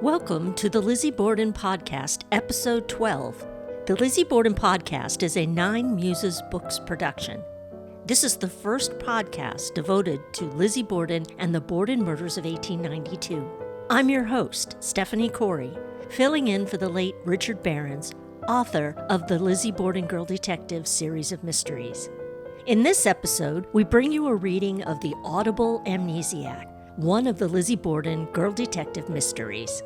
Welcome to the Lizzie Borden Podcast, Episode 12. The Lizzie Borden Podcast is a 9 Muses Books production. This is the first podcast devoted to Lizzie Borden and the Borden murders of 1892. I'm your host, Stephanie Corey, filling in for the late Richard Behrens, author of the Lizzie Borden Girl Detective series of mysteries. In this episode, we bring you a reading of the Audible Amnesiac, one of the Lizzie Borden Girl Detective mysteries.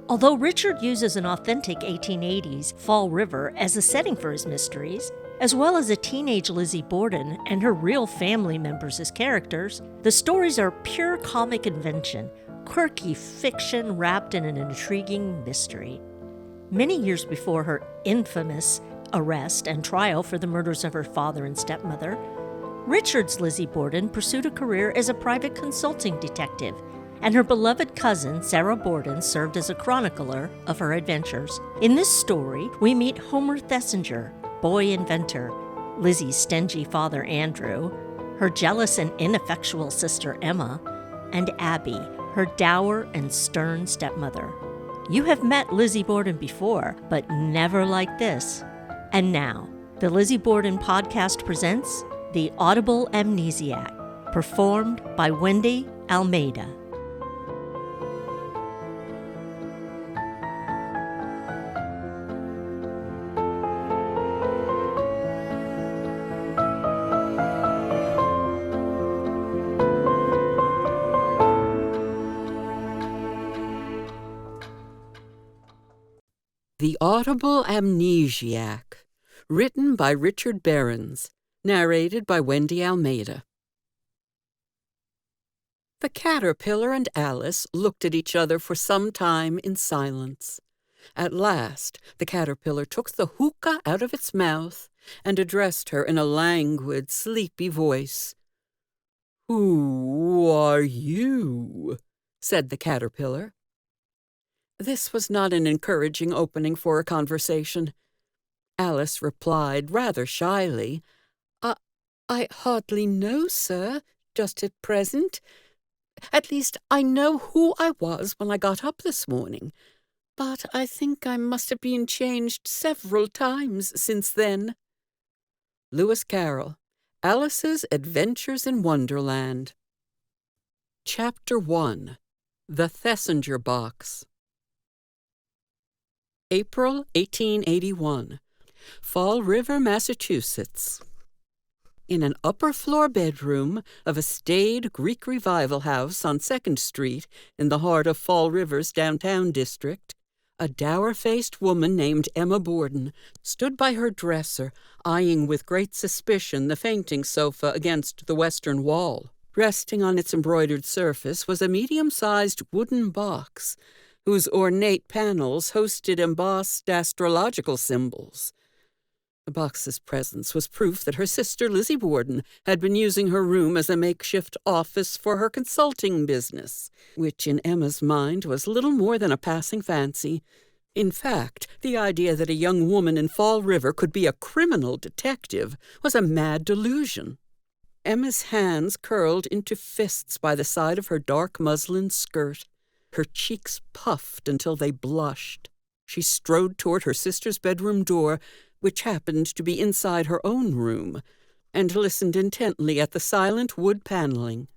Although Richard uses an authentic 1880s Fall River as a setting for his mysteries, as well as a teenage Lizzie Borden and her real family members as characters, the stories are pure comic invention, quirky fiction wrapped in an intriguing mystery. Many years before her infamous arrest and trial for the murders of her father and stepmother, Richard's Lizzie Borden pursued a career as a private consulting detective, and her beloved cousin, Sarah Borden, served as a chronicler of her adventures. In this story, we meet Homer Thesinger, boy inventor, Lizzie's stingy father, Andrew, her jealous and ineffectual sister, Emma, and Abby, her dour and stern stepmother. You have met Lizzie Borden before, but never like this. And now, the Lizzie Borden Podcast presents the Audible Amnesiac, performed by Wendy Almeida. The Audible Amnesiac, written by Richard Behrens, narrated by Wendy Almeida. The caterpillar and Alice looked at each other for some time in silence. At last, the caterpillar took the hookah out of its mouth and addressed her in a languid, sleepy voice. "Who are you?" said the caterpillar. This was not an encouraging opening for a conversation. Alice replied rather shyly, I hardly know, sir, just at present. At least I know who I was when I got up this morning, but I think I must have been changed several times since then. Lewis Carroll, Alice's Adventures in Wonderland. Chapter 1. The Thesinger Box. April 1881. Fall River, Massachusetts. In an upper-floor bedroom of a staid Greek Revival house on 2nd Street in the heart of Fall River's downtown district, a dour-faced woman named Emma Borden stood by her dresser, eyeing with great suspicion the fainting sofa against the western wall. Resting on its embroidered surface was a medium-sized wooden box, whose ornate panels hosted embossed astrological symbols. The box's presence was proof that her sister Lizzie Borden had been using her room as a makeshift office for her consulting business, which in Emma's mind was little more than a passing fancy. In fact, the idea that a young woman in Fall River could be a criminal detective was a mad delusion. Emma's hands curled into fists by the side of her dark muslin skirt. Her cheeks puffed until they blushed. She strode toward her sister's bedroom door, which happened to be inside her own room, and listened intently at the silent wood paneling.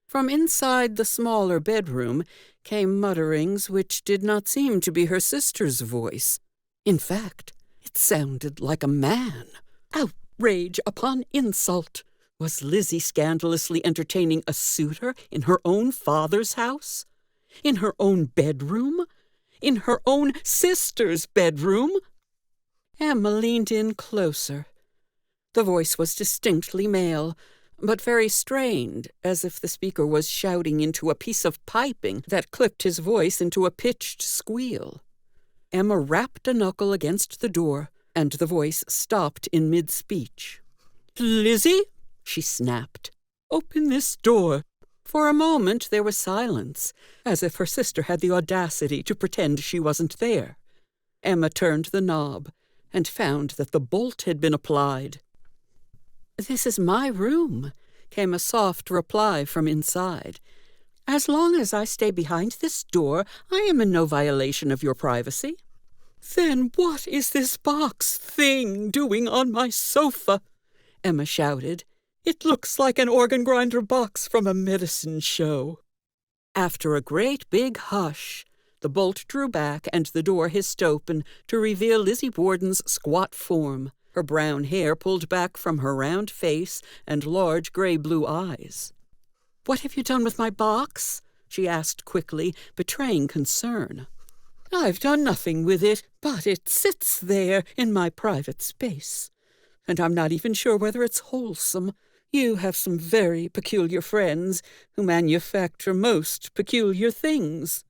From inside the smaller bedroom came mutterings which did not seem to be her sister's voice. In fact, it sounded like a man. Outrage upon insult! Was Lizzie scandalously entertaining a suitor in her own father's house? In her own bedroom? In her own sister's bedroom? Emma leaned in closer. The voice was distinctly male, but very strained, as if the speaker was shouting into a piece of piping that clipped his voice into a pitched squeal. Emma rapped a knuckle against the door, and the voice stopped in mid-speech. "Lizzie," she snapped, "open this door." For a moment there was silence, as if her sister had the audacity to pretend she wasn't there. Emma turned the knob and found that the bolt had been applied. "This is my room," came a soft reply from inside. As long as I stay behind this door, I am in no violation of your privacy." "Then what is this box thing doing on my sofa?" Emma shouted. "It looks like an organ grinder box from a medicine show." After a great big hush, the bolt drew back and the door hissed open to reveal Lizzie Borden's squat form, her brown hair pulled back from her round face and large gray-blue eyes. "What have you done with my box?" she asked quickly, betraying concern. "I've done nothing with it, but it sits there in my private space. And I'm not even sure whether it's wholesome. You have some very peculiar friends who manufacture most peculiar things."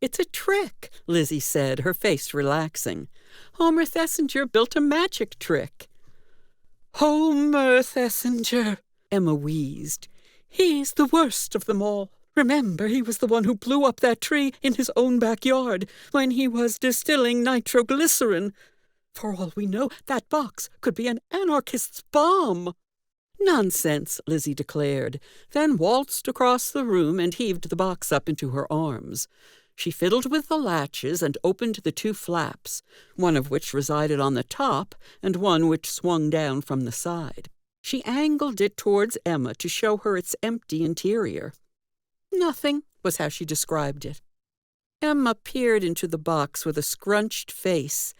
"It's a trick," Lizzie said, her face relaxing. "Homer Thesinger built a magic trick." "Homer Thesinger," Emma wheezed. "He's the worst of them all. Remember, he was the one who blew up that tree in his own backyard when he was distilling nitroglycerin. For all we know, that box could be an anarchist's bomb." "Nonsense," Lizzie declared, then waltzed across the room and heaved the box up into her arms. She fiddled with the latches and opened the 2 flaps, one of which resided on the top and one which swung down from the side. She angled it towards Emma to show her its empty interior. "Nothing," was how she described it. Emma peered into the box with a scrunched face,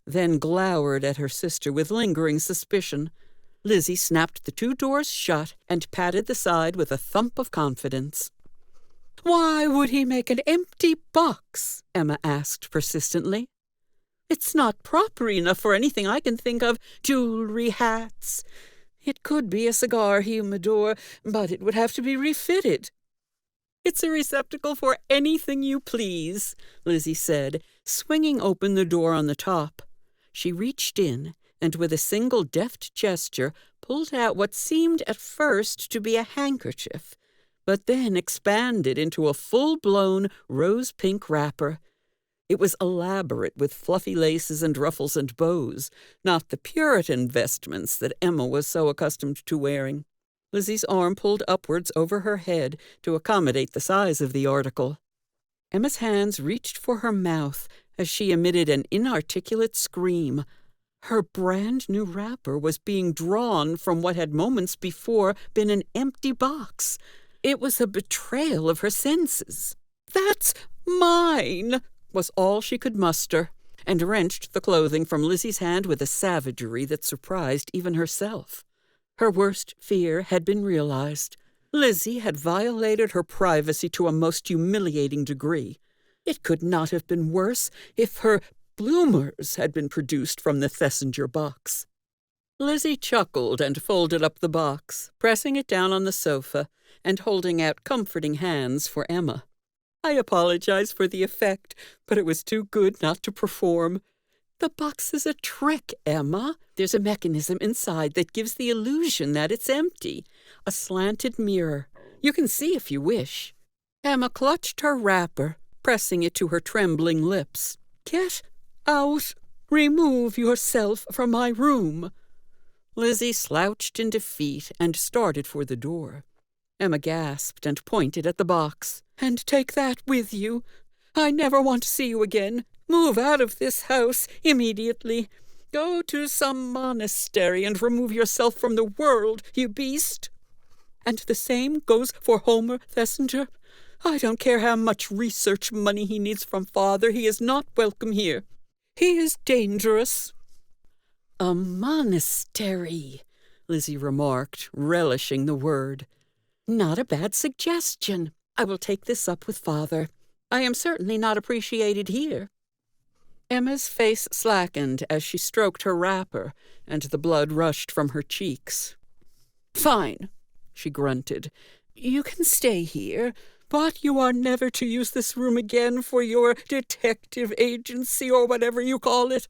then glowered at her sister with lingering suspicion. Lizzie snapped the 2 doors shut and patted the side with a thump of confidence. "Why would he make an empty box?" Emma asked persistently. "It's not proper enough for anything I can think of. Jewelry, hats. It could be a cigar humidor, but it would have to be refitted." "It's a receptacle for anything you please," Lizzie said, swinging open the door on the top. She reached in and with a single deft gesture pulled out what seemed at first to be a handkerchief, but then expanded into a full-blown rose-pink wrapper. It was elaborate with fluffy laces and ruffles and bows, not the Puritan vestments that Emma was so accustomed to wearing. Lizzie's arm pulled upwards over her head to accommodate the size of the article. Emma's hands reached for her mouth as she emitted an inarticulate scream. Her brand-new wrapper was being drawn from what had moments before been an empty box. It was a betrayal of her senses. "That's mine!" was all she could muster, and wrenched the clothing from Lizzie's hand with a savagery that surprised even herself. Her worst fear had been realized. Lizzie had violated her privacy to a most humiliating degree. It could not have been worse if her bloomers had been produced from the Thesinger box. Lizzie chuckled and folded up the box, pressing it down on the sofa and holding out comforting hands for Emma. "I apologize for the effect, but it was too good not to perform. The box is a trick, Emma. There's a mechanism inside that gives the illusion that it's empty. A slanted mirror. You can see if you wish." Emma clutched her wrapper, pressing it to her trembling lips. "Get out! Remove yourself from my room!" Lizzie slouched in defeat and started for the door. Emma gasped and pointed at the box. "And take that with you. I never want to see you again. Move out of this house immediately. Go to some monastery and remove yourself from the world, you beast. And the same goes for Homer Thesinger. I don't care how much research money he needs from Father. He is not welcome here. He is dangerous." "A monastery," Lizzie remarked, relishing the word. "Not a bad suggestion. I will take this up with Father. I am certainly not appreciated here." Emma's face slackened as she stroked her wrapper, and the blood rushed from her cheeks. "Fine," she grunted. "You can stay here, but you are never to use this room again for your detective agency or whatever you call it."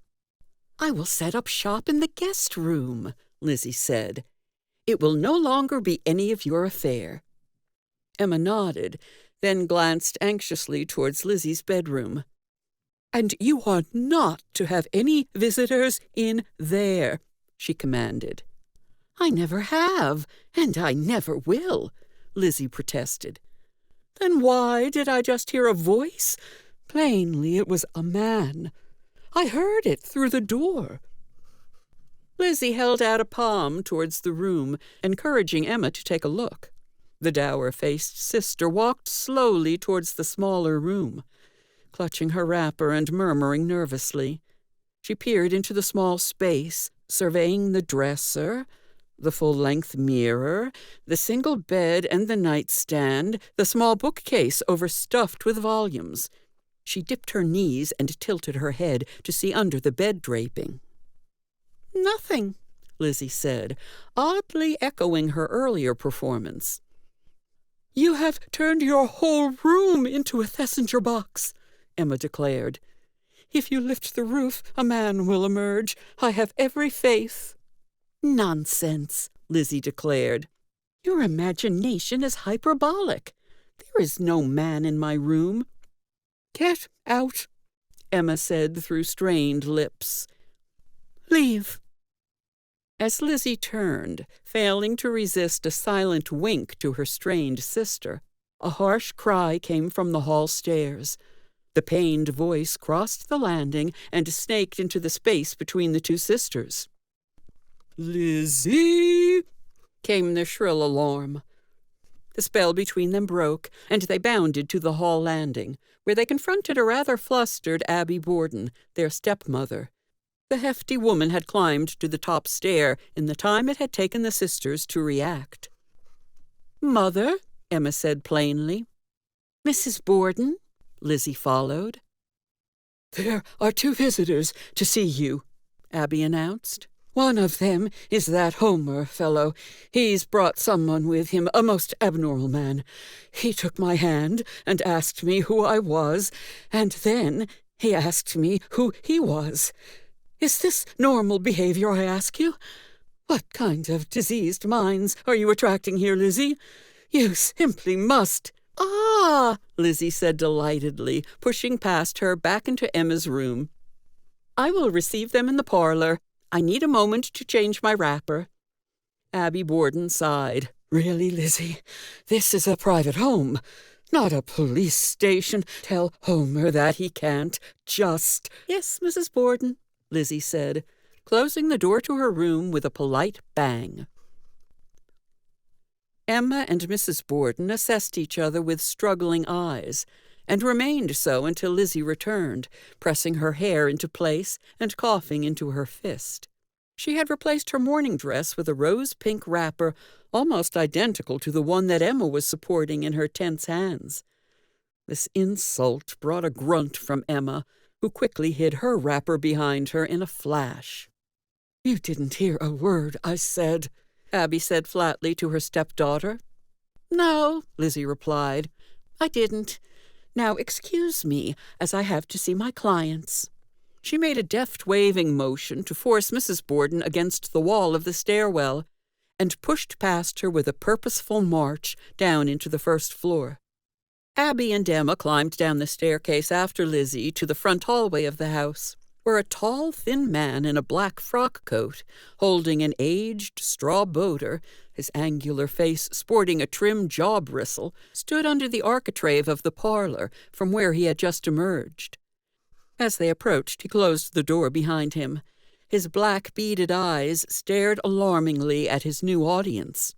"I will set up shop in the guest room," Lizzie said. "It will no longer be any of your affair." Emma nodded, then glanced anxiously towards Lizzie's bedroom. "And you are not to have any visitors in there," she commanded. "I never have, and I never will," Lizzie protested. Then why did I just hear a voice? Plainly it was a man. I heard it through the door." Lizzie held out a palm towards the room, encouraging Emma to take a look. The dour-faced sister walked slowly towards the smaller room, clutching her wrapper and murmuring nervously. She peered into the small space, surveying the dresser, the full-length mirror, the single bed and the nightstand, the small bookcase overstuffed with volumes. She dipped her knees and tilted her head to see under the bed draping. "Nothing," Lizzie said, oddly echoing her earlier performance. "You have turned your whole room into a Thesinger box," Emma declared. "If you lift the roof, a man will emerge. I have every faith." "Nonsense," Lizzie declared. "Your imagination is hyperbolic. There is no man in my room." "Get out," Emma said through strained lips. "Leave." As Lizzie turned, failing to resist a silent wink to her strained sister, a harsh cry came from the hall stairs. The pained voice crossed the landing and snaked into the space between the two sisters. "Lizzie!" came the shrill alarm. The spell between them broke, and they bounded to the hall landing, where they confronted a rather flustered Abby Borden, their stepmother. The hefty woman had climbed to the top stair in the time it had taken the sisters to react. "Mother," Emma said plainly. "Mrs. Borden," Lizzie followed. "There are 2 visitors to see you," Abby announced. "One of them is that Homer fellow. He's brought someone with him, a most abnormal man. He took my hand and asked me who I was, and then he asked me who he was. Is this normal behavior, I ask you? What kind of diseased minds are you attracting here, Lizzie? You simply must." "Ah," Lizzie said delightedly, pushing past her back into Emma's room. "I will receive them in the parlor. I need a moment to change my wrapper." Abby Borden sighed. "Really, Lizzie, this is a private home, not a police station. Tell Homer that he can't just—" "Yes, Mrs. Borden," Lizzie said, closing the door to her room with a polite bang. Emma and Mrs. Borden assessed each other with struggling eyes, and remained so until Lizzie returned, pressing her hair into place and coughing into her fist. She had replaced her morning dress with a rose-pink wrapper almost identical to the one that Emma was supporting in her tense hands. This insult brought a grunt from Emma, who quickly hid her wrapper behind her in a flash. "You didn't hear a word I said," Abby said flatly to her stepdaughter. "No," Lizzie replied, "I didn't. Now excuse me, as I have to see my clients." She made a deft waving motion to force Mrs. Borden against the wall of the stairwell, and pushed past her with a purposeful march down into the first floor. Abby and Emma climbed down the staircase after Lizzie to the front hallway of the house, where a tall, thin man in a black frock coat, holding an aged straw boater, his angular face sporting a trim jaw bristle, stood under the architrave of the parlor from where he had just emerged. As they approached, he closed the door behind him. His black beaded eyes stared alarmingly at his new audience.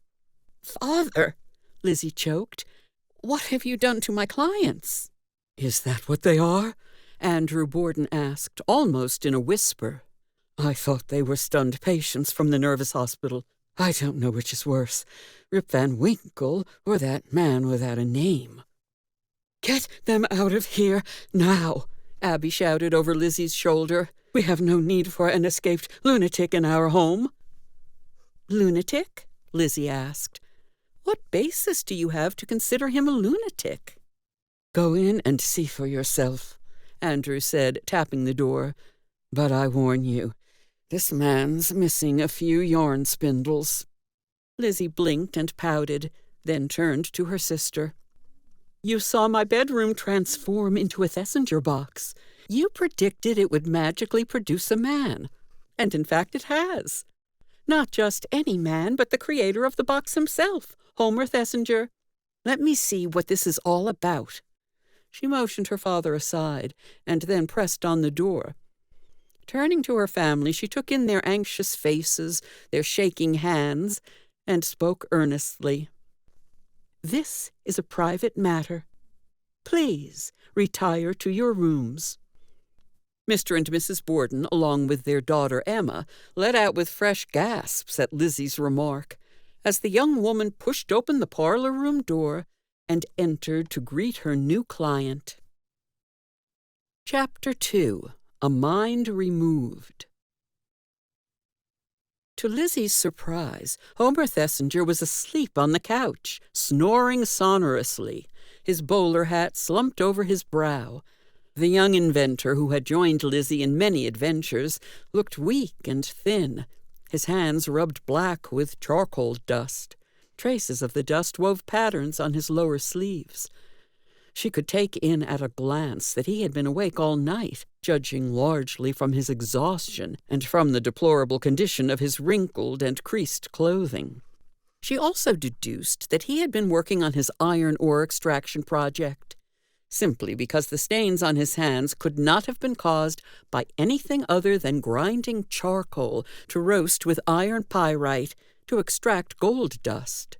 "Father," Lizzie choked, "what have you done to my clients?" "Is that what they are?" Andrew Borden asked, almost in a whisper. "I thought they were stunned patients from the nervous hospital. I don't know which is worse, Rip Van Winkle or that man without a name." "Get them out of here now," Abby shouted over Lizzie's shoulder. "We have no need for an escaped lunatic in our home." "Lunatic?" Lizzie asked. "What basis do you have to consider him a lunatic?" "Go in and see for yourself," Andrew said, tapping the door. "But I warn you, this man's missing a few yarn spindles." Lizzie blinked and pouted, then turned to her sister. "You saw my bedroom transform into a Thesinger box. You predicted it would magically produce a man. And in fact it has. Not just any man, but the creator of the box himself, Homer Thesinger. Let me see what this is all about." She motioned her father aside, and then pressed on the door. Turning to her family, she took in their anxious faces, their shaking hands, and spoke earnestly. "This is a private matter. Please retire to your rooms." Mr. and Mrs. Borden, along with their daughter Emma, let out with fresh gasps at Lizzie's remark, as the young woman pushed open the parlor-room door and entered to greet her new client. Chapter 2. A Mind Removed. To Lizzie's surprise, Homer Thesinger was asleep on the couch, snoring sonorously, his bowler hat slumped over his brow. The young inventor, who had joined Lizzie in many adventures, looked weak and thin, his hands rubbed black with charcoal dust. Traces of the dust wove patterns on his lower sleeves. She could take in at a glance that he had been awake all night, judging largely from his exhaustion and from the deplorable condition of his wrinkled and creased clothing. She also deduced that he had been working on his iron ore extraction project, simply because the stains on his hands could not have been caused by anything other than grinding charcoal to roast with iron pyrite to extract gold dust.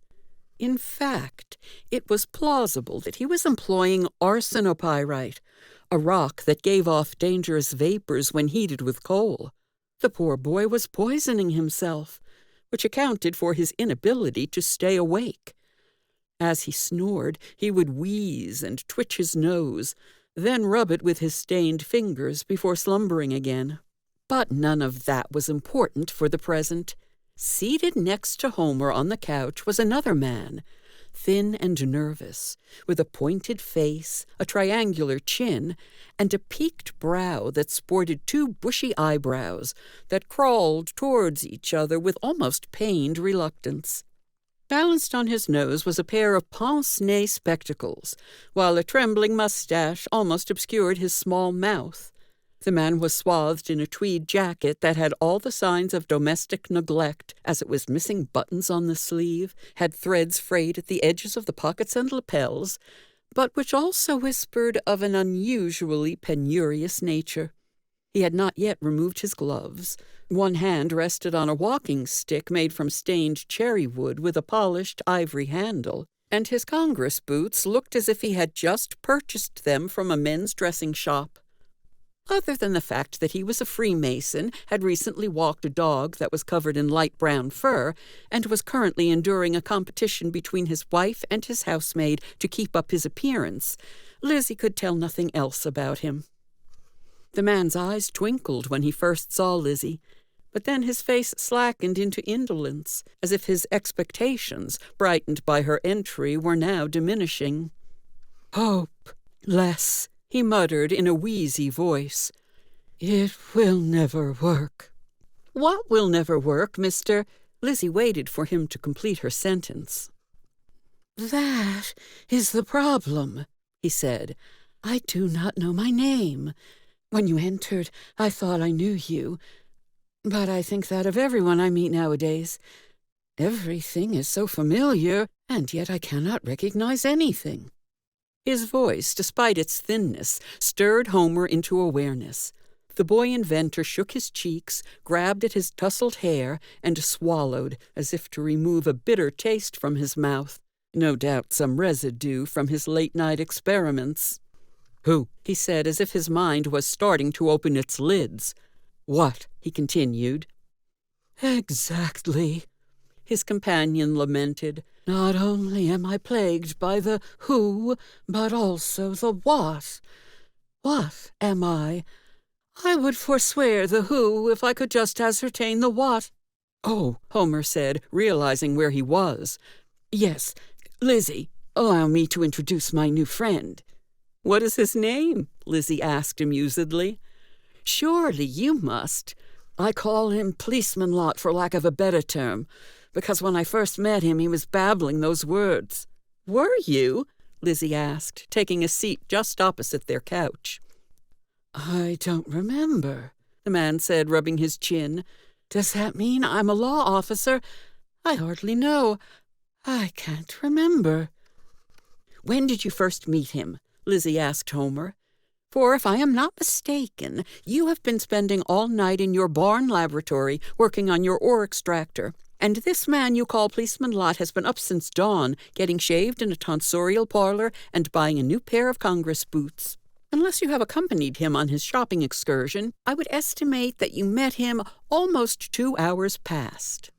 In fact, it was plausible that he was employing arsenopyrite, a rock that gave off dangerous vapors when heated with coal. The poor boy was poisoning himself, which accounted for his inability to stay awake. As he snored, he would wheeze and twitch his nose, then rub it with his stained fingers before slumbering again. But none of that was important for the present. Seated next to Homer on the couch was another man, thin and nervous, with a pointed face, a triangular chin, and a peaked brow that sported two bushy eyebrows that crawled towards each other with almost pained reluctance. Balanced on his nose was a pair of pince-nez spectacles, while a trembling mustache almost obscured his small mouth. The man was swathed in a tweed jacket that had all the signs of domestic neglect, as it was missing buttons on the sleeve, had threads frayed at the edges of the pockets and lapels, but which also whispered of an unusually penurious nature. He had not yet removed his gloves. One hand rested on a walking stick made from stained cherry wood with a polished ivory handle, and his Congress boots looked as if he had just purchased them from a men's dressing shop. Other than the fact that he was a Freemason, had recently walked a dog that was covered in light brown fur, and was currently enduring a competition between his wife and his housemaid to keep up his appearance, Lizzie could tell nothing else about him. The man's eyes twinkled when he first saw Lizzie, but then his face slackened into indolence, as if his expectations, brightened by her entry, were now diminishing. "Hopeless," he muttered in a wheezy voice. "It will never work." "What will never work, Mr.?" Lizzie waited for him to complete her sentence. "That is the problem," he said. "I do not know my name. When you entered, I thought I knew you, but I think that of everyone I meet nowadays. Everything is so familiar, and yet I cannot recognize anything." His voice, despite its thinness, stirred Homer into awareness. The boy inventor shook his cheeks, grabbed at his tousled hair, and swallowed, as if to remove a bitter taste from his mouth, no doubt some residue from his late-night experiments. "Who?" he said, as if his mind was starting to open its lids. "What?" he continued. "Exactly," his companion lamented. "Not only am I plagued by the who, but also the what. What am I? I would forswear the who if I could just ascertain the what." "Oh," Homer said, realizing where he was. "Yes, Lizzie, allow me to introduce my new friend." "What is his name?" Lizzie asked amusedly. "Surely you must. I call him Policeman Lot for lack of a better term, because when I first met him he was babbling those words." "Were you?" Lizzie asked, taking a seat just opposite their couch. "I don't remember," the man said, rubbing his chin. "Does that mean I'm a law officer? I hardly know. I can't remember." When did you first meet him?" Lizzie asked Homer. "For if I am not mistaken, you have been spending all night in your barn laboratory working on your ore extractor, and this man you call Policeman Lott has been up since dawn, getting shaved in a tonsorial parlor and buying a new pair of Congress boots. Unless you have accompanied him on his shopping excursion, I would estimate that you met him almost 2 hours past."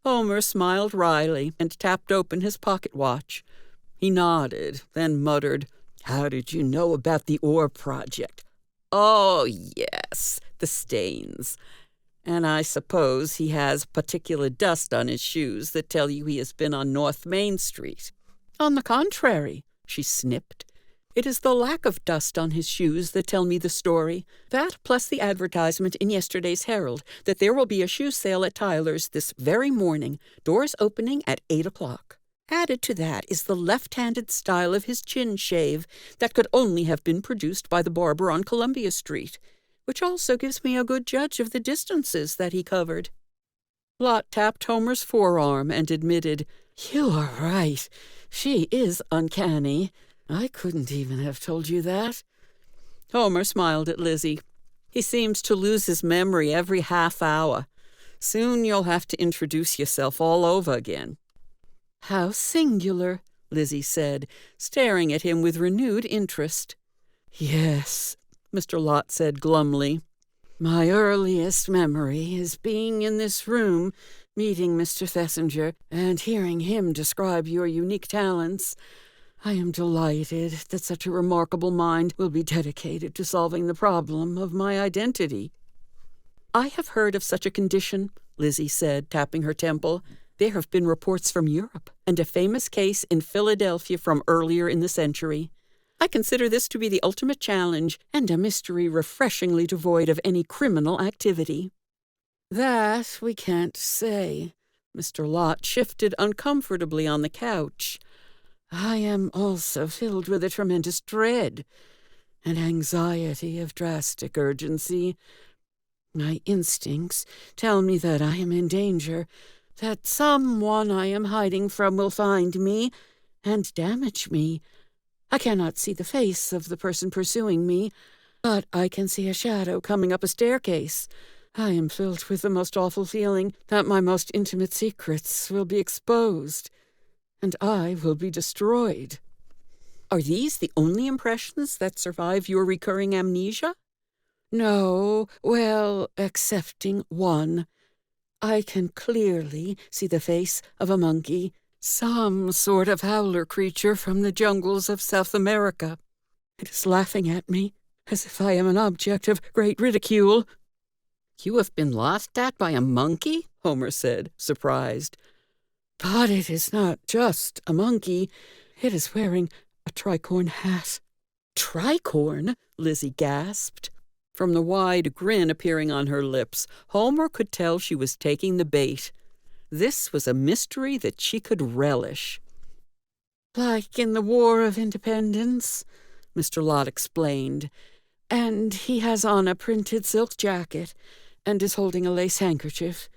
Homer smiled wryly and tapped open his pocket watch. He nodded, then muttered, "How did you know about the ore project?" "Oh, yes, the stains. And I suppose he has particulate dust on his shoes that tell you he has been on North Main Street." "On the contrary," she snipped. "It is the lack of dust on his shoes that tell me the story. That plus the advertisement in yesterday's Herald that there will be a shoe sale at Tyler's this very morning, doors opening at 8 o'clock. Added to that is the left-handed style of his chin shave that could only have been produced by the barber on Columbia Street, which also gives me a good judge of the distances that he covered." Lott tapped Homer's forearm and admitted, "You are right. She is uncanny. I couldn't even have told you that." Homer smiled at Lizzie. "He seems to lose his memory every half hour. Soon you'll have to introduce yourself all over again." "How singular," Lizzie said, staring at him with renewed interest. "Yes," Mr. Lott said glumly. "My earliest memory is being in this room, meeting Mr. Thesinger, and hearing him describe your unique talents. I am delighted that such a remarkable mind will be dedicated to solving the problem of my identity." "I have heard of such a condition," Lizzie said, tapping her temple. "There have been reports from Europe, and a famous case in Philadelphia from earlier in the century. I consider this to be the ultimate challenge, and a mystery refreshingly devoid of any criminal activity." "That we can't say." Mr. Lott shifted uncomfortably on the couch. "I am also filled with a tremendous dread, an anxiety of drastic urgency. My instincts tell me that I am in danger, that someone I am hiding from will find me and damage me. I cannot see the face of the person pursuing me, but I can see a shadow coming up a staircase. I am filled with the most awful feeling that my most intimate secrets will be exposed, and I will be destroyed." "Are these the only impressions that survive your recurring amnesia?" "No, well, excepting one. I can clearly see the face of a monkey, some sort of howler creature from the jungles of South America. It is laughing at me, as if I am an object of great ridicule." "You have been laughed at by a monkey?" Homer said, surprised. "But it is not just a monkey. It is wearing a tricorn hat." "Tricorn?" Lizzie gasped. From the wide grin appearing on her lips, Homer could tell she was taking the bait. This was a mystery that she could relish. "Like in the War of Independence," Mr. Lott explained. "And he has on a printed silk jacket and is holding a lace handkerchief."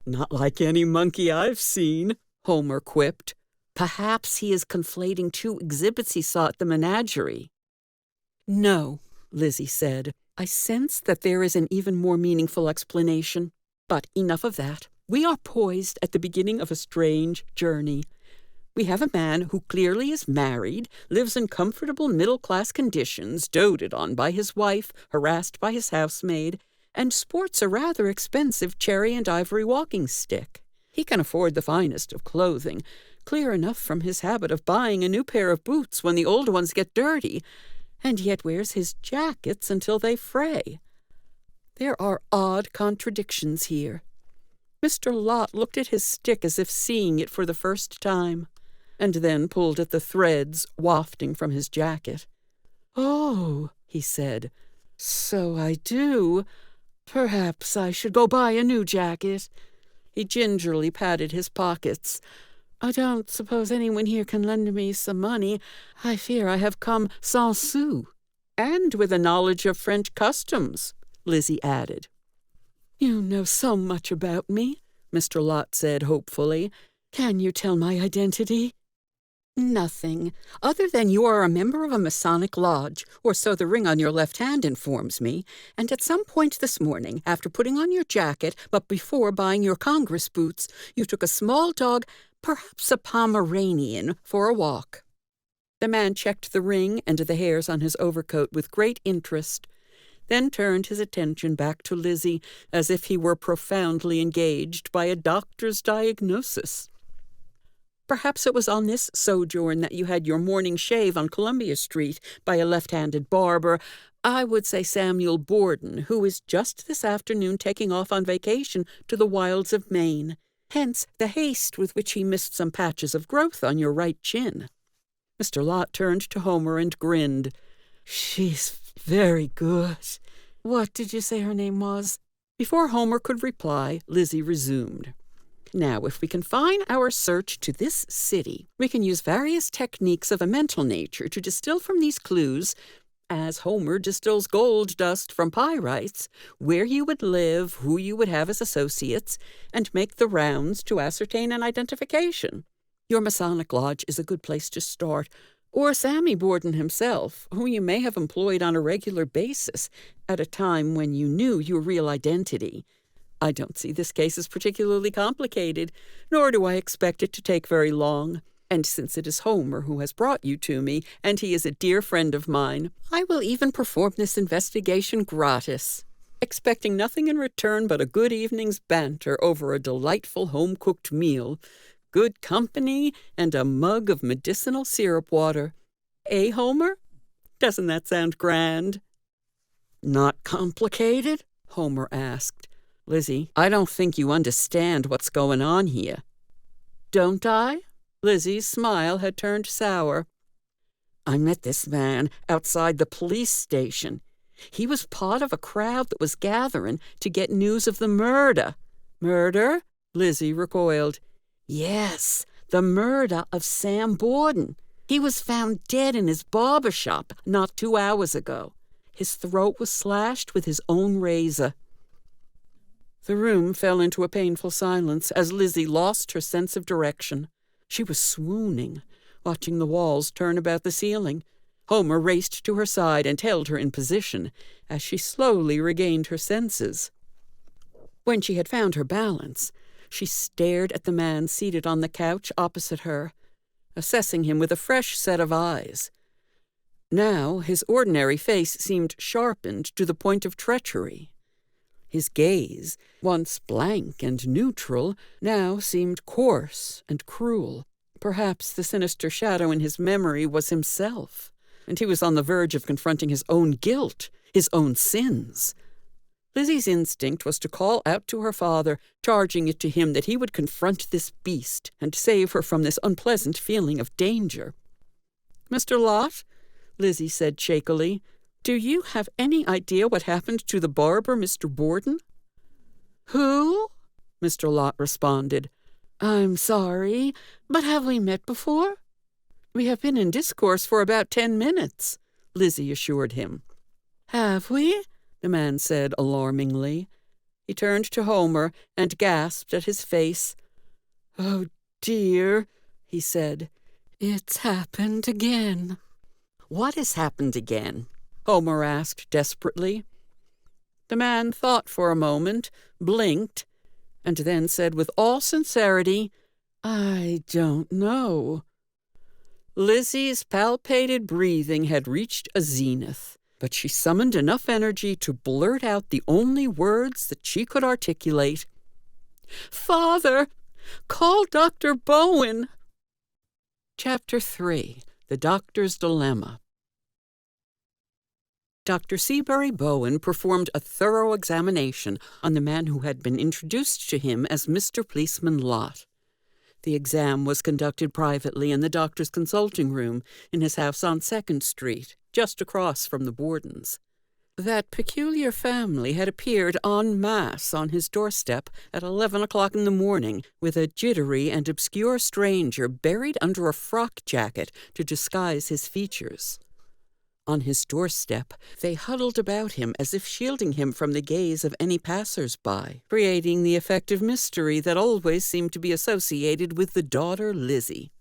"Not like any monkey I've seen," Homer quipped. "Perhaps he is conflating 2 exhibits he saw at the menagerie." "No," Lizzie said. "I sense that there is an even more meaningful explanation. But enough of that. We are poised at the beginning of a strange journey. We have a man who clearly is married, lives in comfortable middle-class conditions, doted on by his wife, harassed by his housemaid, and sports a rather expensive cherry and ivory walking stick. He can afford the finest of clothing, clear enough from his habit of buying a new pair of boots when the old ones get dirty, and yet wears his jackets until they fray. There are odd contradictions here." Mr. Lott looked at his stick as if seeing it for the first time, and then pulled at the threads wafting from his jacket. "Oh," he said, "so I do. Perhaps I should go buy a new jacket." He gingerly patted his pockets. "I don't suppose anyone here can lend me some money. I fear I have come sans sou." "And with a knowledge of French customs," Lizzie added. "You know so much about me," Mr. Lott said hopefully. "Can you tell my identity?" Nothing, other than you are a member of a Masonic lodge, or so the ring on your left hand informs me, and at some point this morning, after putting on your jacket, but before buying your Congress boots, you took a small dog, perhaps a Pomeranian, for a walk. The man checked the ring and the hairs on his overcoat with great interest, then turned his attention back to Lizzie as if he were profoundly engaged by a doctor's diagnosis. Perhaps it was on this sojourn that you had your morning shave on Columbia Street by a left-handed barber, I would say Samuel Borden, who is just this afternoon taking off on vacation to the wilds of Maine. Hence the haste with which he missed some patches of growth on your right chin. Mr. Lott turned to Homer and grinned. She's very good. What did you say her name was? Before Homer could reply, Lizzie resumed. Now, if we confine our search to this city, we can use various techniques of a mental nature to distill from these clues, as Homer distills gold dust from pyrites, where you would live, who you would have as associates, and make the rounds to ascertain an identification. Your Masonic Lodge is a good place to start, or Sammy Borden himself, whom you may have employed on a regular basis at a time when you knew your real identity. I don't see this case as particularly complicated, nor do I expect it to take very long. And since it is Homer who has brought you to me, and he is a dear friend of mine, I will even perform this investigation gratis, expecting nothing in return but a good evening's banter over a delightful home-cooked meal, good company, and a mug of medicinal syrup water. Eh, Homer? Doesn't that sound grand? Not complicated? Homer asked. Lizzie, I don't think you understand what's going on here. Don't I? Lizzie's smile had turned sour. I met this man outside the police station. He was part of a crowd that was gathering to get news of the murder. Murder? Lizzie recoiled. Yes, the murder of Sam Borden. He was found dead in his barber shop not 2 hours ago. His throat was slashed with his own razor. The room fell into a painful silence as Lizzie lost her sense of direction. She was swooning, watching the walls turn about the ceiling. Homer raced to her side and held her in position as she slowly regained her senses. When she had found her balance, she stared at the man seated on the couch opposite her, assessing him with a fresh set of eyes. Now his ordinary face seemed sharpened to the point of treachery. His gaze, once blank and neutral, now seemed coarse and cruel. Perhaps the sinister shadow in his memory was himself, and he was on the verge of confronting his own guilt, his own sins. Lizzie's instinct was to call out to her father, charging it to him that he would confront this beast and save her from this unpleasant feeling of danger. "Mr. Lott," Lizzie said shakily, "do you have any idea what happened to the barber, Mr. Borden?" "Who?" Mr. Lott responded. "I'm sorry, but have we met before?" "We have been in discourse for about 10 minutes," Lizzie assured him. "Have we?" the man said alarmingly. He turned to Homer and gasped at his face. "Oh, dear," he said. "It's happened again." "What has happened again?" Homer asked desperately. The man thought for a moment, blinked, and then said with all sincerity, "I don't know." Lizzie's palpated breathing had reached a zenith, but she summoned enough energy to blurt out the only words that she could articulate. "Father, call Dr. Bowen." Chapter 3. The Doctor's Dilemma. Dr. Seabury Bowen performed a thorough examination on the man who had been introduced to him as Mr. Policeman Lott. The exam was conducted privately in the doctor's consulting room in his house on 2nd Street, just across from the Bordens. That peculiar family had appeared en masse on his doorstep at 11 o'clock in the morning, with a jittery and obscure stranger buried under a frock jacket to disguise his features. On his doorstep, they huddled about him as if shielding him from the gaze of any passers-by, creating the effect of mystery that always seemed to be associated with the daughter Lizzie.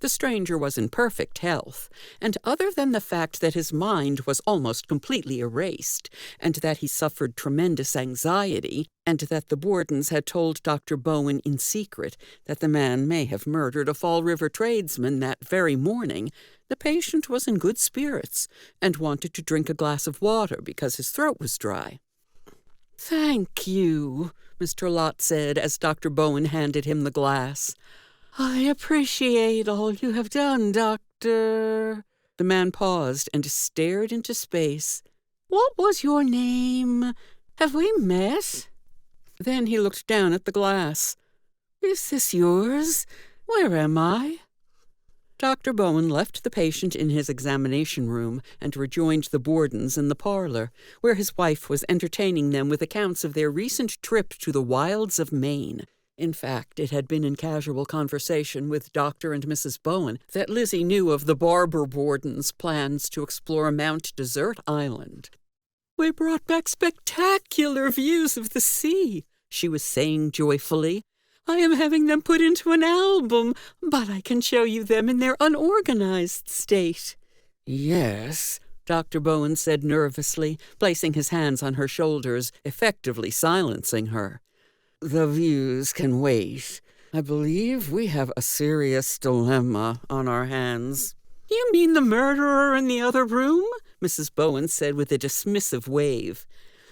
The stranger was in perfect health, and other than the fact that his mind was almost completely erased, and that he suffered tremendous anxiety, and that the Bordens had told Dr. Bowen in secret that the man may have murdered a Fall River tradesman that very morning, the patient was in good spirits and wanted to drink a glass of water because his throat was dry. "Thank you," Mr. Lott said as Dr. Bowen handed him the glass. "I appreciate all you have done, Doctor." The man paused and stared into space. "What was your name? Have we met?" Then he looked down at the glass. "Is this yours? Where am I?" Dr. Bowen left the patient in his examination room and rejoined the Bordens in the parlor, where his wife was entertaining them with accounts of their recent trip to the wilds of Maine. In fact, it had been in casual conversation with Dr. and Mrs. Bowen that Lizzie knew of the Barber Bordens' plans to explore Mount Desert Island. "We brought back spectacular views of the sea," she was saying joyfully. "I am having them put into an album, but I can show you them in their unorganized state." "Yes," Dr. Bowen said nervously, placing his hands on her shoulders, effectively silencing her. "The views can wait. I believe we have a serious dilemma on our hands." "You mean the murderer in the other room?" Mrs. Bowen said with a dismissive wave.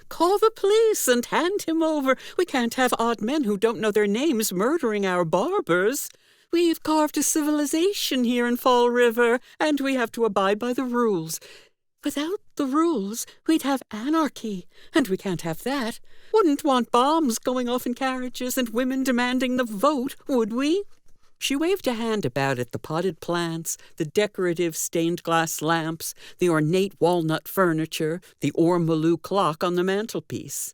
"Call the police and hand him over. We can't have odd men who don't know their names murdering our barbers. We've carved a civilization here in Fall River, and we have to abide by the rules. Without the rules, we'd have anarchy, and we can't have that. Wouldn't want bombs going off in carriages and women demanding the vote, would we?" She waved a hand about at the potted plants, the decorative stained-glass lamps, the ornate walnut furniture, the ormolu clock on the mantelpiece.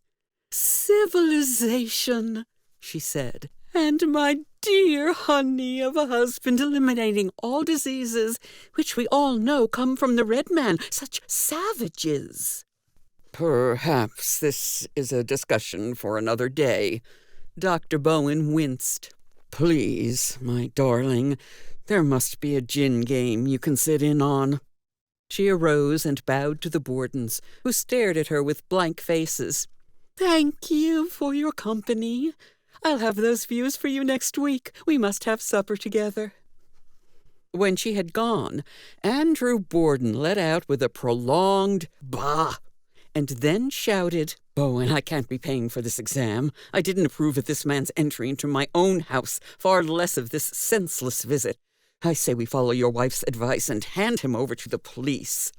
"Civilization," she said, "and my dear honey of a husband eliminating all diseases, which we all know come from the red man, such savages." "Perhaps this is a discussion for another day." Dr. Bowen winced. "Please, my darling, there must be a gin game you can sit in on." She arose and bowed to the Bordens, who stared at her with blank faces. "Thank you for your company. I'll have those views for you next week. We must have supper together." When she had gone, Andrew Borden let out with a prolonged "bah," and then shouted, "Bowen, I can't be paying for this exam. I didn't approve of this man's entry into my own house, far less of this senseless visit. I say we follow your wife's advice and hand him over to the police."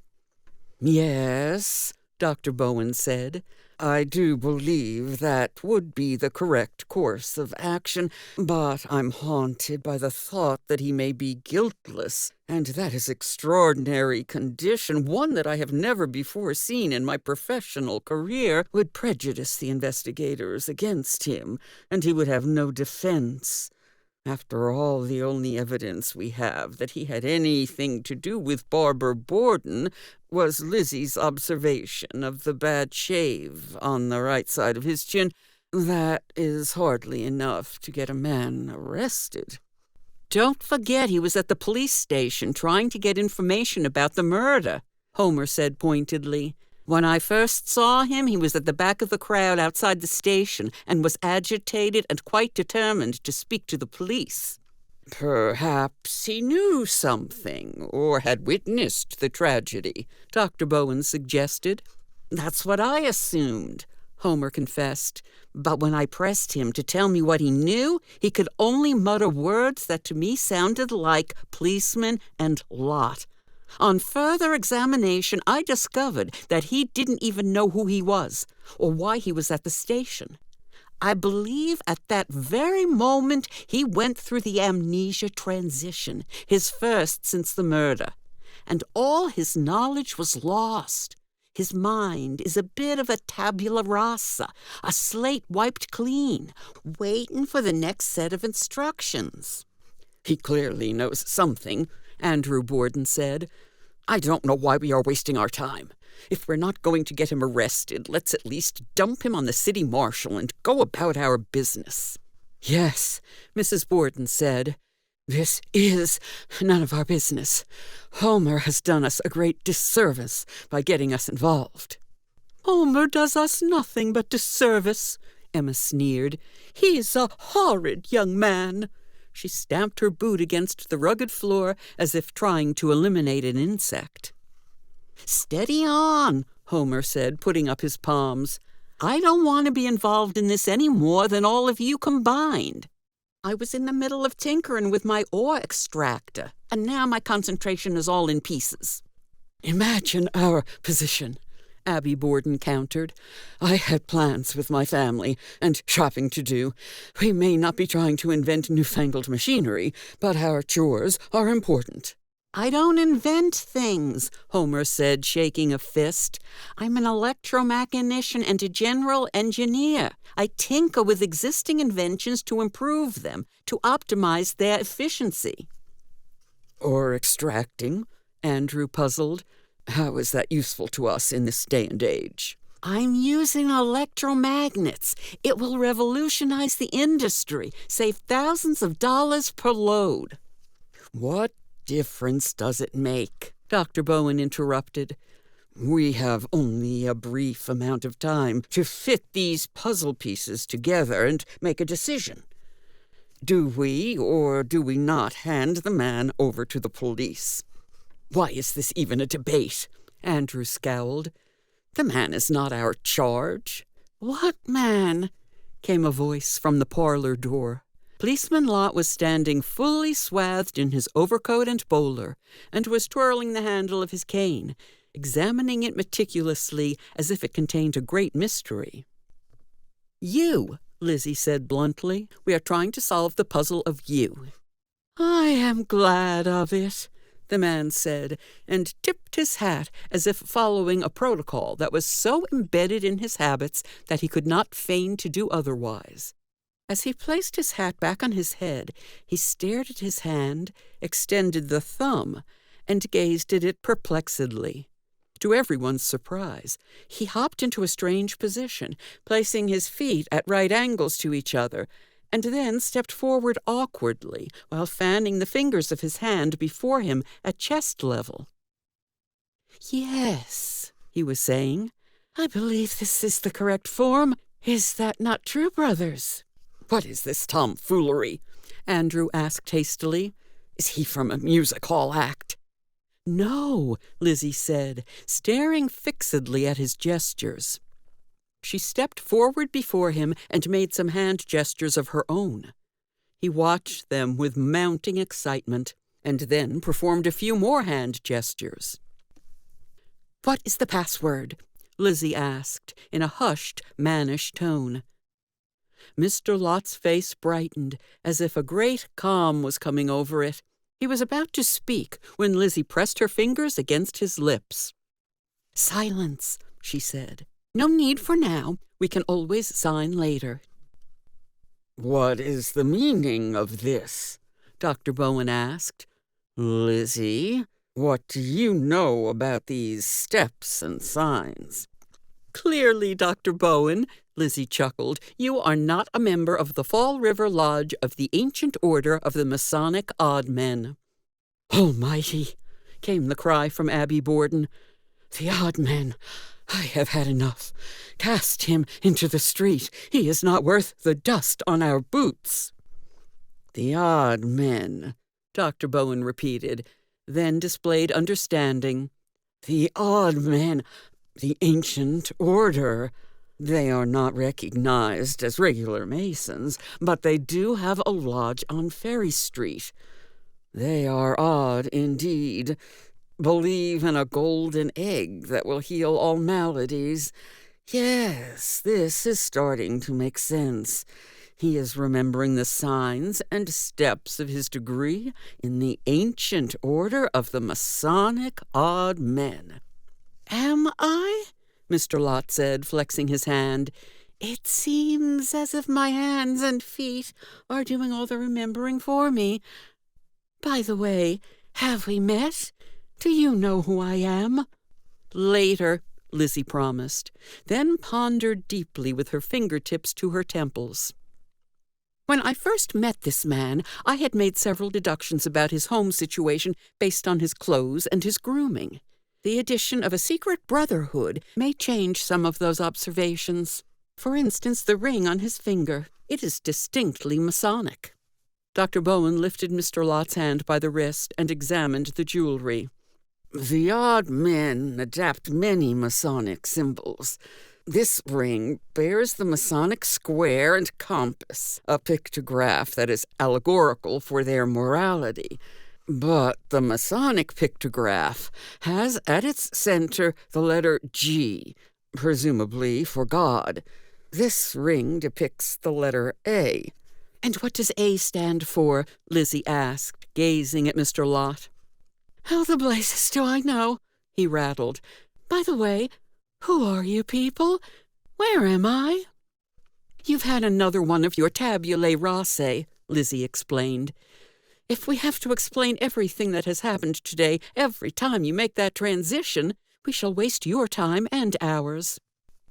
"Yes," Dr. Bowen said, "I do believe that would be the correct course of action, but I'm haunted by the thought that he may be guiltless, and that his extraordinary condition, one that I have never before seen in my professional career, would prejudice the investigators against him, and he would have no defense. After all, the only evidence we have that he had anything to do with Barber Borden was Lizzie's observation of the bad shave on the right side of his chin. That is hardly enough to get a man arrested." "Don't forget he was at the police station trying to get information about the murder," Homer said pointedly. "When I first saw him, he was at the back of the crowd outside the station and was agitated and quite determined to speak to the police." "Perhaps he knew something, or had witnessed the tragedy," Dr. Bowen suggested. "That's what I assumed," Homer confessed. "But when I pressed him to tell me what he knew, he could only mutter words that to me sounded like policeman and lot. On further examination, I discovered that he didn't even know who he was or why he was at the station. I believe at that very moment he went through the amnesia transition, his first since the murder, and all his knowledge was lost. His mind is a bit of a tabula rasa, a slate wiped clean, waiting for the next set of instructions." "He clearly knows something," Andrew Borden said. "I don't know why we are wasting our time. If we're not going to get him arrested, let's at least dump him on the city marshal and go about our business." "Yes," Mrs. Borden said. This is none of our business. Homer has done us a great disservice by getting us involved." "Homer does us nothing but disservice," Emma sneered. "He's a horrid young man." She stamped her boot against the rugged floor as if trying to eliminate an insect. "Steady on," Homer said, putting up his palms. "I don't want to be involved in this any more than all of you combined. I was in the middle of tinkering with my ore extractor, and now my concentration is all in pieces." "Imagine our position," Abby Borden countered. "I had plans with my family and shopping to do. We may not be trying to invent newfangled machinery, but our chores are important." "I don't invent things," Homer said, shaking a fist. "I'm an electromechanician and a general engineer. I tinker with existing inventions to improve them, to optimize their efficiency." "Or extracting?" Andrew puzzled. "How is that useful to us in this day and age?" "I'm using electromagnets. It will revolutionize the industry, save thousands of dollars per load." "What difference does it make?" Dr. Bowen interrupted. "We have only a brief amount of time to fit these puzzle pieces together and make a decision. Do we or do we not hand the man over to the police?" "Why is this even a debate?" Andrew scowled. "The man is not our charge." "What man?" came a voice from the parlor door. Policeman Lott was standing fully swathed in his overcoat and bowler, and was twirling the handle of his cane, examining it meticulously as if it contained a great mystery. "You," Lizzie said bluntly. "We are trying to solve the puzzle of you." "I am glad of it," the man said, and tipped his hat as if following a protocol that was so embedded in his habits that he could not feign to do otherwise. As he placed his hat back on his head, he stared at his hand, extended the thumb, and gazed at it perplexedly. To everyone's surprise, he hopped into a strange position, placing his feet at right angles to each other, and then stepped forward awkwardly while fanning the fingers of his hand before him at chest level. "Yes," he was saying, "I believe this is the correct form. Is that not true, brothers?" "What is this tomfoolery?" Andrew asked hastily. "Is he from a music hall act?" "No," Lizzie said, staring fixedly at his gestures. She stepped forward before him and made some hand gestures of her own. He watched them with mounting excitement, and then performed a few more hand gestures. "What is the password?" Lizzie asked, in a hushed, mannish tone. Mr. Lott's face brightened, as if a great calm was coming over it. He was about to speak when Lizzie pressed her fingers against his lips. "Silence," she said. "No need for now. We can always sign later." "What is the meaning of this?" Dr. Bowen asked. "Lizzie, what do you know about these steps and signs?" "Clearly, Dr. Bowen," Lizzie chuckled, "you are not a member of the Fall River Lodge of the Ancient Order of the Masonic Odd Men." "Almighty!" came the cry from Abby Borden. "The odd men! I have had enough. Cast him into the street. He is not worth the dust on our boots." "The odd men," Dr. Bowen repeated, then displayed understanding. "The odd men, the Ancient Order. They are not recognized as regular Masons, but they do have a lodge on Ferry Street. They are odd indeed. Believe in a golden egg that will heal all maladies. Yes, this is starting to make sense. He is remembering the signs and steps of his degree in the Ancient Order of the Masonic Odd Men." "Am I?" Mr. Lott said, flexing his hand. "It seems as if my hands and feet are doing all the remembering for me. By the way, have we met? Do you know who I am?" "Later," Lizzie promised, then pondered deeply with her fingertips to her temples. When I first met this man, I had made several deductions about his home situation based on his clothes and his grooming. The addition of a secret brotherhood may change some of those observations. For instance, the ring on his finger. It is distinctly masonic. Dr. Bowen lifted Mr. Lott's hand by the wrist and examined the jewelry. The odd men adapt many masonic symbols. This ring bears the masonic square and compass, a pictograph that is allegorical for their morality. But the masonic pictograph has at its center the letter G, presumably for God. This ring depicts the letter A. "And what does A stand for?" Lizzie asked, gazing at Mr. Lott. "How the blazes do I know?" he rattled. "By the way, who are you people? Where am I?" "You've had another one of your tabulae rase," Lizzie explained. "If we have to explain everything that has happened today every time you make that transition, we shall waste your time and ours."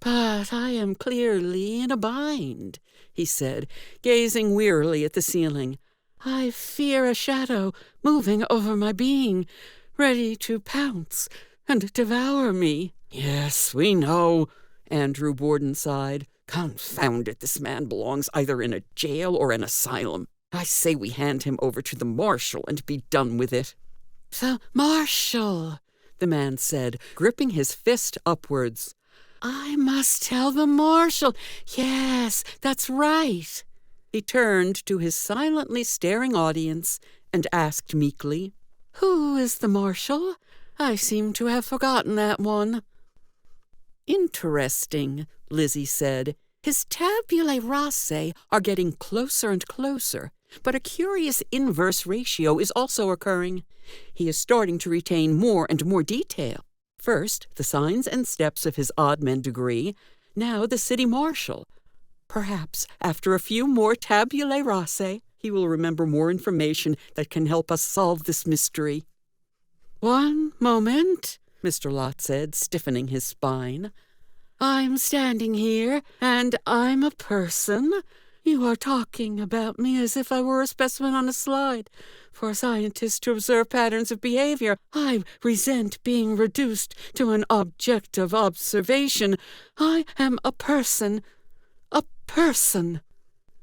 "But I am clearly in a bind," he said, gazing wearily at the ceiling. "I fear a shadow moving over my being, ready to pounce and devour me." "Yes, we know," Andrew Borden sighed. "Confound it, this man belongs either in a jail or an asylum. I say we hand him over to the marshal and be done with it." "The marshal," the man said, gripping his fist upwards. "I must tell the marshal. Yes, that's right." He turned to his silently staring audience and asked meekly, "Who is the marshal? I seem to have forgotten that one." "Interesting," Lizzie said. "His tabulae rase are getting closer and closer, but a curious inverse ratio is also occurring. He is starting to retain more and more detail. First, the signs and steps of his odd men degree, now the city marshal. Perhaps, after a few more tabulae rase, he will remember more information that can help us solve this mystery." "One moment," Mr. Lott said, stiffening his spine. "I'm standing here, and I'm a person. You are talking about me as if I were a specimen on a slide. For a scientist to observe patterns of behavior, I resent being reduced to an object of observation. I am a person. A person."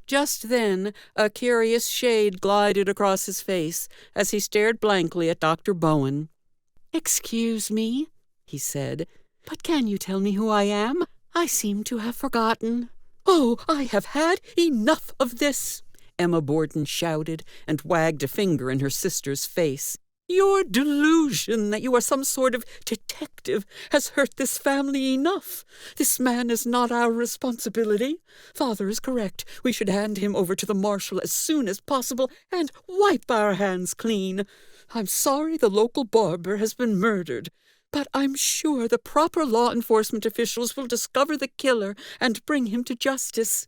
Just then, a curious shade glided across his face as he stared blankly at Dr. Bowen. "Excuse me," he said, "but can you tell me who I am? I seem to have forgotten." "Oh, I have had enough of this!" Emma Borden shouted and wagged a finger in her sister's face. "Your delusion that you are some sort of detective has hurt this family enough. This man is not our responsibility. Father is correct. We should hand him over to the marshal as soon as possible and wipe our hands clean. I'm sorry the local barber has been murdered, but I'm sure the proper law enforcement officials will discover the killer and bring him to justice.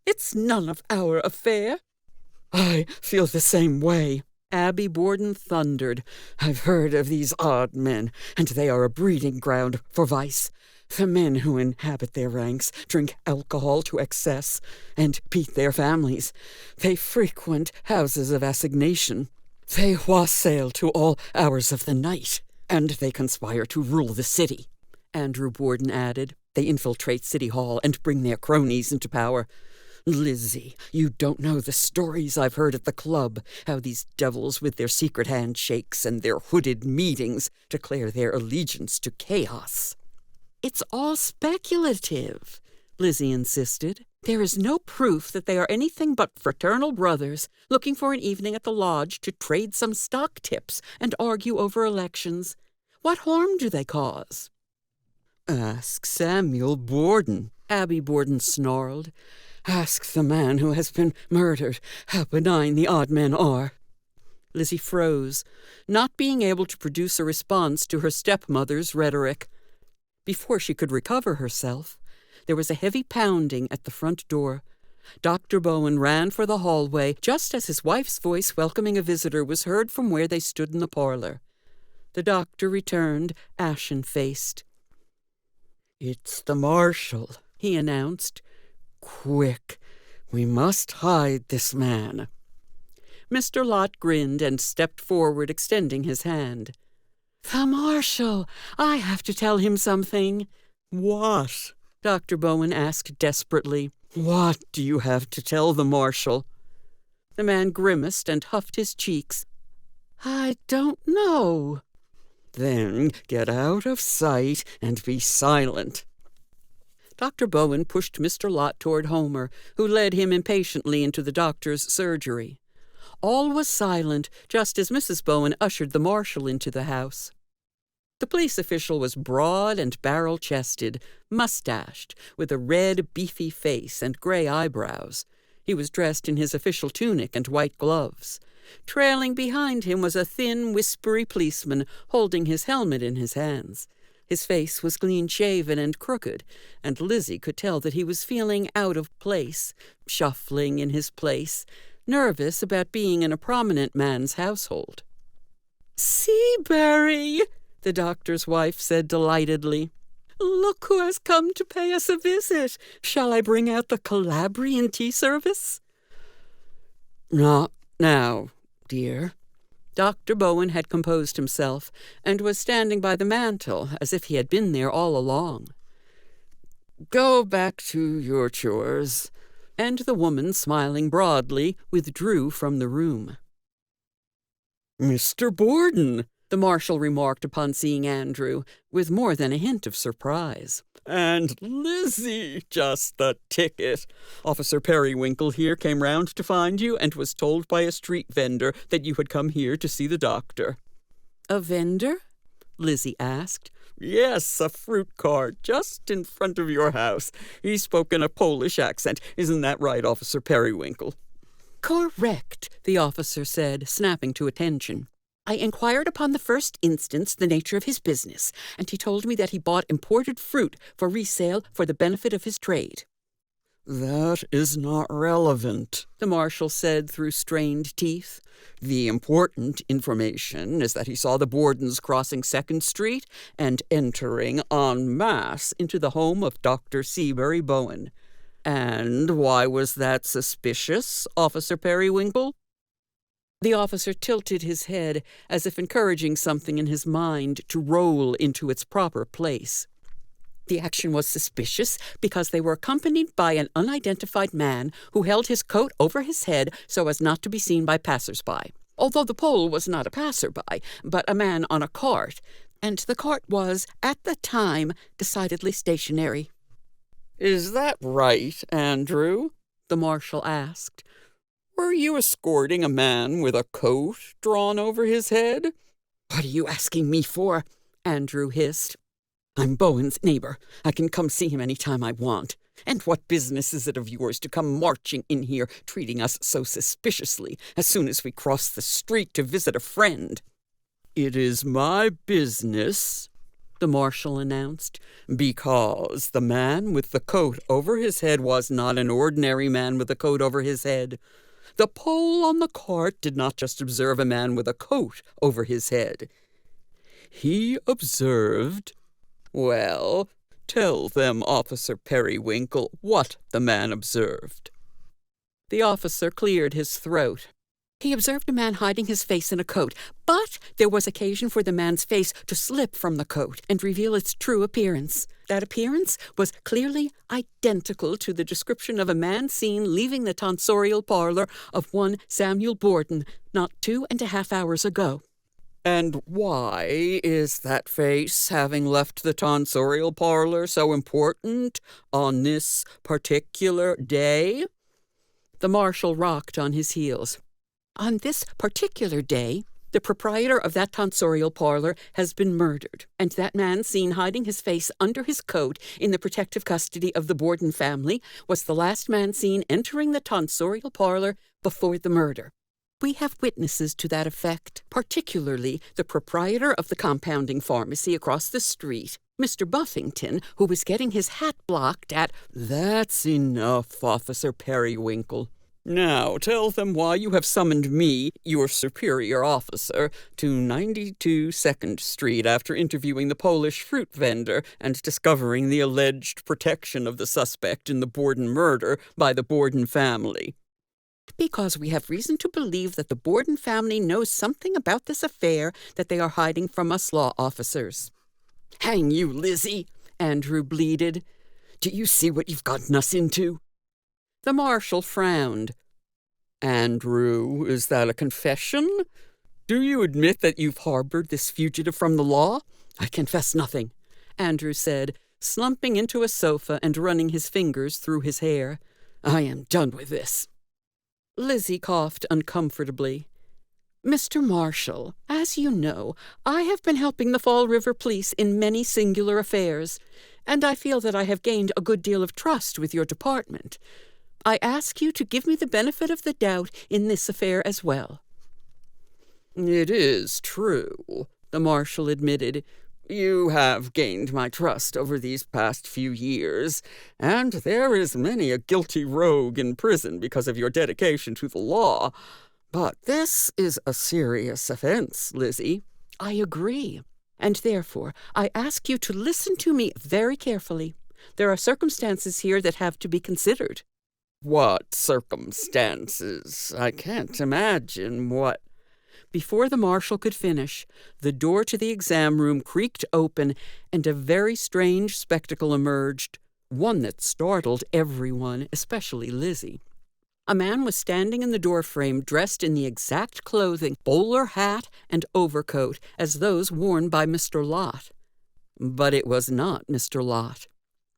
It's none of our affair." "I feel the same way," Abby Borden thundered. "I've heard of these odd men, and they are a breeding ground for vice. The men who inhabit their ranks drink alcohol to excess and beat their families. They frequent houses of assignation. They wassail to all hours of the night, and they conspire to rule the city," Andrew Borden added. "They infiltrate City Hall and bring their cronies into power. Lizzie, you don't know the stories I've heard at the club, how these devils with their secret handshakes and their hooded meetings declare their allegiance to chaos." "It's all speculative," Lizzie insisted. "There is no proof that they are anything but fraternal brothers looking for an evening at the lodge to trade some stock tips and argue over elections. What harm do they cause?" "Ask Samuel Borden," Abby Borden snarled. "Ask the man who has been murdered how benign the odd men are." Lizzie froze, not being able to produce a response to her stepmother's rhetoric. Before she could recover herself, there was a heavy pounding at the front door. Dr. Bowen ran for the hallway just as his wife's voice welcoming a visitor was heard from where they stood in the parlor. The doctor returned, ashen-faced. "It's the marshal," he announced. "Quick, We must hide this man." Mr. Lott grinned and stepped forward, extending his hand. "The Marshal! I have to tell him something." "What?" Dr. Bowen asked desperately. "What do you have to tell the Marshal?" The man grimaced and huffed his cheeks. "I don't know." "Then get out of sight and be silent." Dr. Bowen pushed Mr. Lott toward Homer, who led him impatiently into the doctor's surgery. All was silent, just as Mrs. Bowen ushered the Marshal into the house. The police official was broad and barrel-chested, mustached, with a red, beefy face and gray eyebrows. He was dressed in his official tunic and white gloves. Trailing behind him was a thin, whispery policeman holding his helmet in his hands. His face was clean-shaven and crooked, and Lizzie could tell that he was feeling out of place, shuffling in his place, nervous about being in a prominent man's household. "Seabury!" the doctor's wife said delightedly. "Look who has come to pay us a visit. Shall I bring out the Calabrian tea service?" "Not now, dear." Dr. Bowen had composed himself and was standing by the mantel as if he had been there all along. "Go back to your chores." And the woman, smiling broadly, withdrew from the room. "Mr. Borden," the Marshal remarked upon seeing Andrew, with more than a hint of surprise. "And Lizzie, just the ticket. Officer Periwinkle here came round to find you and was told by a street vendor that you had come here to see the doctor." "A vendor?" Lizzie asked. "Yes, a fruit cart, just in front of your house. He spoke in a Polish accent. Isn't that right, Officer Periwinkle?" "Correct," the officer said, snapping to attention. "I inquired upon the first instance the nature of his business, and he told me that he bought imported fruit for resale for the benefit of his trade." "That is not relevant," the Marshal said through strained teeth. "The important information is that he saw the Bordens crossing 2nd Street and entering en masse into the home of Dr. Seabury Bowen. And why was that suspicious, Officer Periwinkle?" The officer tilted his head as if encouraging something in his mind to roll into its proper place. "The action was suspicious because they were accompanied by an unidentified man who held his coat over his head so as not to be seen by passers-by, although the Pole was not a passer-by, but a man on a cart, and the cart was, at the time, decidedly stationary." "Is that right, Andrew?" the Marshal asked. "Were you escorting a man with a coat drawn over his head?" "What are you asking me for?" Andrew hissed. "I'm Bowen's neighbor. I can come see him any time I want. And what business is it of yours to come marching in here, treating us so suspiciously as soon as we cross the street to visit a friend?" "It is my business," the Marshal announced, "because the man with the coat over his head was not an ordinary man with a coat over his head. The Pole on the cart did not just observe a man with a coat over his head. He observed— Well, tell them, Officer Periwinkle, what the man observed." The officer cleared his throat. "He observed a man hiding his face in a coat, but there was occasion for the man's face to slip from the coat and reveal its true appearance. That appearance was clearly identical to the description of a man seen leaving the tonsorial parlor of one Samuel Borden not 2.5 hours ago." "And why is that face, having left the tonsorial parlor, so important on this particular day?" The Marshal rocked on his heels. "On this particular day, the proprietor of that tonsorial parlor has been murdered, and that man seen hiding his face under his coat in the protective custody of the Borden family was the last man seen entering the tonsorial parlor before the murder. We have witnesses to that effect, particularly the proprietor of the compounding pharmacy across the street, Mr. Buffington, who was getting his hat blocked at—" "That's enough, Officer Periwinkle. Now tell them why you have summoned me, your superior officer, to 92 2nd Street after interviewing the Polish fruit vendor and discovering the alleged protection of the suspect in the Borden murder by the Borden family. Because we have reason to believe that the Borden family knows something about this affair that they are hiding from us law officers. Hang you, Lizzie, Andrew bleated. Do you see what you've gotten us into? The marshal frowned. Andrew, is that a confession? Do you admit that you've harbored this fugitive from the law? I confess nothing, Andrew said, slumping into a sofa and running his fingers through his hair. I am done with this. Lizzie coughed uncomfortably. Mr. Marshal, as you know, I have been helping the Fall River Police in many singular affairs, and I feel that I have gained a good deal of trust with your department. I ask you to give me the benefit of the doubt in this affair as well. It is true, the marshal admitted. You have gained my trust over these past few years, and there is many a guilty rogue in prison because of your dedication to the law. But this is a serious offense, Lizzie. I agree, and therefore I ask you to listen to me very carefully. There are circumstances here that have to be considered. What circumstances? I can't imagine what... Before the marshal could finish, the door to the exam room creaked open, and a very strange spectacle emerged, one that startled everyone, especially Lizzie. A man was standing in the doorframe dressed in the exact clothing, bowler hat, and overcoat as those worn by Mr. Lott. But it was not Mr. Lott.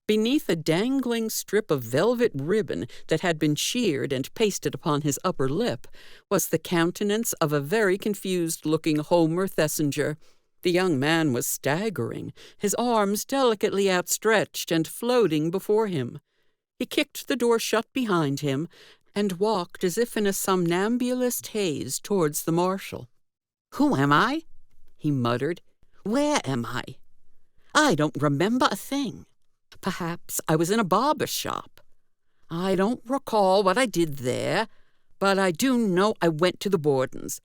Beneath a dangling strip of velvet ribbon that had been sheared and pasted upon his upper lip was the countenance of a very confused-looking Homer Thesinger. The young man was staggering, his arms delicately outstretched and floating before him. He kicked the door shut behind him and walked as if in a somnambulist haze towards the marshal. "Who am I?" he muttered. "Where am I? I don't remember a thing. Perhaps I was in a barber shop. I don't recall what I did there, but I do know I went to the Bordens.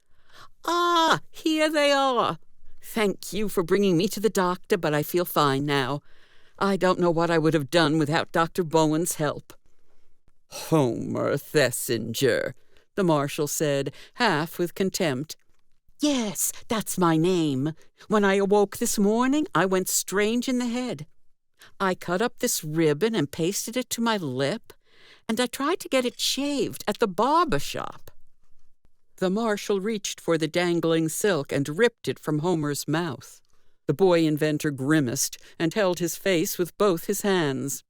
Ah, here they are. Thank you for bringing me to the doctor, but I feel fine now. I don't know what I would have done without Dr. Bowen's help." "Homer Thesinger," the marshal said, half with contempt. "Yes, that's my name. When I awoke this morning, I went strange in the head. I cut up this ribbon and pasted it to my lip, and I tried to get it shaved at the barber shop." The marshal reached for the dangling silk and ripped it from Homer's mouth. The boy inventor grimaced and held his face with both his hands.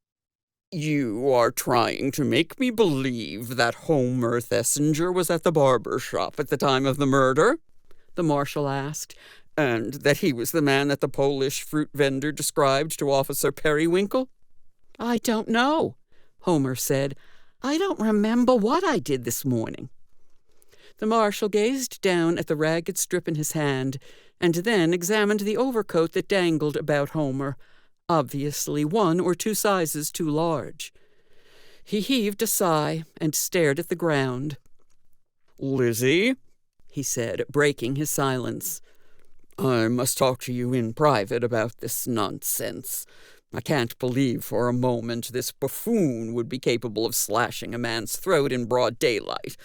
"You are trying to make me believe that Homer Thesinger was at the barber shop at the time of the murder?" the marshal asked. "And that he was the man that the Polish fruit vendor described to Officer Periwinkle?" "I don't know," Homer said. "I don't remember what I did this morning." The marshal gazed down at the ragged strip in his hand, and then examined the overcoat that dangled about Homer, obviously 1 or 2 sizes too large. He heaved a sigh and stared at the ground. "Lizzie," he said, breaking his silence, "I must talk to you in private about this nonsense. I can't believe for a moment this buffoon would be capable of slashing a man's throat in broad daylight,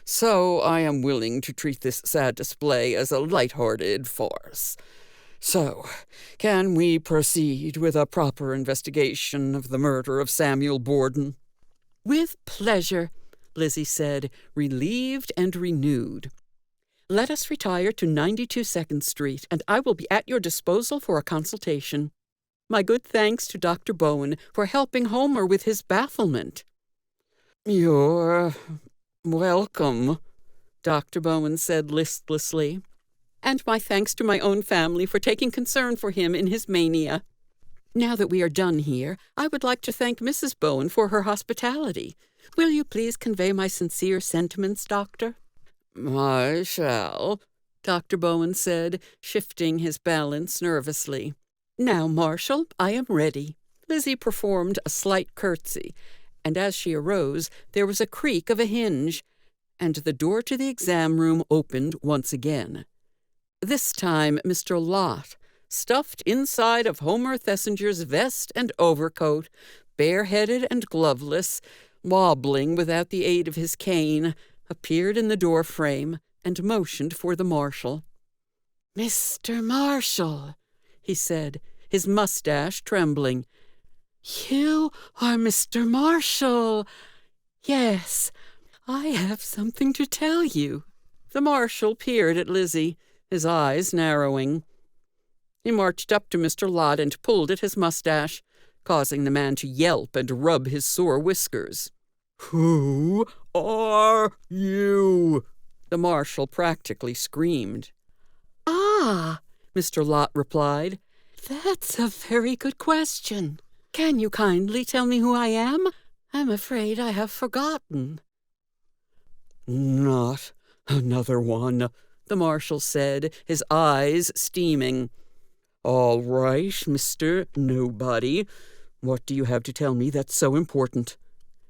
so I am willing to treat this sad display as a light-hearted farce. So, can we proceed with a proper investigation of the murder of Samuel Borden?" "With pleasure," Lizzie said, relieved and renewed. "Let us retire to 92 2nd Street, and I will be at your disposal for a consultation. My good thanks to Dr. Bowen for helping Homer with his bafflement." "You're welcome," Dr. Bowen said listlessly. "And my thanks to my own family for taking concern for him in his mania. Now that we are done here, I would like to thank Mrs. Bowen for her hospitality. Will you please convey my sincere sentiments, Doctor?" "I shall," Dr. Bowen said, shifting his balance nervously. "Now, Marshal, I am ready." Lizzie performed a slight curtsy, and as she arose there was a creak of a hinge, and the door to the exam room opened once again. This time Mr. Lott, stuffed inside of Homer Thesinger's vest and overcoat, bareheaded and gloveless, wobbling without the aid of his cane, appeared in the door frame and motioned for the marshal. "Mr. Marshal," he said, his mustache trembling. "You are Mr. Marshal. Yes, I have something to tell you." The marshal peered at Lizzie, his eyes narrowing. He marched up to Mr. Lott and pulled at his mustache, causing the man to yelp and rub his sore whiskers. "Who are you?" the marshal practically screamed. "Ah," Mr. Lott replied, "that's a very good question. Can you kindly tell me who I am? I'm afraid I have forgotten." "Not another one," the marshal said, his eyes steaming. "All right, Mr. Nobody. What do you have to tell me that's so important?"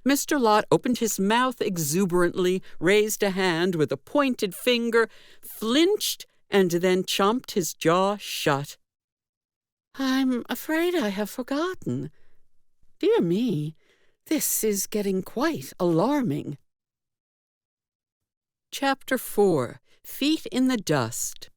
Mr. Lott opened his mouth exuberantly, raised a hand with a pointed finger, flinched, and then chomped his jaw shut. "I'm afraid I have forgotten. Dear me, this is getting quite alarming." Chapter 4. Feet in the Dust.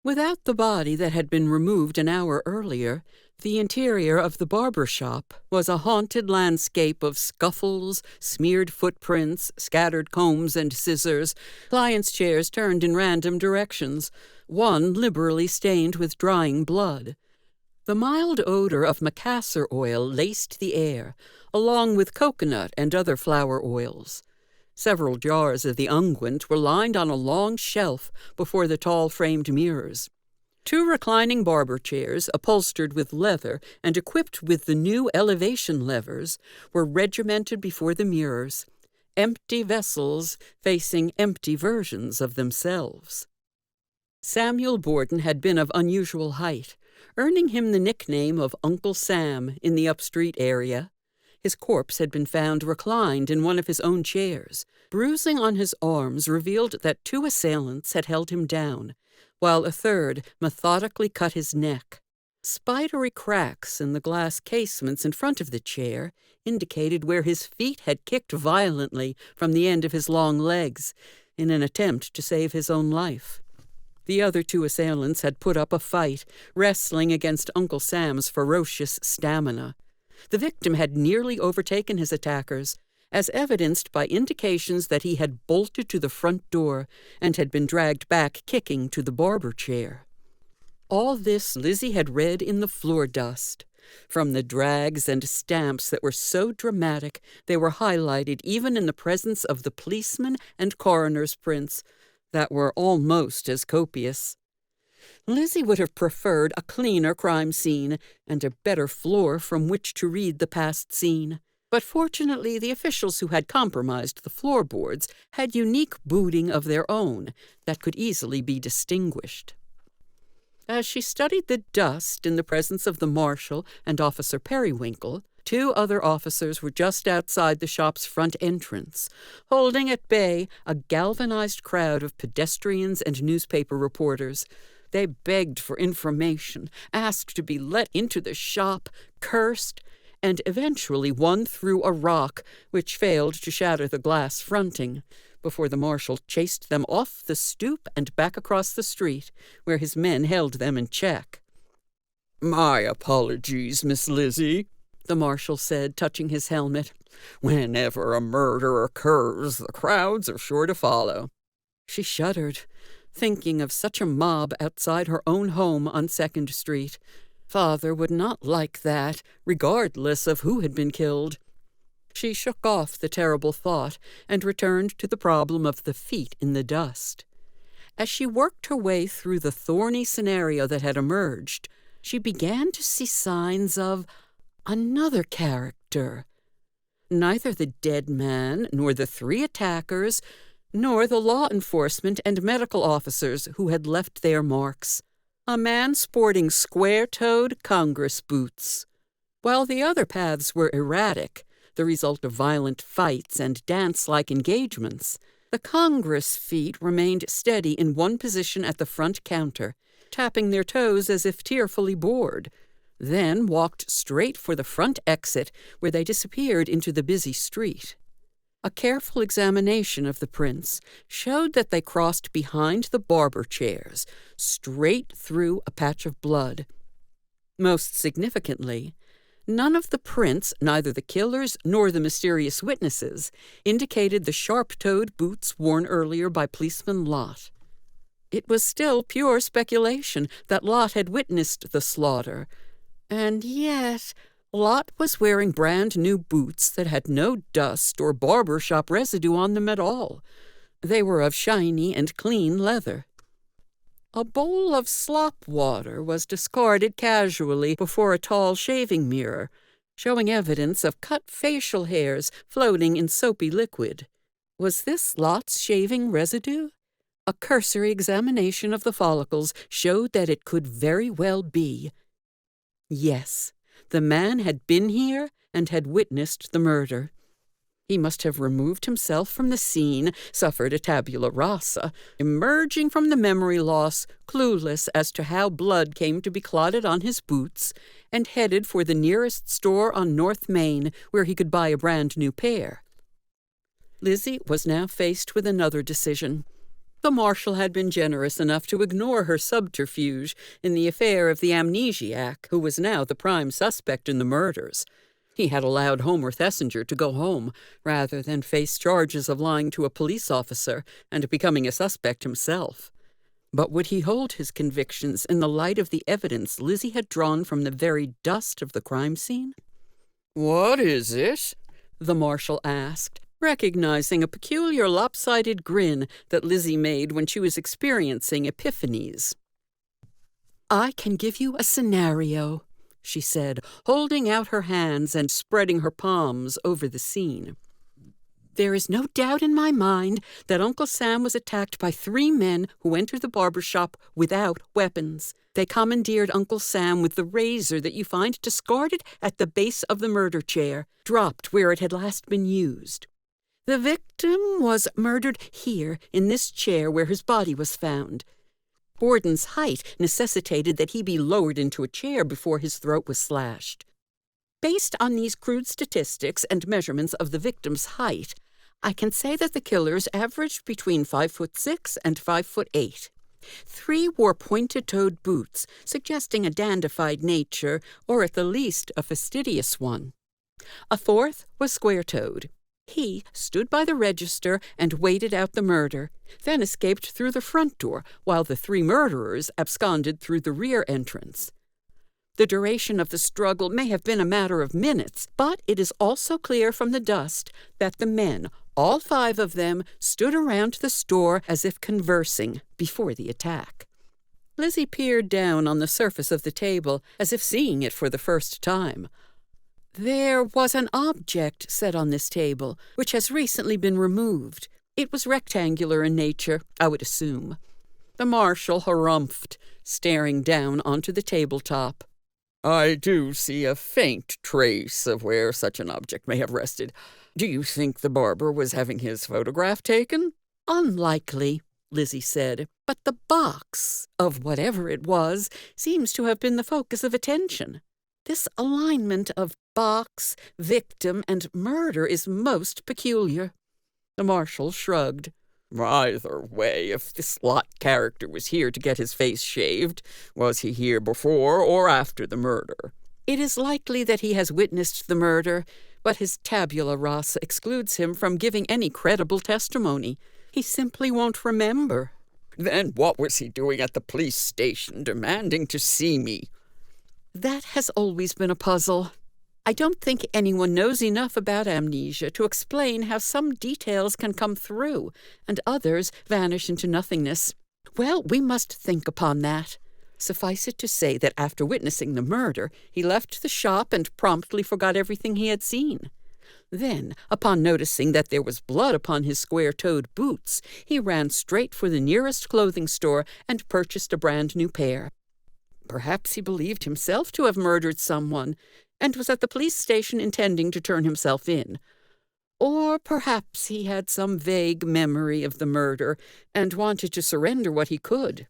Without the body that had been removed an hour earlier, the interior of the barber shop was a haunted landscape of scuffles, smeared footprints, scattered combs and scissors, clients' chairs turned in random directions, one liberally stained with drying blood. The mild odor of macassar oil laced the air, along with coconut and other flower oils. Several jars of the unguent were lined on a long shelf before the tall framed mirrors. 2 reclining barber chairs, upholstered with leather and equipped with the new elevation levers, were regimented before the mirrors, empty vessels facing empty versions of themselves. Samuel Borden had been of unusual height, earning him the nickname of Uncle Sam in the upstreet area. His corpse had been found reclined in one of his own chairs. Bruising on his arms revealed that 2 assailants had held him down, while a third methodically cut his neck. Spidery cracks in the glass casements in front of the chair indicated where his feet had kicked violently from the end of his long legs in an attempt to save his own life. The other 2 assailants had put up a fight, wrestling against Uncle Sam's ferocious stamina. The victim had nearly overtaken his attackers, as evidenced by indications that he had bolted to the front door and had been dragged back kicking to the barber chair. All this Lizzie had read in the floor dust. From the drags and stamps that were so dramatic they were highlighted even in the presence of the policeman and coroner's prints that were almost as copious. Lizzie would have preferred a cleaner crime scene and a better floor from which to read the past scene. But fortunately, the officials who had compromised the floorboards had unique booting of their own that could easily be distinguished. As she studied the dust in the presence of the marshal and Officer Periwinkle, 2 other officers were just outside the shop's front entrance, holding at bay a galvanized crowd of pedestrians and newspaper reporters. They begged for information, asked to be let into the shop, cursed, and eventually one threw a rock, which failed to shatter the glass fronting, before the marshal chased them off the stoop and back across the street, where his men held them in check. "My apologies, Miss Lizzie," the marshal said, touching his helmet. "Whenever a murder occurs, the crowds are sure to follow." She shuddered, thinking of such a mob outside her own home on 2nd Street. Father would not like that, regardless of who had been killed. She shook off the terrible thought and returned to the problem of the feet in the dust. As she worked her way through the thorny scenario that had emerged, she began to see signs of another character. Neither the dead man, nor the 3 attackers, nor the law enforcement and medical officers who had left their marks. A man sporting square-toed Congress boots. while the other paths were erratic, the result of violent fights and dance-like engagements. The Congress feet remained steady in one position at the front counter, tapping their toes as if tearfully bored, then walked straight for the front exit, where they disappeared into the busy street. A careful examination of the prints showed that they crossed behind the Barber chairs, straight through a patch of blood. Most significantly, none of the prints, neither the killers nor the mysterious witnesses, indicated the sharp-toed boots worn earlier by policeman Lott. It was still pure speculation that Lott had witnessed the slaughter, and yet Lott was wearing brand-new boots that had no dust or barber shop residue on them at all. They were of shiny and clean leather. A bowl of slop water was discarded casually before a tall shaving mirror, showing evidence of cut facial hairs floating in soapy liquid. Was this Lott's shaving residue? A cursory examination of the follicles showed that it could very well be. Yes, the man had been here and had witnessed the murder. He must have removed himself from the scene, suffered a tabula rasa, emerging from the memory loss, clueless as to how blood came to be clotted on his boots, and headed for the nearest store on North Main where he could buy a brand-new pair. Lizzie was now faced with another decision. The marshal had been generous enough to ignore her subterfuge in the affair of the Amnesiac, who was now the prime suspect in the murders. He had allowed Homer Thesinger to go home, rather than face charges of lying to a police officer and becoming a suspect himself. But would he hold his convictions in the light of the evidence Lizzie had drawn from the very dust of the crime scene? "What is it?" the marshal asked, recognizing a peculiar lopsided grin that Lizzie made when she was experiencing epiphanies. "I can give you a scenario," she said, holding out her hands and spreading her palms over the scene. "There is no doubt in my mind that Uncle Sam was attacked by 3 men who entered the barber shop without weapons. They commandeered Uncle Sam with the razor that you find discarded at the base of the murder chair, dropped where it had last been used. The victim was murdered here, in this chair where his body was found. Borden's height necessitated that he be lowered into a chair before his throat was slashed. Based on these crude statistics and measurements of the victim's height, I can say that the killers averaged between 5'6" and 5'8". 3 wore pointed-toed boots, suggesting a dandified nature, or at the least a fastidious one. A 4th was square-toed. He stood by the register and waited out the murder, then escaped through the front door, while the 3 murderers absconded through the rear entrance. The duration of the struggle may have been a matter of minutes, but it is also clear from the dust that the men, all 5 of them, stood around the store as if conversing before the attack." Lizzie peered down on the surface of the table, as if seeing it for the first time. "There was an object set on this table, which has recently been removed. It was rectangular in nature, I would assume." The marshal harumphed, staring down onto the tabletop. "I do see a faint trace of where such an object may have rested. Do you think the barber was having his photograph taken?" "Unlikely," Lizzie said, "but the box, of whatever it was, seems to have been the focus of attention. This alignment of box, victim, and murder is most peculiar." The marshal shrugged. "Either way, if this Lott character was here to get his face shaved, was he here before or after the murder?" "It is likely that he has witnessed the murder, but his tabula rasa excludes him from giving any credible testimony. He simply won't remember." "Then what was he doing at the police station demanding to see me?" "That has always been a puzzle. I don't think anyone knows enough about amnesia to explain how some details can come through and others vanish into nothingness. Well, we must think upon that. Suffice it to say that after witnessing the murder, he left the shop and promptly forgot everything he had seen. Then, upon noticing that there was blood upon his square-toed boots, he ran straight for the nearest clothing store and purchased a brand-new pair. Perhaps he believed himself to have murdered someone, and was at the police station intending to turn himself in. Or perhaps he had some vague memory of the murder and wanted to surrender what he could.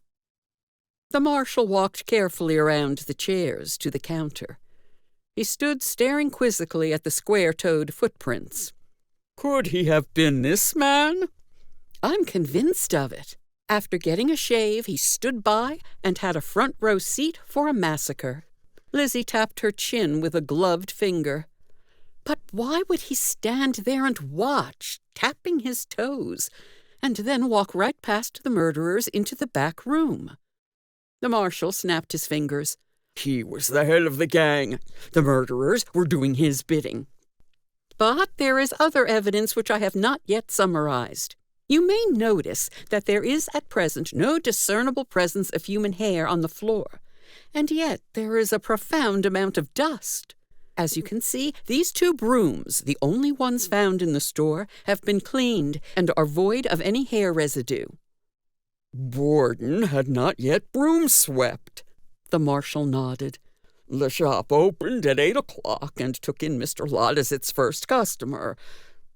The marshal walked carefully around the chairs to the counter. He stood staring quizzically at the square-toed footprints. "Could he have been this man?" "I'm convinced of it. After getting a shave, he stood by and had a front-row seat for a massacre." Lizzie tapped her chin with a gloved finger. But why would he stand there and watch, tapping his toes, and then walk right past the murderers into the back room? The marshal snapped his fingers. He was the head of the gang. The murderers were doing his bidding. But there is other evidence which I have not yet summarized. You may notice that there is at present no discernible presence of human hair on the floor, and yet there is a profound amount of dust. As you can see, these 2 brooms, the only ones found in the store, have been cleaned and are void of any hair residue. Borden had not yet broom swept. The marshal nodded. The shop opened at 8 o'clock and took in Mr. Lott as its first customer.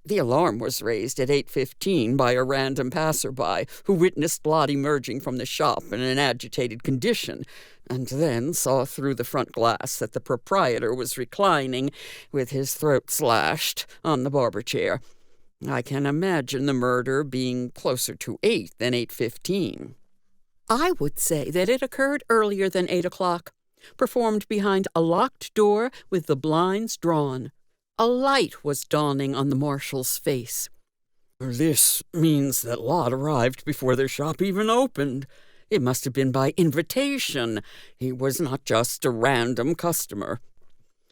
The alarm was raised at 8:15 by a random passerby who witnessed Lott emerging from the shop in an agitated condition, and then saw through the front glass that the proprietor was reclining, with his throat slashed, on the barber chair. I can imagine the murder being closer to 8 than 8:15. I would say that it occurred earlier than 8 o'clock, performed behind a locked door with the blinds drawn. A light was dawning on the marshal's face. This means that Lott arrived before their shop even opened. It must have been by invitation. He was not just a random customer.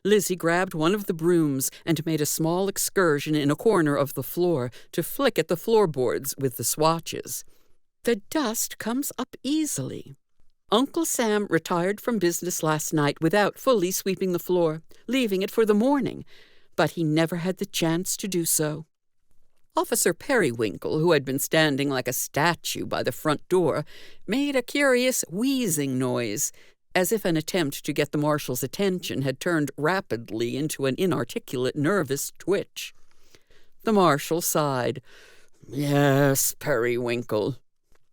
Lizzie grabbed one of the brooms and made a small excursion in a corner of the floor to flick at the floorboards with the swatches. The dust comes up easily. Uncle Sam retired from business last night without fully sweeping the floor, leaving it for the morning, but he never had the chance to do so. Officer Periwinkle, who had been standing like a statue by the front door, made a curious wheezing noise, as if an attempt to get the marshal's attention had turned rapidly into an inarticulate nervous twitch. The marshal sighed. Yes, Periwinkle.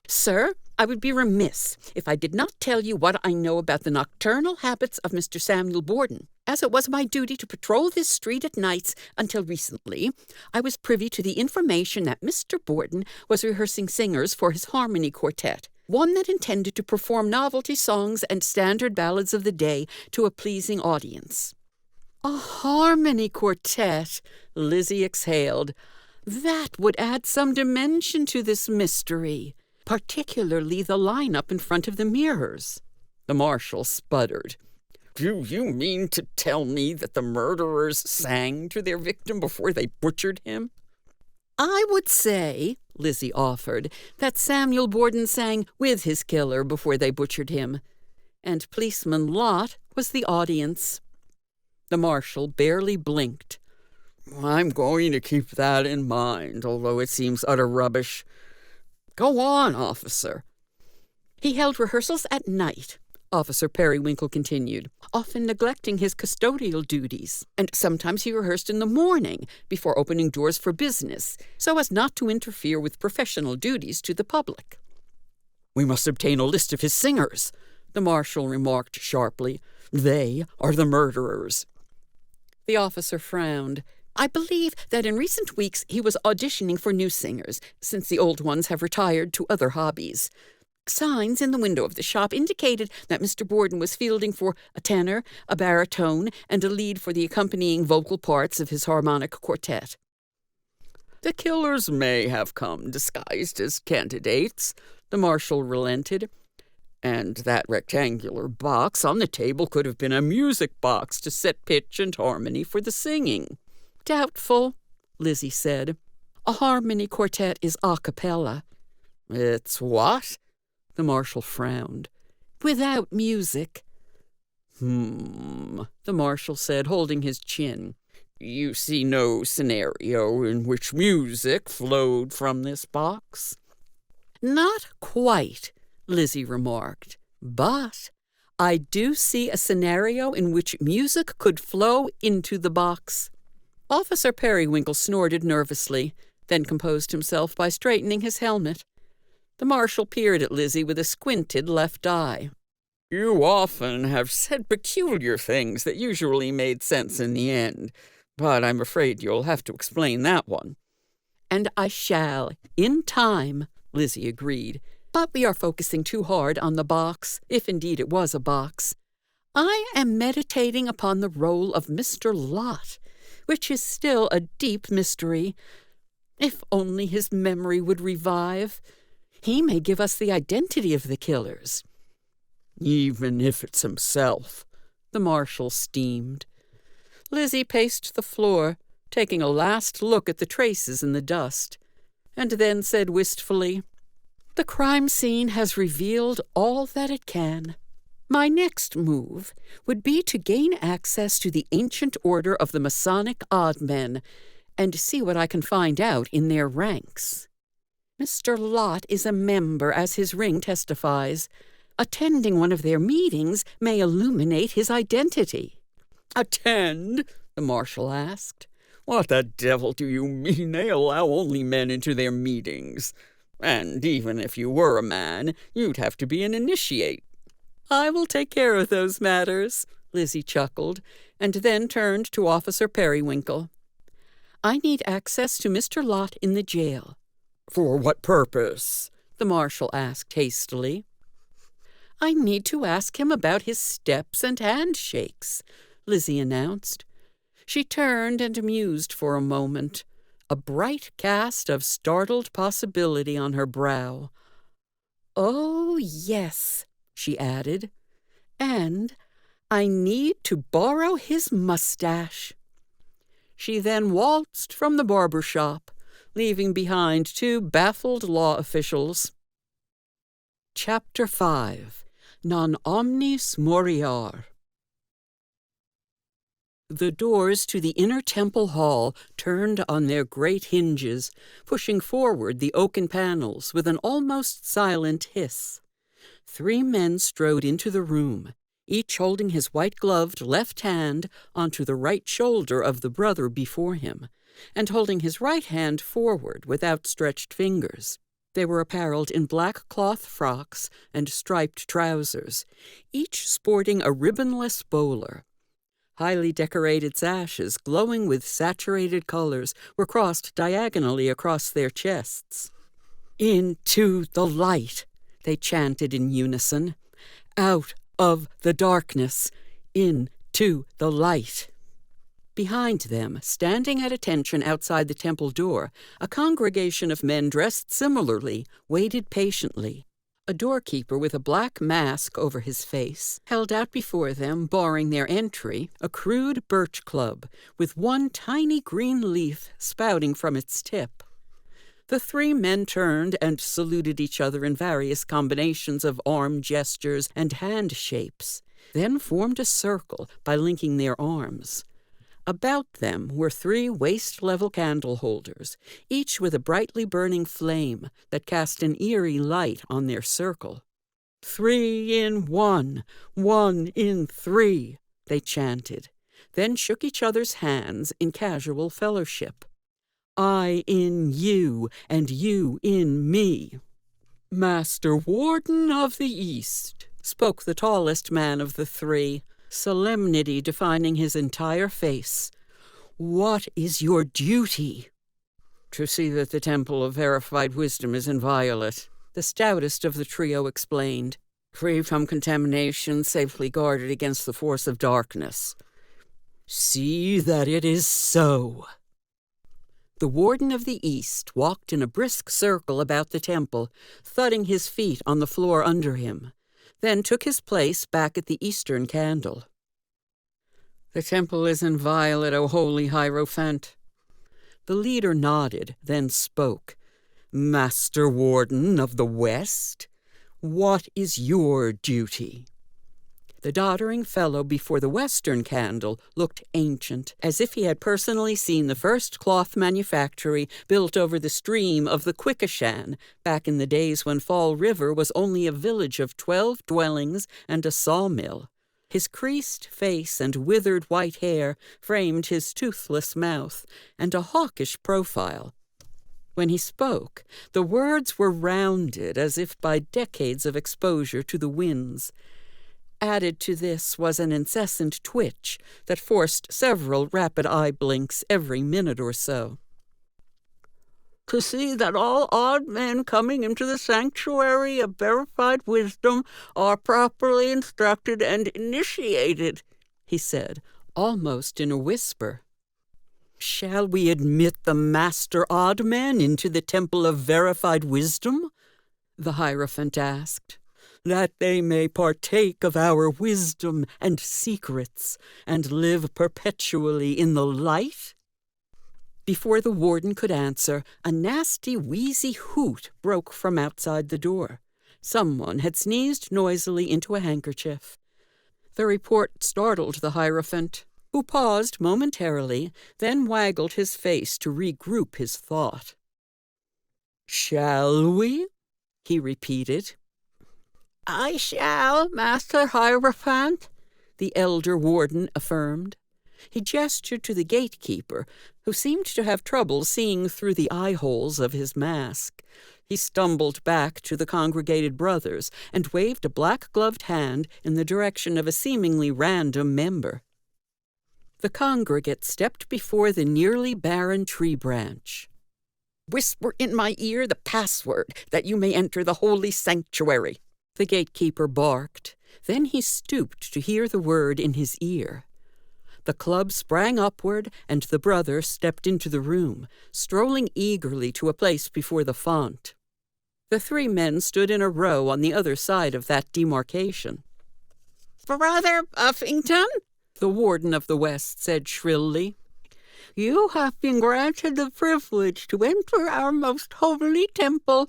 Sir, I would be remiss if I did not tell you what I know about the nocturnal habits of Mr. Samuel Borden. As it was my duty to patrol this street at nights until recently, I was privy to the information that Mr. Borden was rehearsing singers for his harmony quartet, one that intended to perform novelty songs and standard ballads of the day to a pleasing audience. A harmony quartet, Lizzie exhaled. That would add some dimension to this mystery, particularly the lineup in front of the mirrors. The marshal sputtered. Do you mean to tell me that the murderers sang to their victim before they butchered him? I would say, Lizzie offered, that Samuel Borden sang with his killer before they butchered him, and Policeman Lott was the audience. The marshal barely blinked. I'm going to keep that in mind, although it seems utter rubbish. Go on, officer. He held rehearsals at night, Officer Periwinkle continued, often neglecting his custodial duties, and sometimes he rehearsed in the morning before opening doors for business, so as not to interfere with professional duties to the public. We must obtain a list of his singers, the marshal remarked sharply. They are the murderers. The officer frowned. I believe that in recent weeks he was auditioning for new singers, since the old ones have retired to other hobbies. Signs in the window of the shop indicated that Mr. Borden was fielding for a tenor, a baritone, and a lead for the accompanying vocal parts of his harmonic quartet. The killers may have come disguised as candidates, the marshal relented. And that rectangular box on the table could have been a music box to set pitch and harmony for the singing. Doubtful, Lizzie said. A harmony quartet is a cappella. It's what? The marshal frowned. Without music. The marshal said, holding his chin. You see no scenario in which music flowed from this box? Not quite, Lizzie remarked. But I do see a scenario in which music could flow into the box." Officer Periwinkle snorted nervously, then composed himself by straightening his helmet. The marshal peered at Lizzie with a squinted left eye. "You often have said peculiar things that usually made sense in the end, but I'm afraid you'll have to explain that one." "And I shall, in time," Lizzie agreed. "But we are focusing too hard on the box, if indeed it was a box. I am meditating upon the role of Mr. Lot, which is still a deep mystery. If only his memory would revive. He may give us the identity of the killers." "Even if it's himself," the marshal steamed. Lizzie paced the floor, taking a last look at the traces in the dust, and then said wistfully, "The crime scene has revealed all that it can. My next move would be to gain access to the ancient order of the Masonic odd men and see what I can find out in their ranks. Mr. Lot is a member, as his ring testifies. Attending one of their meetings may illuminate his identity." "Attend?" the marshal asked. "What the devil do you mean they allow only men into their meetings? And even if you were a man, you'd have to be an initiate." "I will take care of those matters," Lizzie chuckled, and then turned to Officer Periwinkle. "I need access to Mr. Lot in the jail." "For what purpose?" the marshal asked hastily. "I need to ask him about his steps and handshakes," Lizzie announced. She turned and mused for a moment, a bright cast of startled possibility on her brow. "Oh, yes," she added, "and I need to borrow his mustache." She then waltzed from the barber shop, leaving behind 2 baffled law officials. Chapter 5. Non omnis moriar. The doors to the inner temple hall turned on their great hinges, pushing forward the oaken panels with an almost silent hiss. 3 men strode into the room, each holding his white-gloved left hand onto the right shoulder of the brother before him, and holding his right hand forward with outstretched fingers. They were apparelled in black cloth frocks and striped trousers, each sporting a ribbonless bowler. Highly decorated sashes, glowing with saturated colors, were crossed diagonally across their chests. "Into the light," they chanted in unison. "Out of the darkness, into the light." Behind them, standing at attention outside the temple door, a congregation of men dressed similarly waited patiently. A doorkeeper with a black mask over his face held out before them, barring their entry, a crude birch club with 1 tiny green leaf spouting from its tip. The 3 men turned and saluted each other in various combinations of arm gestures and hand shapes, then formed a circle by linking their arms. About them were 3 waist-level candle holders, each with a brightly burning flame that cast an eerie light on their circle. 3 in 1, 1 in 3, they chanted, then shook each other's hands in casual fellowship. "I in you, and you in me." "Master Warden of the East," spoke the tallest man of the 3, solemnity defining his entire face. "What is your duty?" "To see that the Temple of Verified Wisdom is inviolate," the stoutest of the trio explained. "Free from contamination, safely guarded against the force of darkness." "See that it is so." The Warden of the East walked in a brisk circle about the temple, thudding his feet on the floor under him, then took his place back at the eastern candle. "The temple is inviolate, O holy Hierophant." The leader nodded, then spoke. "Master Warden of the West, what is your duty?" The doddering fellow before the western candle looked ancient, as if he had personally seen the first cloth manufactory built over the stream of the Quikashan, back in the days when Fall River was only a village of 12 dwellings and a sawmill. His creased face and withered white hair framed his toothless mouth and a hawkish profile. When he spoke, the words were rounded as if by decades of exposure to the winds. Added to this was an incessant twitch that forced several rapid eye blinks every minute or so. To see that all odd men coming into the sanctuary of verified wisdom are properly instructed and initiated, he said, almost in a whisper. Shall we admit the master odd men into the temple of verified wisdom? The Hierophant asked. That they may partake of our wisdom and secrets, and live perpetually in the light? Before the warden could answer, a nasty, wheezy hoot broke from outside the door. Someone had sneezed noisily into a handkerchief. The report startled the Hierophant, who paused momentarily, then waggled his face to regroup his thought. Shall we? He repeated. I shall, Master Hierophant, the elder warden affirmed. He gestured to the gatekeeper, who seemed to have trouble seeing through the eye-holes of his mask. He stumbled back to the congregated brothers and waved a black-gloved hand in the direction of a seemingly random member. The congregate stepped before the nearly barren tree branch. Whisper in my ear the password, that you may enter the holy sanctuary, the gatekeeper barked. Then he stooped to hear the word in his ear. The club sprang upward, and the brother stepped into the room, strolling eagerly to a place before the font. The 3 men stood in a row on the other side of that demarcation. Brother Buffington, the warden of the West said shrilly, you have been granted the privilege to enter our most holy temple.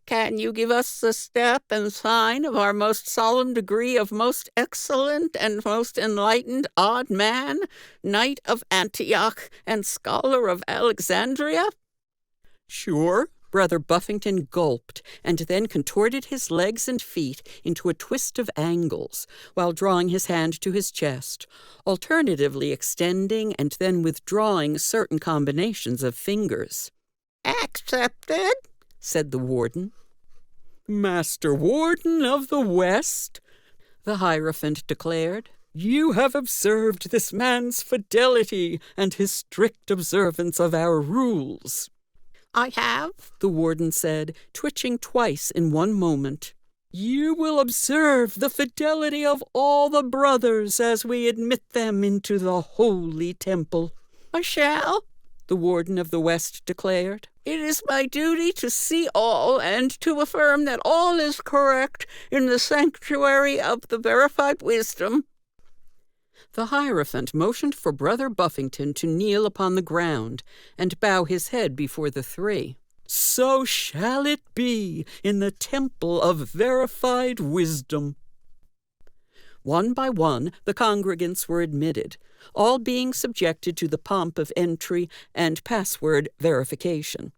Can you give us the step and sign of our most solemn degree of most excellent and most enlightened odd man, knight of Antioch and scholar of Alexandria? Sure. Brother Buffington gulped and then contorted his legs and feet into a twist of angles while drawing his hand to his chest, alternatively extending and then withdrawing certain combinations of fingers. Accepted, said the warden. Master Warden of the West, the Hierophant declared, you have observed this man's fidelity and his strict observance of our rules. I have, the warden said, twitching twice in one moment. You will observe the fidelity of all the brothers as we admit them into the holy temple. I shall, the warden of the West declared. It is my duty to see all and to affirm that all is correct in the sanctuary of the verified wisdom. The Hierophant motioned for Brother Buffington to kneel upon the ground and bow his head before the 3. So shall it be in the temple of verified wisdom. One by one, the congregants were admitted, all being subjected to the pomp of entry and password verification.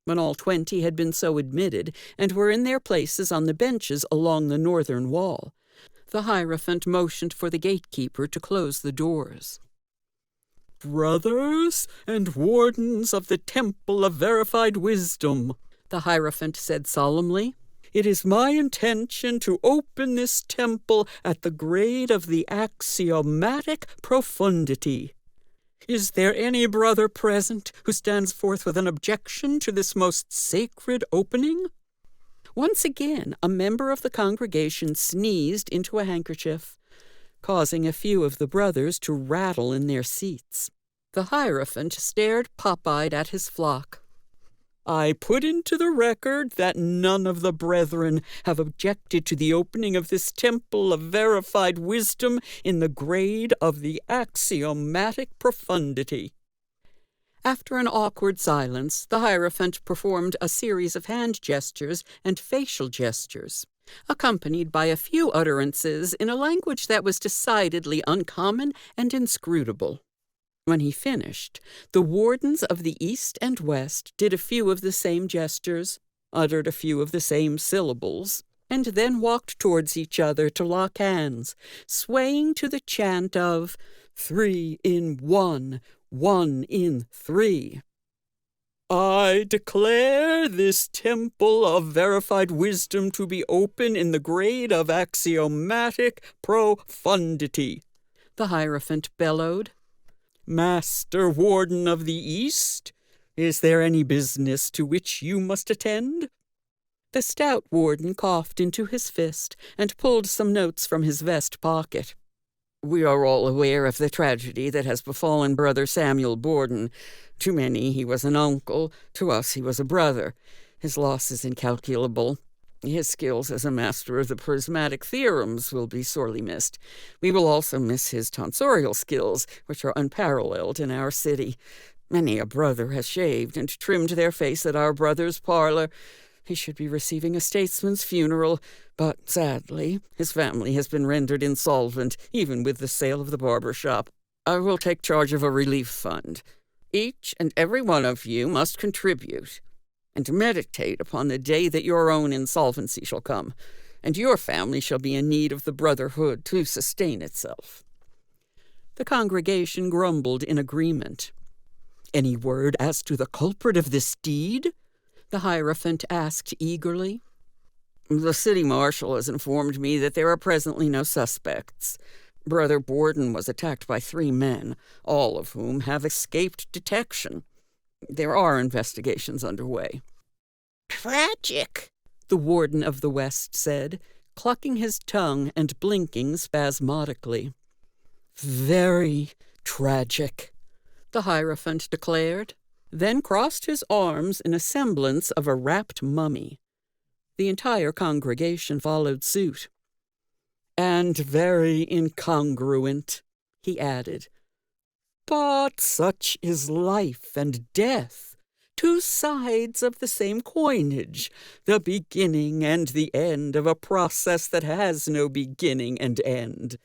When all 20 had been so admitted and were in their places on the benches along the northern wall, the Hierophant motioned for the gatekeeper to close the doors. Brothers and wardens of the Temple of Verified Wisdom, the Hierophant said solemnly, it is my intention to open this temple at the grade of the axiomatic profundity. Is there any brother present who stands forth with an objection to this most sacred opening? Once again, a member of the congregation sneezed into a handkerchief, causing a few of the brothers to rattle in their seats. The Hierophant stared pop-eyed at his flock. I put into the record that none of the brethren have objected to the opening of this temple of verified wisdom in the grade of the axiomatic profundity. After an awkward silence, the Hierophant performed a series of hand gestures and facial gestures. accompanied by a few utterances in a language that was decidedly uncommon and inscrutable. When he finished, the wardens of the east and west did a few of the same gestures, uttered a few of the same syllables, and then walked towards each other to lock hands, swaying to the chant of 3 in 1, 1 in 3. I declare this temple of verified wisdom to be open in the grade of axiomatic profundity, the Hierophant bellowed. Master Warden of the East, is there any business to which you must attend? The stout warden coughed into his fist and pulled some notes from his vest pocket. We are all aware of the tragedy that has befallen Brother Samuel Borden. To many he was an uncle, to us he was a brother. His loss is incalculable. His skills as a master of the prismatic theorems will be sorely missed. We will also miss his tonsorial skills, which are unparalleled in our city. Many a brother has shaved and trimmed their face at our brother's parlor. He should be receiving a statesman's funeral, but sadly, his family has been rendered insolvent, even with the sale of the barber shop. I will take charge of a relief fund. Each and every one of you must contribute, and meditate upon the day that your own insolvency shall come, and your family shall be in need of the brotherhood to sustain itself. The congregation grumbled in agreement. Any word as to the culprit of this deed? The Hierophant asked eagerly. The city marshal has informed me that there are presently no suspects. Brother Borden was attacked by 3 men, all of whom have escaped detection. There are investigations underway. Tragic, the Warden of the West said, clucking his tongue and blinking spasmodically. Very tragic, the Hierophant declared, then crossed his arms in a semblance of a wrapped mummy. The entire congregation followed suit. And very incongruent, he added. But such is life and death, 2 sides of the same coinage, the beginning and the end of a process that has no beginning and end.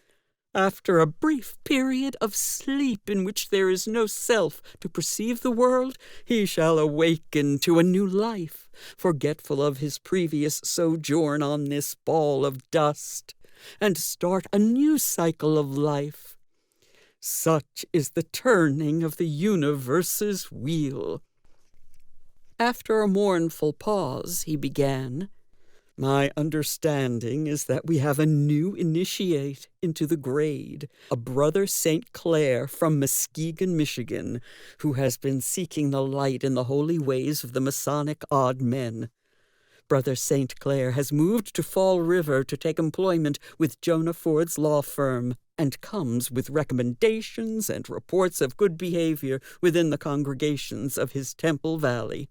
After a brief period of sleep in which there is no self to perceive the world, he shall awaken to a new life, forgetful of his previous sojourn on this ball of dust, and start a new cycle of life. Such is the turning of the universe's wheel. After a mournful pause, he began, My understanding is that we have a new initiate into the grade, a Brother St. Clair from Muskegon, Michigan, who has been seeking the light in the holy ways of the Masonic odd men. Brother St. Clair has moved to Fall River to take employment with Jonah Ford's law firm, and comes with recommendations and reports of good behavior within the congregations of his Temple Valley.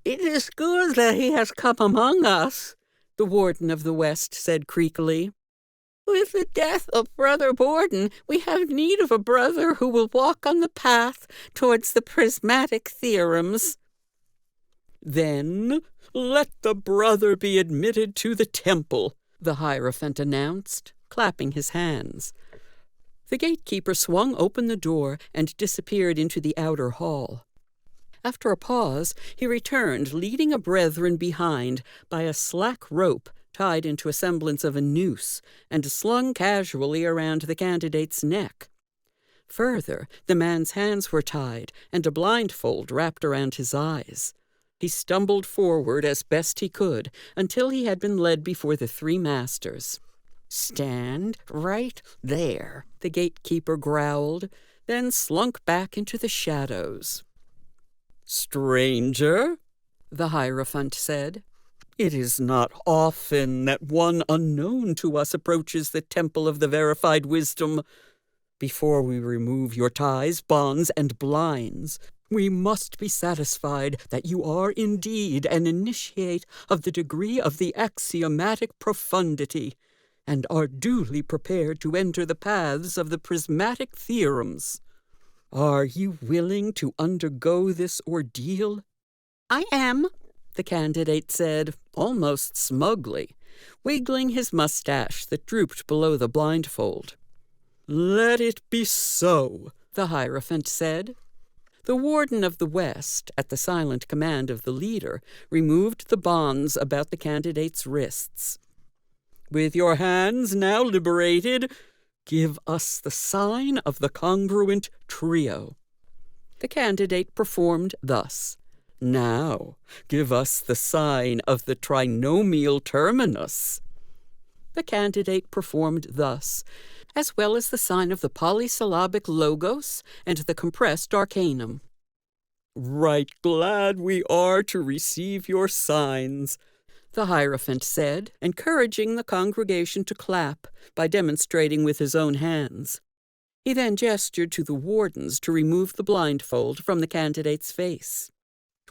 It is good that he has come among us, the Warden of the West said creakily. With the death of Brother Borden, we have need of a brother who will walk on the path towards the prismatic theorems. Then let the brother be admitted to the temple, the Hierophant announced, clapping his hands. The gatekeeper swung open the door and disappeared into the outer hall. After a pause, he returned, leading a brethren behind by a slack rope tied into a semblance of a noose and slung casually around the candidate's neck. Further, the man's hands were tied and a blindfold wrapped around his eyes. He stumbled forward as best he could until he had been led before the 3 masters. Stand right there, the gatekeeper growled, then slunk back into the shadows. Stranger, the Hierophant said, it is not often that one unknown to us approaches the temple of the verified wisdom. Before we remove your ties, bonds, and blinds, we must be satisfied that you are indeed an initiate of the degree of the axiomatic profundity, and are duly prepared to enter the paths of the prismatic theorems. Are you willing to undergo this ordeal? I am, the candidate said, almost smugly. wiggling his mustache that drooped below the blindfold. "Let it be so," the Hierophant said. The Warden of the West, at the silent command of the leader, removed the bonds about the candidate's wrists. "With your hands now liberated, give us the sign of the congruent trio." The candidate performed thus. "Now, give us the sign of the trinomial terminus." The candidate performed thus, as well as the sign of the polysyllabic logos and the compressed arcanum. "Right glad we are to receive your signs," the Hierophant said, encouraging the congregation to clap by demonstrating with his own hands. He then gestured to the wardens to remove the blindfold from the candidate's face.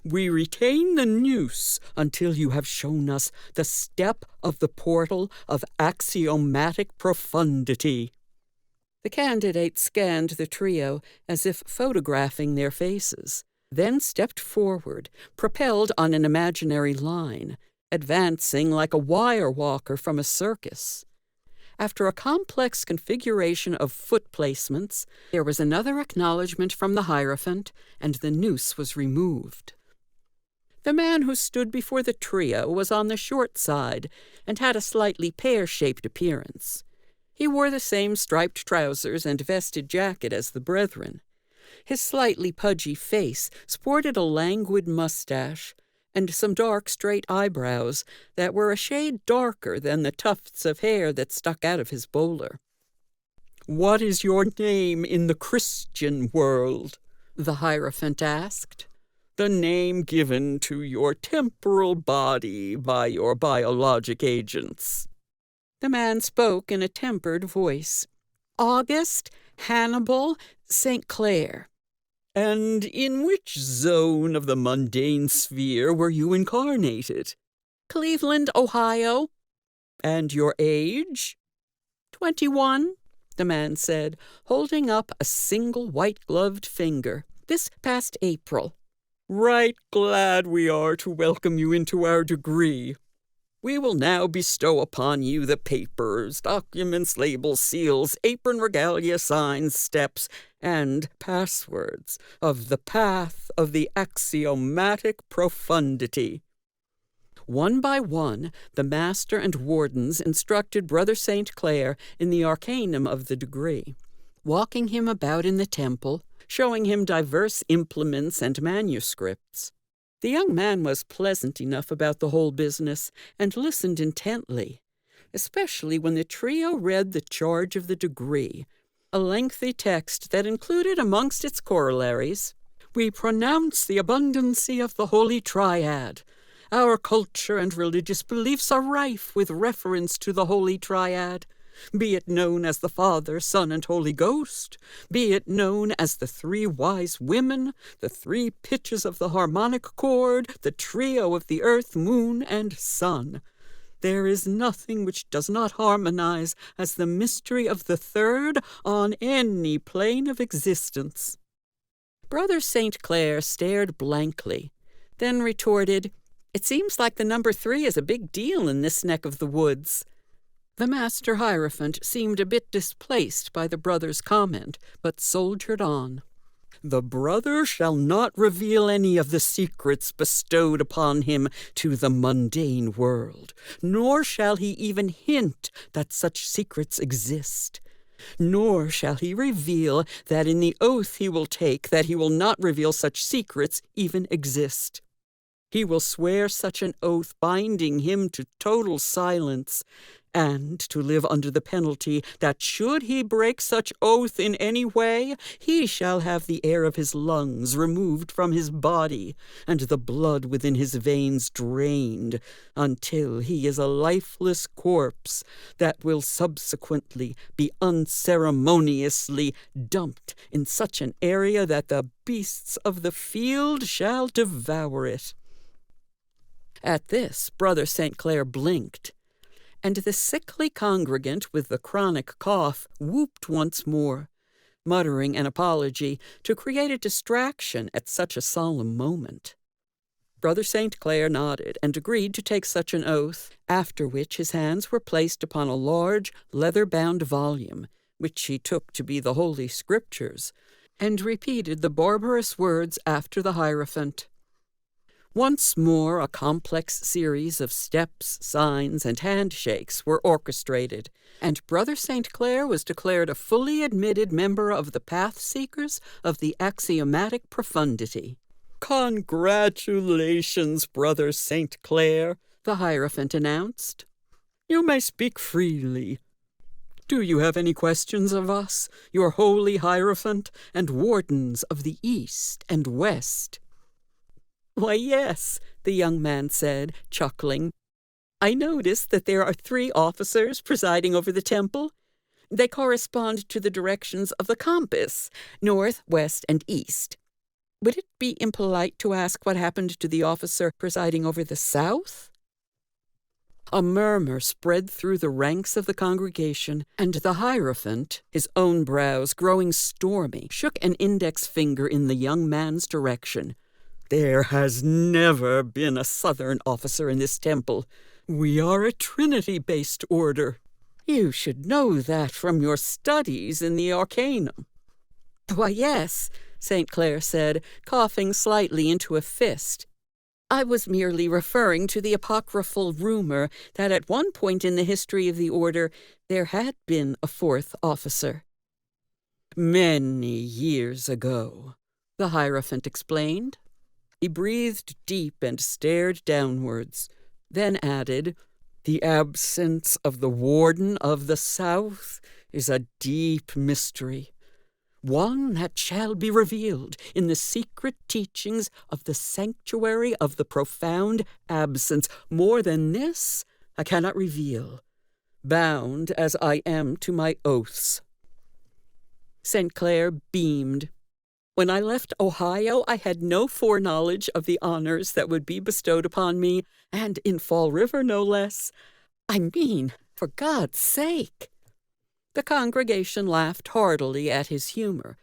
"We retain the noose until you have shown us the step of the portal of axiomatic profundity." The candidate scanned the trio as if photographing their faces, then stepped forward, propelled on an imaginary line, advancing like a wire walker from a circus. After a complex configuration of foot placements, there was another acknowledgment from the Hierophant, and the noose was removed. The man who stood before the trio was on the short side and had a slightly pear-shaped appearance. He wore the same striped trousers and vested jacket as the brethren. His slightly pudgy face sported a languid mustache and some dark, straight eyebrows that were a shade darker than the tufts of hair that stuck out of his bowler. "What is your name in the Christian world?" the Hierophant asked. "The name given to your temporal body by your biologic agents." The man spoke in a tempered voice. "August Hannibal St. Clair." "And in which zone of the mundane sphere were you incarnated?" "Cleveland, Ohio." "And your age?" 21, the man said, holding up a single white-gloved finger. "This past April." "Right glad we are to welcome you into our degree. We will now bestow upon you the papers, documents, labels, seals, apron regalia, signs, steps, and passwords of the path of the axiomatic profundity." One by one, the master and wardens instructed Brother St. Clair in the arcanum of the degree, walking him about in the temple, showing him diverse implements and manuscripts. The young man was pleasant enough about the whole business and listened intently, especially when the trio read the charge of the degree, a lengthy text that included amongst its corollaries, "We pronounce the abundancy of the Holy Triad. Our culture and religious beliefs are rife with reference to the Holy Triad. Be it known as the Father, Son, and Holy Ghost, be it known as the three wise women, the three pitches of the harmonic chord, the trio of the earth, moon, and sun. There is nothing which does not harmonize as the mystery of the third on any plane of existence." Brother St. Clair stared blankly, then retorted, "It seems like the number 3 is a big deal in this neck of the woods." The Master Hierophant seemed a bit displaced by the brother's comment, but soldiered on. "The brother shall not reveal any of the secrets bestowed upon him to the mundane world, nor shall he even hint that such secrets exist. Nor shall he reveal that in the oath he will take that he will not reveal such secrets even exist. He will swear such an oath binding him to total silence, and to live under the penalty that should he break such oath in any way, he shall have the air of his lungs removed from his body, and the blood within his veins drained, until he is a lifeless corpse that will subsequently be unceremoniously dumped in such an area that the beasts of the field shall devour it." At this, Brother St. Clair blinked, and the sickly congregant with the chronic cough whooped once more, muttering an apology to create a distraction at such a solemn moment. Brother St. Clair nodded and agreed to take such an oath, after which his hands were placed upon a large, leather-bound volume, which he took to be the Holy Scriptures, and repeated the barbarous words after the Hierophant. Once more a complex series of steps, signs, and handshakes were orchestrated, and Brother St. Clair was declared a fully admitted member of the Path-Seekers of the Axiomatic Profundity. "Congratulations, Brother St. Clair," the Hierophant announced. "You may speak freely. Do you have any questions of us, your holy Hierophant and wardens of the East and West?" "Why, yes," the young man said, chuckling. "I notice that there are 3 officers presiding over the temple. They correspond to the directions of the compass, north, west, and east. Would it be impolite to ask what happened to the officer presiding over the south?" A murmur spread through the ranks of the congregation, and the Hierophant, his own brows growing stormy, shook an index finger in the young man's direction. "There has never been a Southern officer in this temple. We are a Trinity-based order. You should know that from your studies in the Arcanum." "Why, yes," St. Clair said, coughing slightly into a fist. "I was merely referring to the apocryphal rumor that at one point in the history of the order there had been a 4th officer." "Many years ago," the Hierophant explained. He breathed deep and stared downwards, then added, "The absence of the Warden of the South is a deep mystery, one that shall be revealed in the secret teachings of the Sanctuary of the Profound Absence. More than this I cannot reveal, bound as I am to my oaths." St. Clair beamed. "When I left Ohio, I had no foreknowledge of the honors that would be bestowed upon me, and in Fall River, no less. I mean, for God's sake." The congregation laughed heartily at his humor,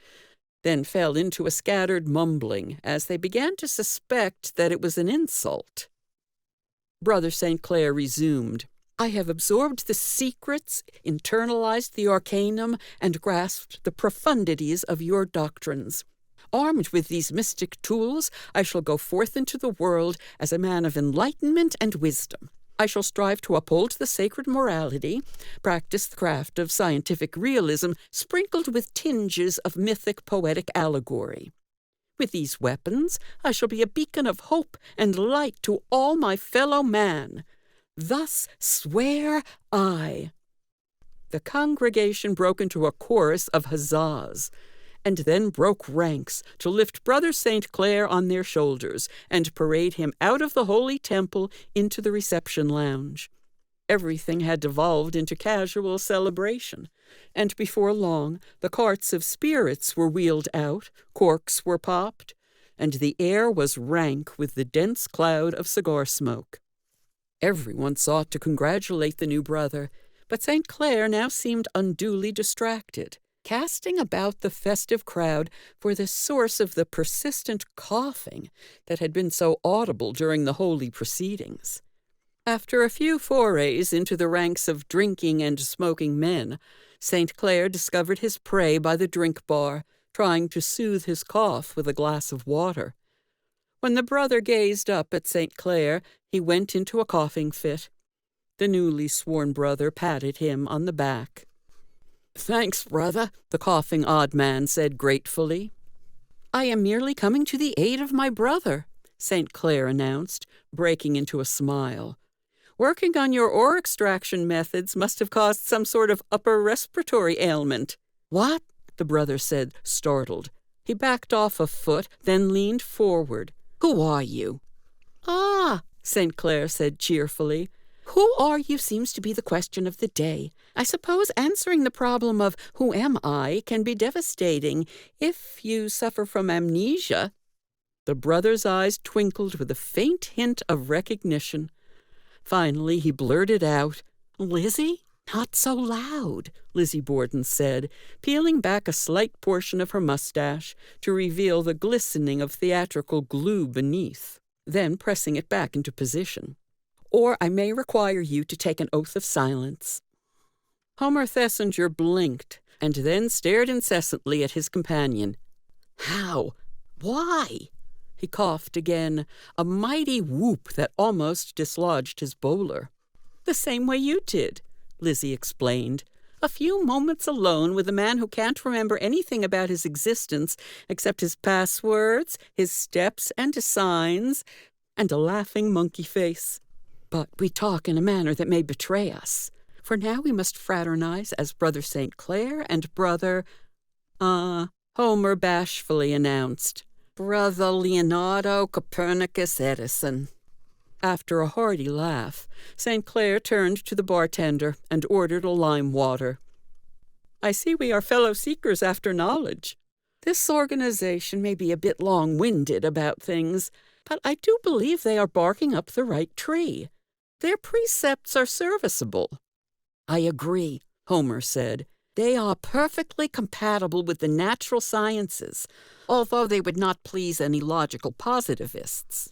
then fell into a scattered mumbling as they began to suspect that it was an insult. Brother St. Clair resumed, "I have absorbed the secrets, internalized the arcanum, and grasped the profundities of your doctrines. Armed with these mystic tools, I shall go forth into the world as a man of enlightenment and wisdom. I shall strive to uphold the sacred morality, practice the craft of scientific realism, sprinkled with tinges of mythic poetic allegory. With these weapons, I shall be a beacon of hope and light to all my fellow man. Thus swear I." The congregation broke into a chorus of huzzas, and then broke ranks to lift Brother St. Clair on their shoulders and parade him out of the holy temple into the reception lounge. Everything had devolved into casual celebration, and before long the carts of spirits were wheeled out, corks were popped, and the air was rank with the dense cloud of cigar smoke. Everyone sought to congratulate the new brother, but St. Clair now seemed unduly distracted, casting about the festive crowd for the source of the persistent coughing that had been so audible during the holy proceedings. After a few forays into the ranks of drinking and smoking men, St. Clair discovered his prey by the drink bar, trying to soothe his cough with a glass of water. When the brother gazed up at St. Clair, he went into a coughing fit. The newly sworn brother patted him on the back. "Thanks, brother," the coughing odd man said gratefully. "I am merely coming to the aid of my brother," St. Clair announced, breaking into a smile. "Working on your ore extraction methods must have caused some sort of upper respiratory ailment." "What?" the brother said, startled. He backed off a foot, then leaned forward. "Who are you?" "Ah," St. Clair said cheerfully. "Who are you seems to be the question of the day. I suppose answering the problem of who am I can be devastating if you suffer from amnesia." The brother's eyes twinkled with a faint hint of recognition. Finally, he blurted out, "Lizzie? Not so loud," Lizzie Borden said, peeling back a slight portion of her mustache to reveal the glistening of theatrical glue beneath. then pressing it back into position. "Or I may require you to take an oath of silence." Homer Thesinger blinked, and then stared incessantly at his companion. "How? Why?" He coughed again, a mighty whoop that almost dislodged his bowler. "The same way you did," Lizzie explained. "A few moments alone with a man who can't remember anything about his existence except his passwords, his steps and his signs, and a laughing monkey face. But we talk in a manner that may betray us. For now we must fraternize as Brother St. Clair and Brother, Homer bashfully announced, "Brother Leonardo Copernicus Edison." After a hearty laugh, St. Clair turned to the bartender and ordered a lime water. "I see we are fellow seekers after knowledge. This organization may be a bit long-winded about things, but I do believe they are barking up the right tree. Their precepts are serviceable." "I agree," Homer said. "They are perfectly compatible with the natural sciences, although they would not please any logical positivists.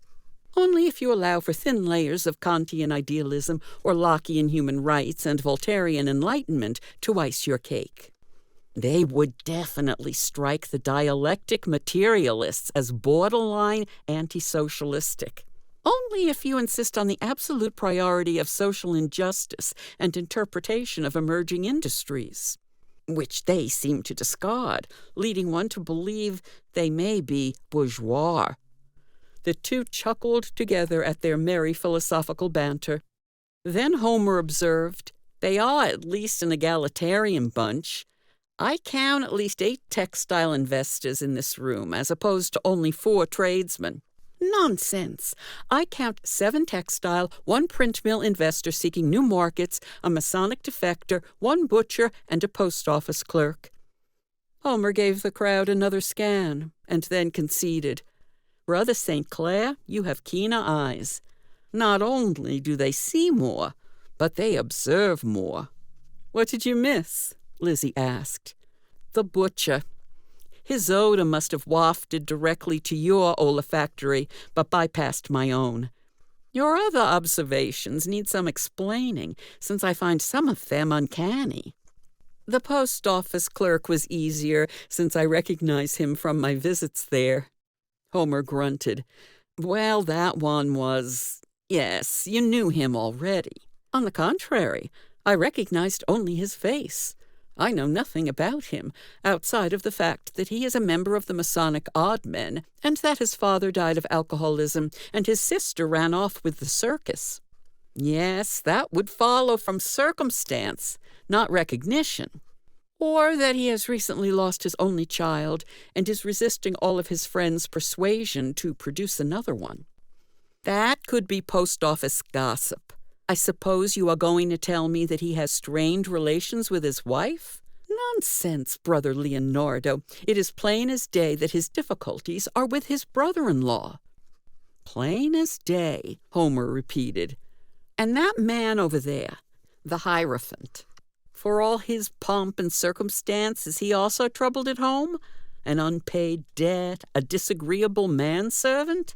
Only if you allow for thin layers of Kantian idealism or Lockean human rights and Voltairean enlightenment to ice your cake. They would definitely strike the dialectic materialists as borderline anti-socialistic. Only if you insist on the absolute priority of social injustice and interpretation of emerging industries, which they seem to discard, leading one to believe they may be bourgeois." The two chuckled together at their merry philosophical banter. Then Homer observed, "They are at least an egalitarian bunch. I count at least 8 textile investors in this room, as opposed to only 4 tradesmen." "Nonsense! I count 7 textile, 1 print mill investor seeking new markets, a masonic defector, 1 butcher, and a post office clerk." Homer gave the crowd another scan, and then conceded, "Brother St. Clair, you have keener eyes. Not only do they see more, but they observe more." "What did you miss?" Lizzie asked. "The butcher. His odor must have wafted directly to your olfactory, but bypassed my own. Your other observations need some explaining, since I find some of them uncanny. The post office clerk was easier, since I recognize him from my visits there." Homer grunted. "Well, that one was... Yes, you knew him already. On the contrary, I recognized only his face. I know nothing about him, outside of the fact that he is a member of the Masonic Odd Men, and that his father died of alcoholism, and his sister ran off with the circus. Yes, that would follow from circumstance, not recognition. Or that he has recently lost his only child, and is resisting all of his friends' persuasion to produce another one. That could be post office gossip. I suppose you are going to tell me that he has strained relations with his wife? Nonsense, Brother Leonardo. It is plain as day that his difficulties are with his brother-in-law." "Plain as day," Homer repeated. "And that man over there, the Hierophant, for all his pomp and circumstance, is he also troubled at home? An unpaid debt, a disagreeable manservant?"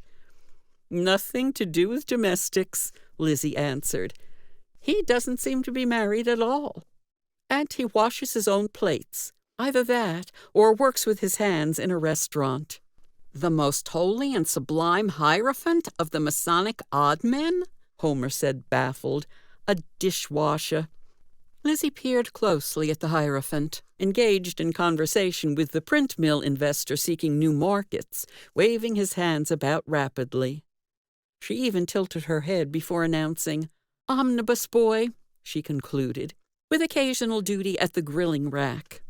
"Nothing to do with domestics," Lizzie answered. "He doesn't seem to be married at all. And he washes his own plates. Either that, or works with his hands in a restaurant." "The most holy and sublime Hierophant of the Masonic Odd Men?" Homer said, baffled. "A dishwasher." Lizzie peered closely at the Hierophant, engaged in conversation with the print mill investor seeking new markets, waving his hands about rapidly. She even tilted her head before announcing, "Omnibus boy," she concluded, "with occasional duty at the grilling rack."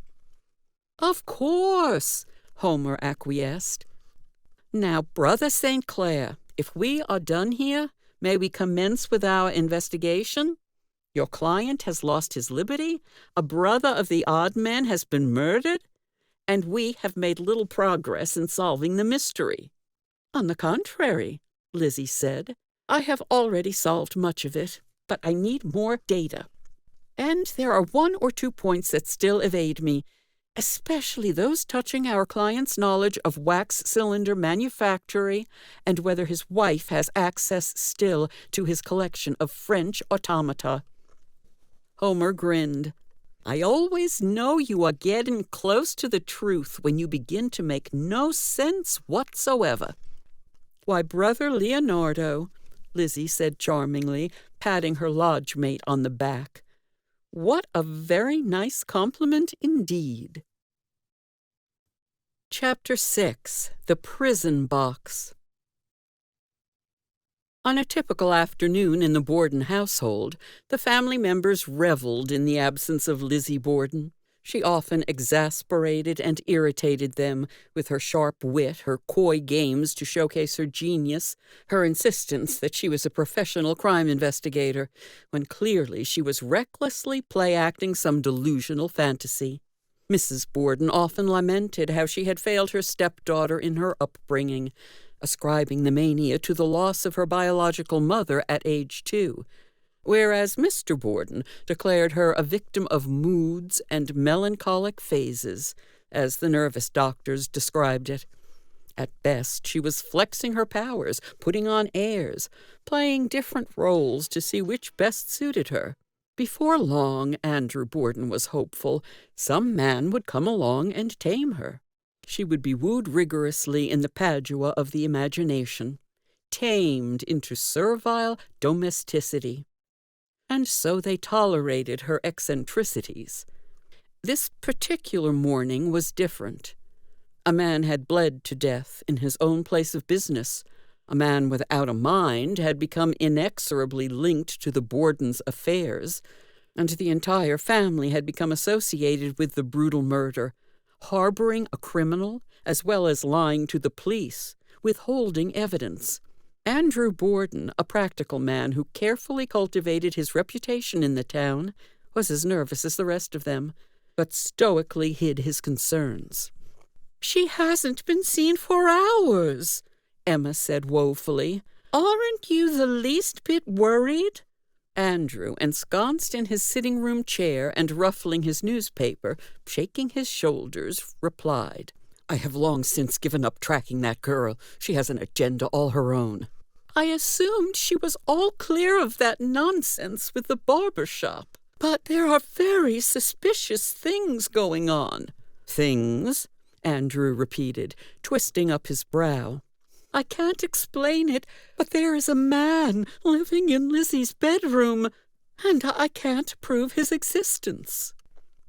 "Of course," Homer acquiesced. "Now, Brother St. Clair, if we are done here, may we commence with our investigation? Your client has lost his liberty, a brother of the Odd Men has been murdered, and we have made little progress in solving the mystery." "On the contrary," Lizzie said, "I have already solved much of it, but I need more data. And there are 1 or 2 points that still evade me, especially those touching our client's knowledge of wax cylinder manufactory and whether his wife has access still to his collection of French automata." Homer grinned. "I always know you are getting close to the truth when you begin to make no sense whatsoever." "Why, Brother Leonardo," Lizzie said charmingly, patting her lodge mate on the back, "what a very nice compliment indeed." Chapter 6. The Prison Box. On a typical afternoon in the Borden household, the family members reveled in the absence of Lizzie Borden. She often exasperated and irritated them with her sharp wit, her coy games to showcase her genius, her insistence that she was a professional crime investigator, when clearly she was recklessly play-acting some delusional fantasy. Mrs. Borden often lamented how she had failed her stepdaughter in her upbringing, ascribing the mania to the loss of her biological mother at age 2, whereas Mr. Borden declared her a victim of moods and melancholic phases, as the nervous doctors described it. At best, she was flexing her powers, putting on airs, playing different roles to see which best suited her. Before long, Andrew Borden was hopeful, some man would come along and tame her. She would be wooed rigorously in the Padua of the imagination, tamed into servile domesticity. And so they tolerated her eccentricities. This particular morning was different. A man had bled to death in his own place of business. A man without a mind had become inexorably linked to the Bordens' affairs, and the entire family had become associated with the brutal murder, harboring a criminal as well as lying to the police, withholding evidence. Andrew Borden, a practical man who carefully cultivated his reputation in the town, was as nervous as the rest of them, but stoically hid his concerns. "She hasn't been seen for hours," Emma said woefully. "Aren't you the least bit worried?" Andrew, ensconced in his sitting-room chair and ruffling his newspaper, shaking his shoulders, replied, "I have long since given up tracking that girl. She has an agenda all her own." "I assumed she was all clear of that nonsense with the barber shop. But there are very suspicious things going on." "Things?" Andrew repeated, twisting up his brow. "I can't explain it, but there is a man living in Lizzie's bedroom, and I can't prove his existence."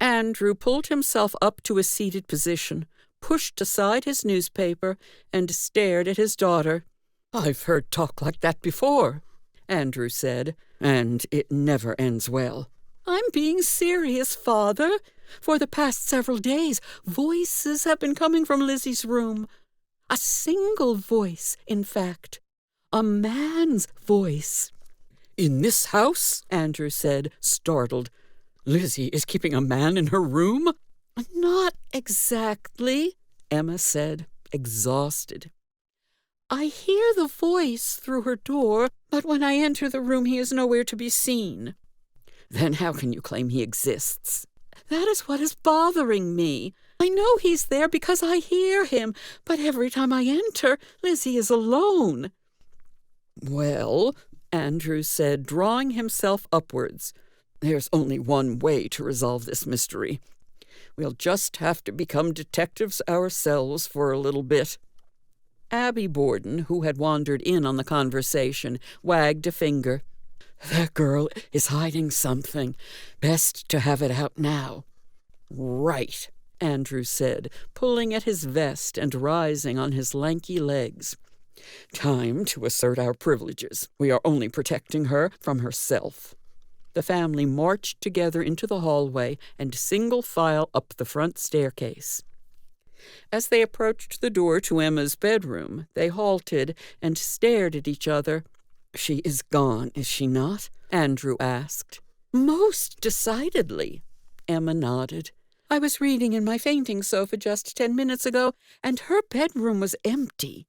Andrew pulled himself up to a seated position, pushed aside his newspaper, and stared at his daughter. "I've heard talk like that before," Andrew said, "and it never ends well." "I'm being serious, Father. For the past several days, voices have been coming from Lizzie's room. A single voice, in fact. A man's voice." "In this house?" Andrew said, startled. "Lizzie is keeping a man in her room?" "Not exactly," Emma said, exhausted. "I hear the voice through her door, but when I enter the room he is nowhere to be seen." "Then how can you claim he exists?" "That is what is bothering me. I know he's there because I hear him, but every time I enter, Lizzie is alone." "Well," Andrew said, drawing himself upwards, "there's only one way to resolve this mystery. We'll just have to become detectives ourselves for a little bit." Abby Borden, who had wandered in on the conversation, wagged a finger. "That girl is hiding something. Best to have it out now." "Right," Andrew said, pulling at his vest and rising on his lanky legs. "Time to assert our privileges. We are only protecting her from herself." The family marched together into the hallway and single file up the front staircase. As they approached the door to Emma's bedroom, they halted and stared at each other. "She is gone, is she not?" Andrew asked. "Most decidedly," Emma nodded. "I was reading in my fainting sofa just 10 minutes ago, and her bedroom was empty."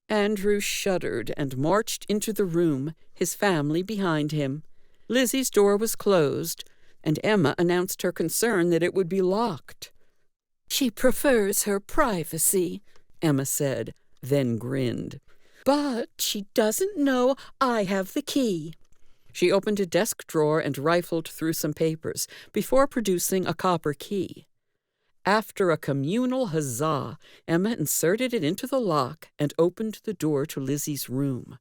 Andrew shuddered and marched into the room, his family behind him. Lizzie's door was closed, and Emma announced her concern that it would be locked. "She prefers her privacy," Emma said, then grinned. "But she doesn't know I have the key." She opened a desk drawer and rifled through some papers before producing a copper key. After a communal huzzah, Emma inserted it into the lock and opened the door to Lizzie's room.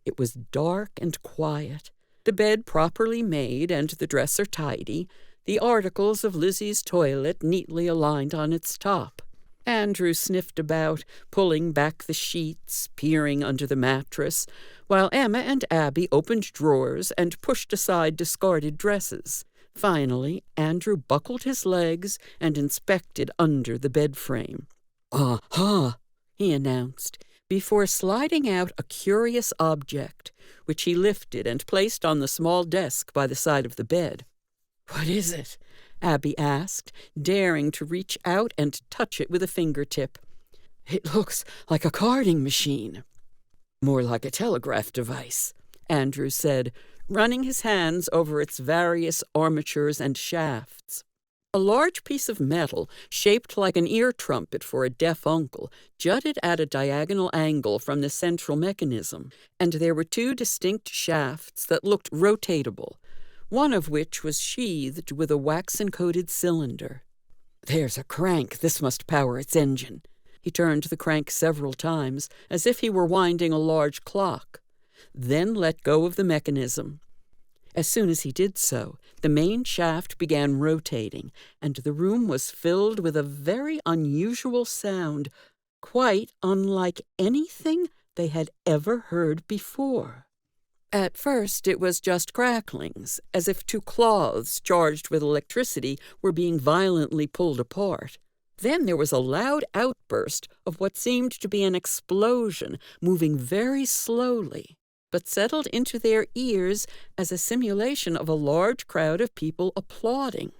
It was dark and quiet, the bed properly made and the dresser tidy, the articles of Lizzie's toilet neatly aligned on its top. Andrew sniffed about, pulling back the sheets, peering under the mattress, while Emma and Abby opened drawers and pushed aside discarded dresses. Finally, Andrew buckled his legs and inspected under the bed frame. "Uh-huh," he announced, before sliding out a curious object, which he lifted and placed on the small desk by the side of the bed. "What is it?" Abby asked, daring to reach out and touch it with a fingertip. "It looks like a carding machine." "More like a telegraph device," Andrew said, running his hands over its various armatures and shafts. A large piece of metal, shaped like an ear trumpet for a deaf uncle, jutted at a diagonal angle from the central mechanism, and there were two distinct shafts that looked rotatable, one of which was sheathed with a waxen-coated cylinder. "There's a crank. This must power its engine." He turned the crank several times, as if he were winding a large clock, then let go of the mechanism. As soon as he did so, the main shaft began rotating, and the room was filled with a very unusual sound, quite unlike anything they had ever heard before. At first it was just cracklings, as if two cloths charged with electricity were being violently pulled apart. Then there was a loud outburst of what seemed to be an explosion, moving very slowly, but settled into their ears as a simulation of a large crowd of people applauding.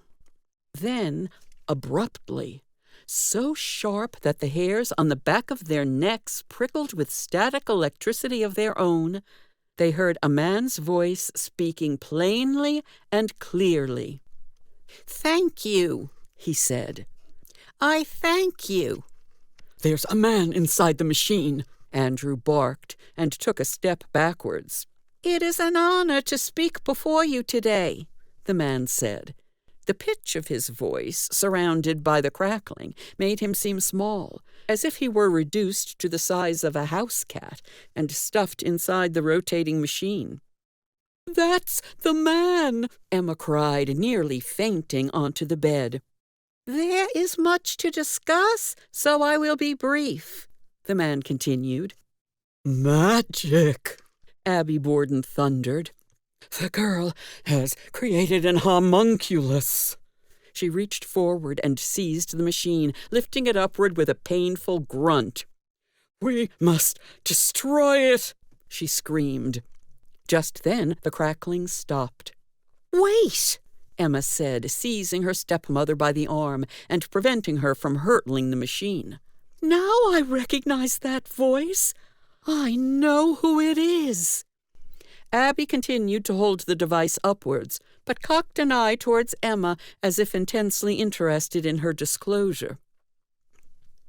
Then, abruptly, so sharp that the hairs on the back of their necks prickled with static electricity of their own, they heard a man's voice speaking plainly and clearly. "Thank you," he said. "I thank you." "There's a man inside the machine," Andrew barked, and took a step backwards. "It is an honor to speak before you today," the man said. The pitch of his voice, surrounded by the crackling, made him seem small, as if he were reduced to the size of a house cat and stuffed inside the rotating machine. "That's the man!" Emma cried, nearly fainting onto the bed. "There is much to discuss, so I will be brief," the man continued. "Magic!" Abby Borden thundered. "The girl has created an homunculus." She reached forward and seized the machine, lifting it upward with a painful grunt. "We must destroy it!" she screamed. Just then the crackling stopped. "Wait!" Emma said, seizing her stepmother by the arm and preventing her from hurtling the machine. "Now I recognize that voice. I know who it is." Abby continued to hold the device upwards, but cocked an eye towards Emma as if intensely interested in her disclosure.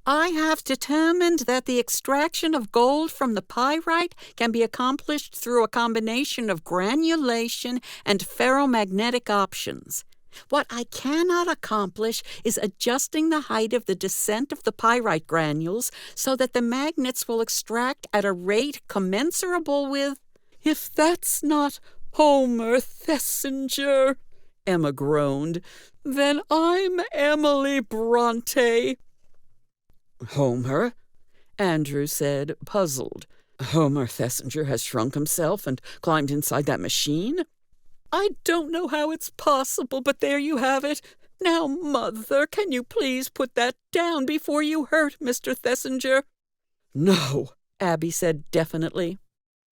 "I have determined that the extraction of gold from the pyrite can be accomplished through a combination of granulation and ferromagnetic options. What I cannot accomplish is adjusting the height of the descent of the pyrite granules so that the magnets will extract at a rate commensurable with—" "If that's not Homer Thesinger," Emma groaned, "then I'm Emily Bronte." "Homer?" Andrew said, puzzled. "Homer Thesinger has shrunk himself and climbed inside that machine?" "I don't know how it's possible, but there you have it. Now, Mother, can you please put that down before you hurt Mr. Thesinger?" "No," Abby said definitely.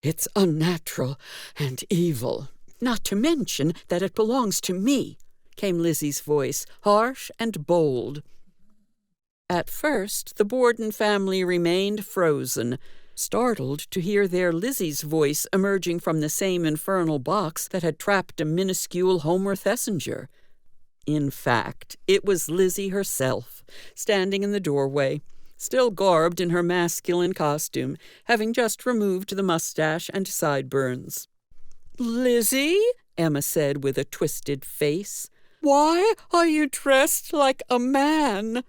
"It's unnatural and evil. Not to mention that it belongs to me," came Lizzie's voice, harsh and bold. At first, the Borden family remained frozen, startled to hear their Lizzie's voice emerging from the same infernal box that had trapped a minuscule Homer Thesinger. In fact, it was Lizzie herself, standing in the doorway, still garbed in her masculine costume, having just removed the mustache and sideburns. "Lizzie," Emma said with a twisted face, "why are you dressed like a man?"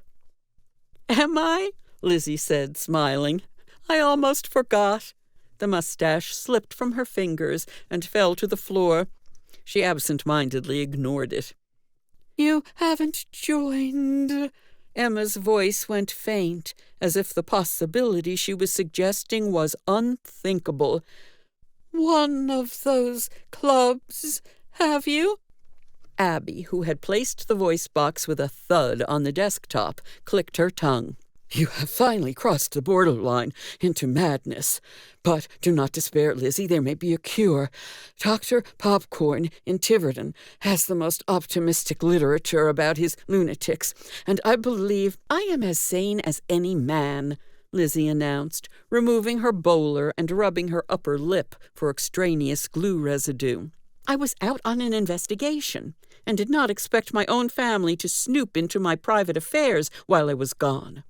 "Am I?" Lizzie said, smiling. "I almost forgot." The mustache slipped from her fingers and fell to the floor. She absent-mindedly ignored it. "You haven't joined." Emma's voice went faint, as if the possibility she was suggesting was unthinkable. "One of those clubs, have you?" Abby, who had placed the voice box with a thud on the desktop, clicked her tongue. "You have finally crossed the borderline into madness. But do not despair, Lizzie. There may be a cure. Dr. Popcorn in Tiverton has the most optimistic literature about his lunatics, and I believe I am as sane as any man," Lizzie announced, removing her bowler and rubbing her upper lip for extraneous glue residue. "I was out on an investigation, and did not expect my own family to snoop into my private affairs while I was gone."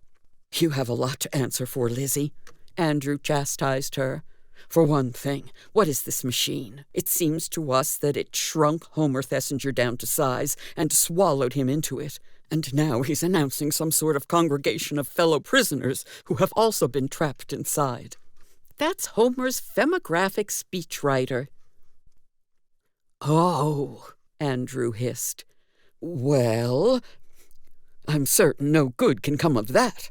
"You have a lot to answer for, Lizzie," Andrew chastised her. "For one thing, what is this machine? It seems to us that it shrunk Homer Thesinger down to size and swallowed him into it. And now he's announcing some sort of congregation of fellow prisoners who have also been trapped inside." "That's Homer's femographic speechwriter." "Oh," Andrew hissed. "Well, I'm certain no good can come of that."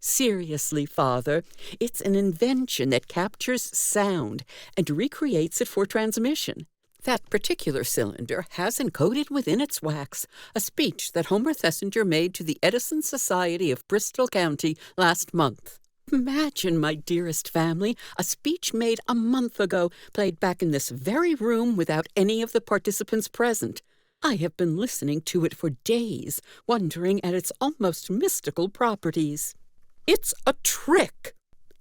"Seriously, Father, it's an invention that captures sound and recreates it for transmission. That particular cylinder has encoded within its wax a speech that Homer Thesinger made to the Edison Society of Bristol County last month. Imagine, my dearest family, a speech made a month ago, played back in this very room without any of the participants present. I have been listening to it for days, wondering at its almost mystical properties." "It's a trick,"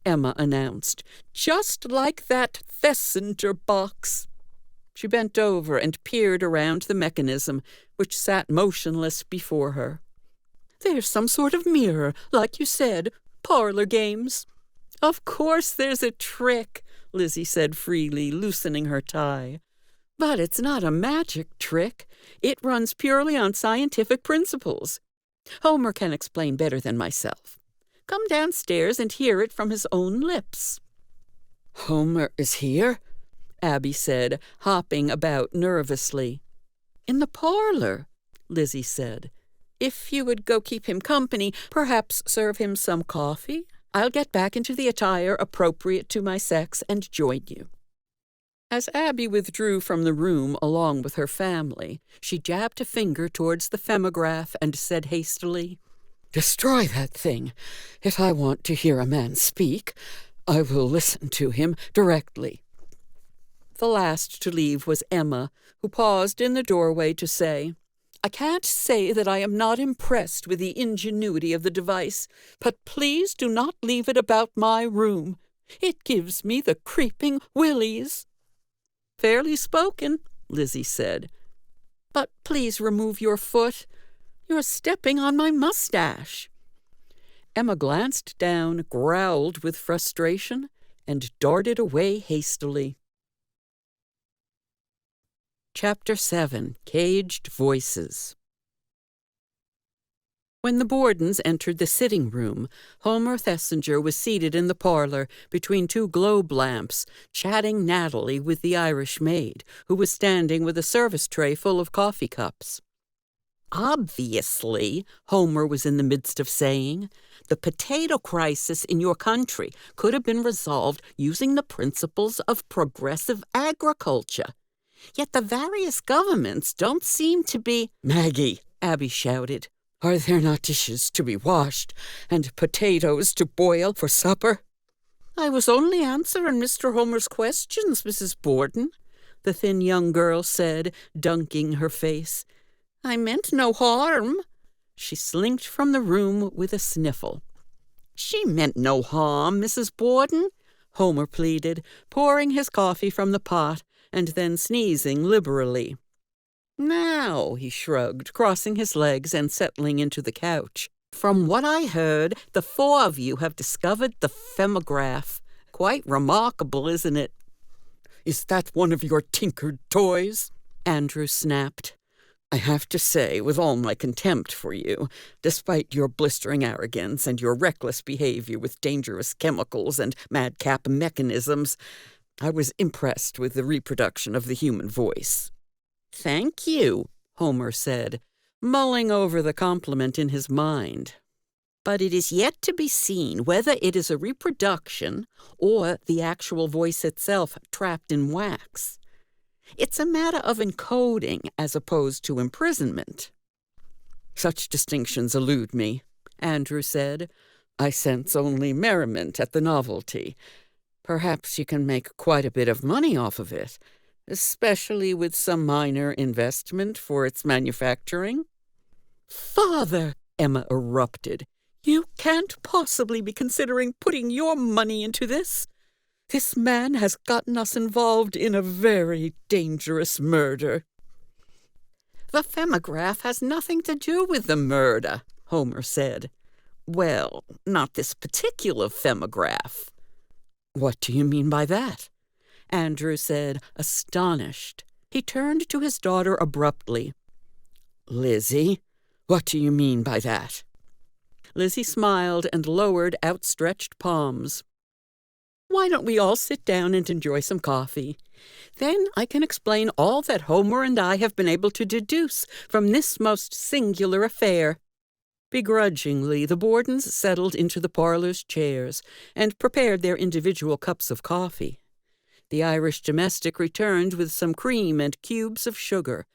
Emma announced, "just like that Thesinger box." She bent over and peered around the mechanism, which sat motionless before her. "There's some sort of mirror, like you said, parlor games." "Of course there's a trick," Lizzie said freely, loosening her tie. "But it's not a magic trick. It runs purely on scientific principles. Homer can explain better than myself. Come downstairs and hear it from his own lips." "Homer is here?" Abby said, hopping about nervously. "In the parlor," Lizzie said. "If you would go keep him company, perhaps serve him some coffee. I'll get back into the attire appropriate to my sex and join you." As Abby withdrew from the room along with her family, she jabbed a finger towards the femograph and said hastily, "Destroy that thing. If I want to hear a man speak, I will listen to him directly." The last to leave was Emma, who paused in the doorway to say, "I can't say that I am not impressed with the ingenuity of the device, but please do not leave it about my room. It gives me the creeping willies." "Fairly spoken," Lizzie said. "But please remove your foot. You're stepping on my mustache." Emma glanced down, growled with frustration, and darted away hastily. Chapter 7. Caged Voices. When the Bordens entered the sitting room, Homer Thesinger was seated in the parlor between two globe lamps, chatting nattily with the Irish maid, who was standing with a service tray full of coffee cups. "Obviously," Homer was in the midst of saying, "the potato crisis in your country could have been resolved using the principles of progressive agriculture. Yet the various governments don't seem to be—" "Maggie," Abby shouted, "are there not dishes to be washed and potatoes to boil for supper?" "I was only answering Mr. Homer's questions, Mrs. Borden," the thin young girl said, dunking her face. "I meant no harm." She slinked from the room with a sniffle. "She meant no harm, Mrs. Borden," Homer pleaded, pouring his coffee from the pot and then sneezing liberally. Now, he shrugged, crossing his legs and settling into the couch. From what I heard, the four of you have discovered the femograph. Quite remarkable, isn't it? Is that one of your tinkered toys? Andrew snapped. I have to say, with all my contempt for you, despite your blistering arrogance and your reckless behavior with dangerous chemicals and madcap mechanisms, I was impressed with the reproduction of the human voice. Thank you, Homer said, mulling over the compliment in his mind. But it is yet to be seen whether it is a reproduction or the actual voice itself trapped in wax. It's a matter of encoding as opposed to imprisonment. Such distinctions elude me, Andrew said. I sense only merriment at the novelty. Perhaps you can make quite a bit of money off of it, especially with some minor investment for its manufacturing. Father, Emma erupted. You can't possibly be considering putting your money into this. This man has gotten us involved in a very dangerous murder. The femograph has nothing to do with the murder, Homer said. Well, not this particular femograph. What do you mean by that? Andrew said, astonished. He turned to his daughter abruptly. Lizzie, what do you mean by that? Lizzie smiled and lowered outstretched palms. Why don't we all sit down and enjoy some coffee? Then I can explain all that Homer and I have been able to deduce from this most singular affair. Begrudgingly, the Bordens settled into the parlor's chairs and prepared their individual cups of coffee. The Irish domestic returned with some cream and cubes of sugar,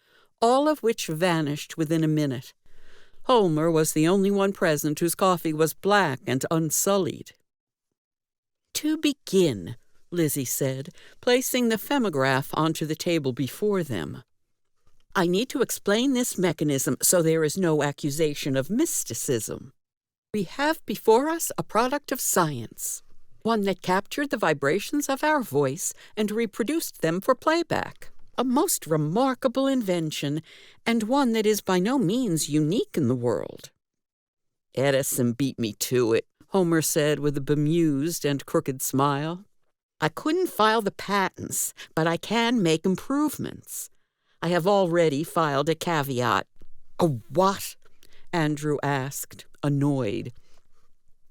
all of which vanished within a minute. Homer was the only one present whose coffee was black and unsullied. To begin, Lizzie said, placing the femograph onto the table before them. I need to explain this mechanism so there is no accusation of mysticism. We have before us a product of science, one that captured the vibrations of our voice and reproduced them for playback. A most remarkable invention, and one that is by no means unique in the world. Edison beat me to it, Homer said with a bemused and crooked smile. I couldn't file the patents, but I can make improvements. I have already filed a caveat. A what? Andrew asked, annoyed.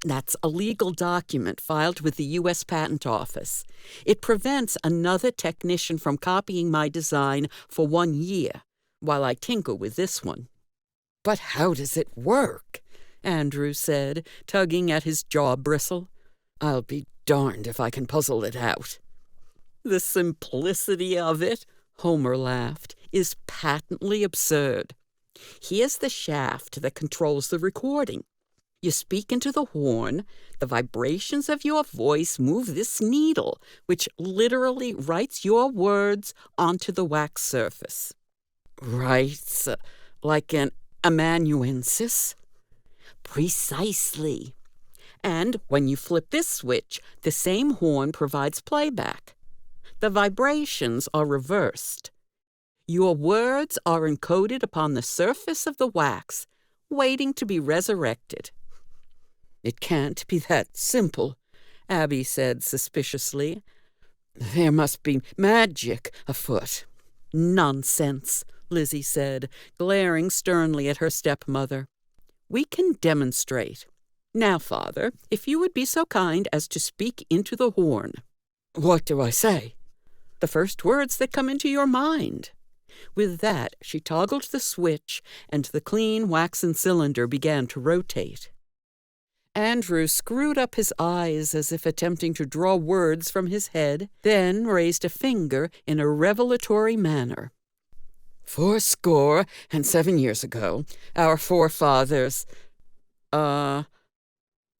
That's a legal document filed with the U.S. Patent Office. It prevents another technician from copying my design for 1 year, while I tinker with this one. But how does it work? Andrew said, tugging at his jaw bristle. I'll be darned if I can puzzle it out. The simplicity of it, Homer laughed, is patently absurd. Here's the shaft that controls the recording. You speak into the horn, the vibrations of your voice move this needle, which literally writes your words onto the wax surface. Writes like an amanuensis? Precisely. And when you flip this switch, the same horn provides playback. The vibrations are reversed. Your words are encoded upon the surface of the wax, waiting to be resurrected. It can't be that simple, Abby said suspiciously. There must be magic afoot. Nonsense, Lizzie said, glaring sternly at her stepmother. We can demonstrate. Now, Father, if you would be so kind as to speak into the horn. What do I say? The first words that come into your mind. With that, she toggled the switch, and the clean waxen cylinder began to rotate. Andrew screwed up his eyes as if attempting to draw words from his head, then raised a finger in a revelatory manner. 77 years ago, our forefathers...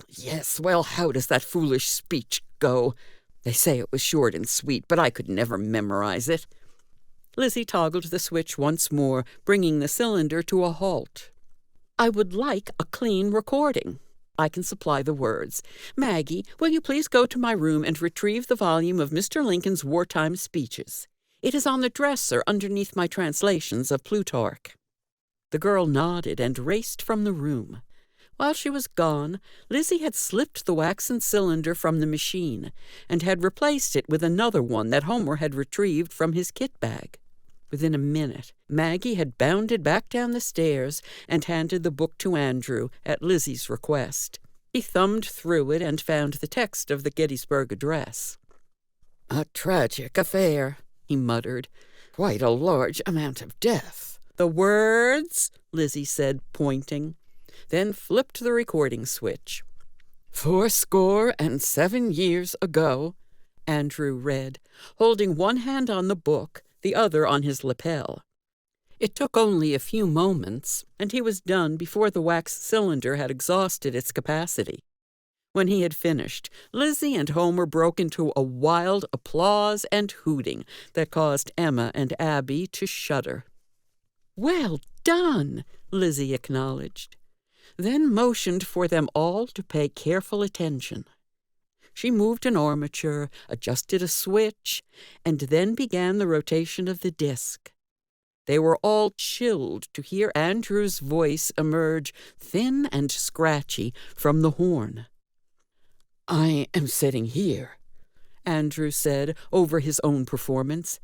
Yes, well, how does that foolish speech go? They say it was short and sweet, but I could never memorize it. Lizzie toggled the switch once more, bringing the cylinder to a halt. I would like a clean recording. I can supply the words. Maggie, will you please go to my room and retrieve the volume of Mr. Lincoln's wartime speeches? It is on the dresser underneath my translations of Plutarch." The girl nodded and raced from the room. While she was gone, Lizzie had slipped the waxen cylinder from the machine and had replaced it with another one that Homer had retrieved from his kit bag. Within a minute, Maggie had bounded back down the stairs and handed the book to Andrew at Lizzie's request. He thumbed through it and found the text of the Gettysburg Address. "A tragic affair," he muttered. "Quite a large amount of death." "The words?" Lizzie said, pointing, then flipped the recording switch. "fourscore and 7 years ago," Andrew read, holding one hand on the book, the other on his lapel. It took only a few moments, and he was done before the wax cylinder had exhausted its capacity. When he had finished, Lizzie and Homer broke into a wild applause and hooting that caused Emma and Abby to shudder. "Well done," Lizzie acknowledged, then motioned for them all to pay careful attention. She moved an armature, adjusted a switch, and then began the rotation of the disc. They were all chilled to hear Andrew's voice emerge, thin and scratchy, from the horn. "I am sitting here," Andrew said over his own performance,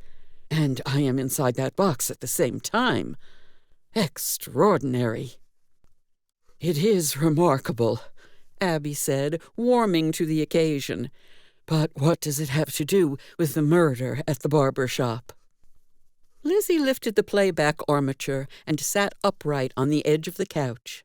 "and I am inside that box at the same time. Extraordinary." "It is remarkable," Abby said, warming to the occasion. "But what does it have to do with the murder at the barber shop?" Lizzie lifted the playback armature and sat upright on the edge of the couch.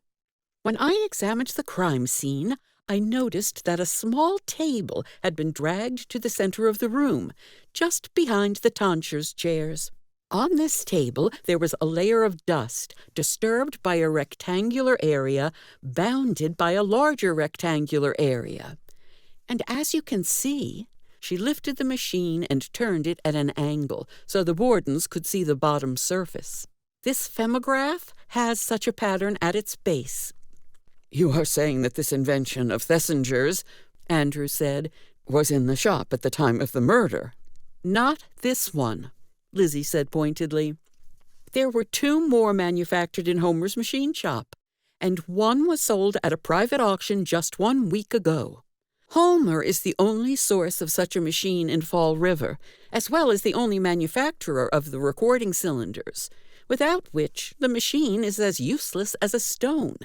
"When I examined the crime scene, I noticed that a small table had been dragged to the center of the room, just behind the tonsures chairs. On this table there was a layer of dust, disturbed by a rectangular area, bounded by a larger rectangular area. And as you can see," she lifted the machine and turned it at an angle so the Bordens could see the bottom surface. "This femograph has such a pattern at its base." "You are saying that this invention of Thesinger's," Andrew said, "was in the shop at the time of the murder?" "Not this one," Lizzie said pointedly. "There were 2 more manufactured in Homer's machine shop, and one was sold at a private auction just 1 week ago. Homer is the only source of such a machine in Fall River, as well as the only manufacturer of the recording cylinders, without which the machine is as useless as a stone."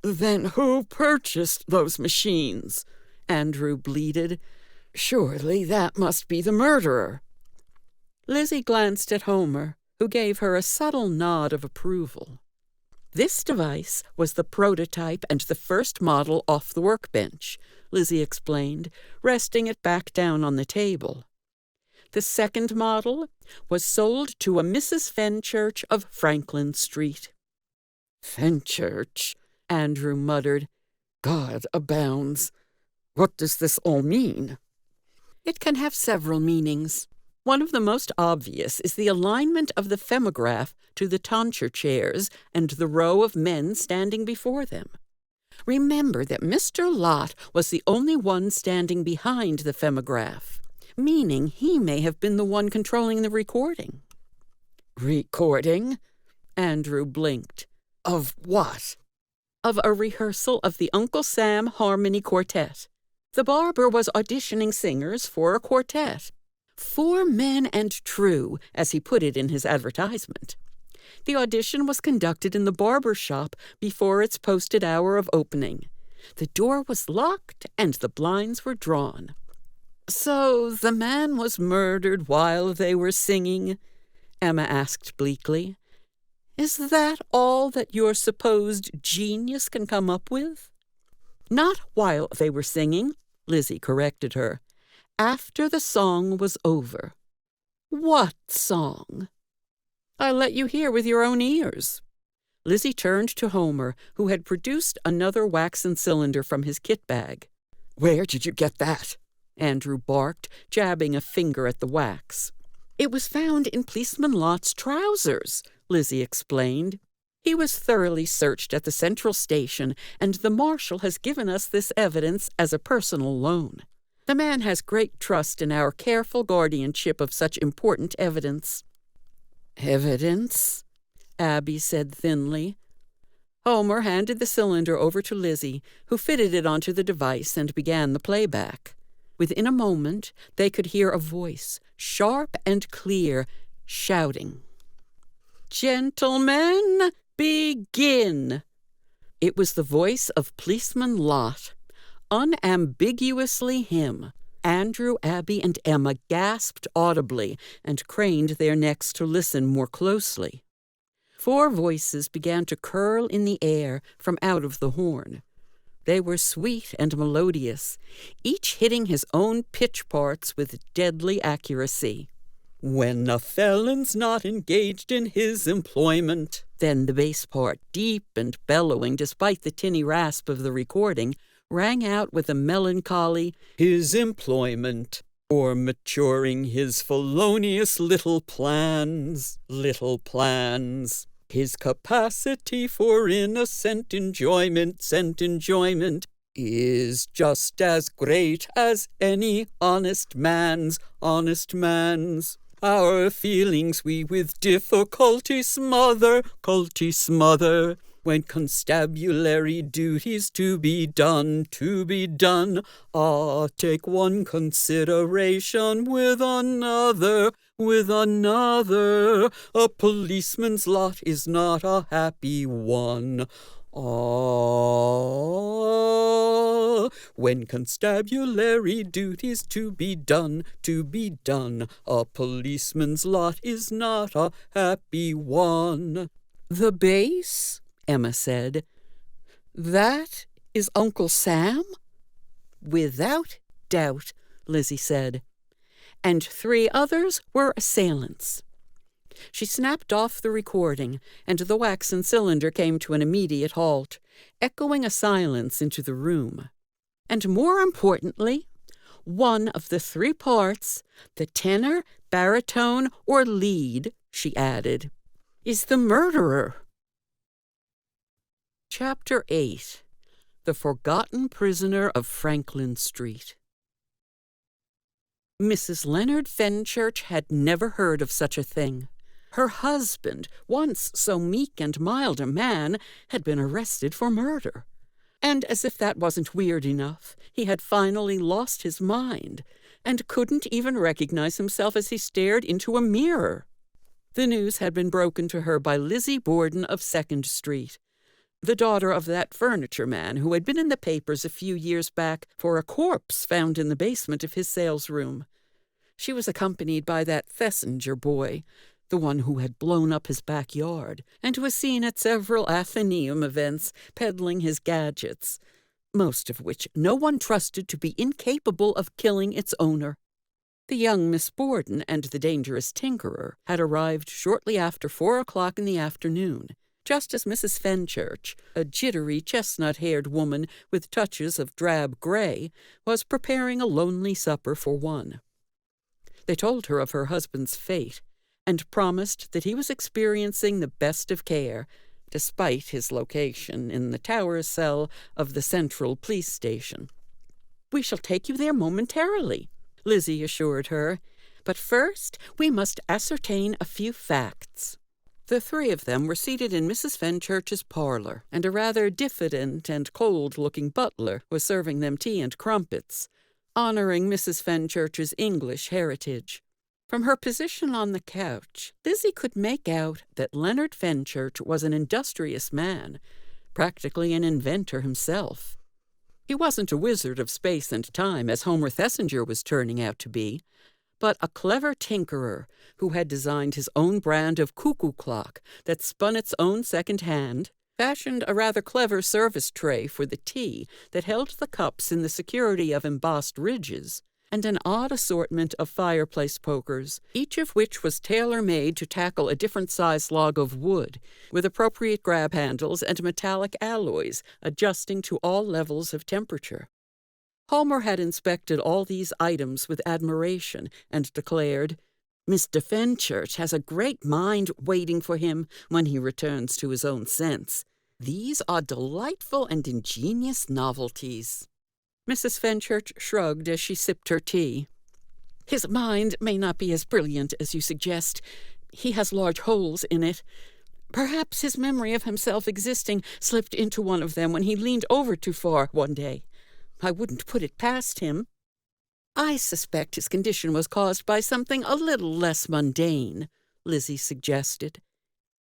"Then who purchased those machines?" Andrew bleated. "Surely that must be the murderer." Lizzie glanced at Homer, who gave her a subtle nod of approval. "This device was the prototype and the first model off the workbench," Lizzie explained, resting it back down on the table. "The second model was sold to a Mrs. Fenchurch of Franklin Street." "Fenchurch," Andrew muttered. "God abounds. What does this all mean?" "It can have several meanings. One of the most obvious is the alignment of the femograph to the tonsure chairs and the row of men standing before them. Remember that Mr. Lott was the only one standing behind the femograph, meaning he may have been the one controlling the recording." "Recording?" Andrew blinked. "Of what?" "Of a rehearsal of the Uncle Sam Harmony Quartet. The Barber was auditioning singers for a quartet. 4 men and true, as he put it in his advertisement. The audition was conducted in the barber shop before its posted hour of opening. The door was locked and the blinds were drawn." "So the man was murdered while they were singing?" Emma asked bleakly. "Is that all that your supposed genius can come up with?" "Not while they were singing," Lizzie corrected her. "After the song was over." "What song?" "I'll let you hear with your own ears." Lizzie turned to Homer, who had produced another waxen cylinder from his kit bag. "Where did you get that?" Andrew barked, jabbing a finger at the wax. "It was found in Policeman Lott's trousers," Lizzie explained. "He was thoroughly searched at the central station, and the marshal has given us this evidence as a personal loan. The man has great trust in our careful guardianship of such important evidence." "Evidence?" Abby said thinly. Homer handed the cylinder over to Lizzie, who fitted it onto the device and began the playback. Within a moment, they could hear a voice, sharp and clear, shouting, "Gentlemen, begin!" It was the voice of Policeman Lot, unambiguously him. Andrew, Abby, and Emma gasped audibly and craned their necks to listen more closely. 4 voices began to curl in the air from out of the horn. They were sweet and melodious, each hitting his own pitch parts with deadly accuracy. "When a felon's not engaged in his employment," then the bass part, deep and bellowing despite the tinny rasp of the recording, rang out with a melancholy "his employment," or maturing his felonious little plans, his capacity for innocent enjoyment, is just as great as any honest man's. Our feelings we with difficulty smother, when constabulary duties to be done. Take one consideration with another. A policeman's lot is not a happy one. When constabulary duties to be done, a policeman's lot is not a happy one. "The bass?" Emma said. "That is Uncle Sam?" "Without doubt," Lizzie said. And 3 others were assailants. She snapped off the recording, and the waxen cylinder came to an immediate halt, echoing a silence into the room. "And more importantly, one of the 3 parts, the tenor, baritone, or lead," she added, "is the murderer." Chapter 8. The Forgotten Prisoner of Franklin Street. Mrs. Leonard Fenchurch had never heard of such a thing. Her husband, once so meek and mild a man, had been arrested for murder. And as if that wasn't weird enough, he had finally lost his mind and couldn't even recognize himself as he stared into a mirror. The news had been broken to her by Lizzie Borden of 2nd Street, the daughter of that furniture man who had been in the papers a few years back for a corpse found in the basement of his salesroom. She was accompanied by that Thesinger boy, the one who had blown up his backyard, and was seen at several Athenaeum events peddling his gadgets, most of which no one trusted to be incapable of killing its owner. The young Miss Borden and the dangerous tinkerer had arrived shortly after 4 o'clock in the afternoon, just as Mrs. Fenchurch, a jittery, chestnut-haired woman with touches of drab gray, was preparing a lonely supper for one. They told her of her husband's fate, and promised that he was experiencing the best of care, despite his location in the tower cell of the Central Police Station. "We shall take you there momentarily," Lizzie assured her. "But first we must ascertain a few facts." The 3 of them were seated in Mrs. Fenchurch's parlor, and a rather diffident and cold-looking butler was serving them tea and crumpets, honoring Mrs. Fenchurch's English heritage. From her position on the couch, Lizzie could make out that Leonard Fenchurch was an industrious man, practically an inventor himself. He wasn't a wizard of space and time, as Homer Thesinger was turning out to be, but a clever tinkerer who had designed his own brand of cuckoo clock that spun its own second hand, fashioned a rather clever service tray for the tea that held the cups in the security of embossed ridges, and an odd assortment of fireplace pokers, each of which was tailor-made to tackle a different-sized log of wood, with appropriate grab handles and metallic alloys adjusting to all levels of temperature. Homer had inspected all these items with admiration and declared, "Mr. Fenchurch has a great mind waiting for him when he returns to his own sense. These are delightful and ingenious novelties." Mrs. Fenchurch shrugged as she sipped her tea. His mind may not be as brilliant as you suggest. He has large holes in it. Perhaps his memory of himself existing slipped into one of them when he leaned over too far one day. I wouldn't put it past him. I suspect his condition was caused by something a little less mundane, Lizzie suggested.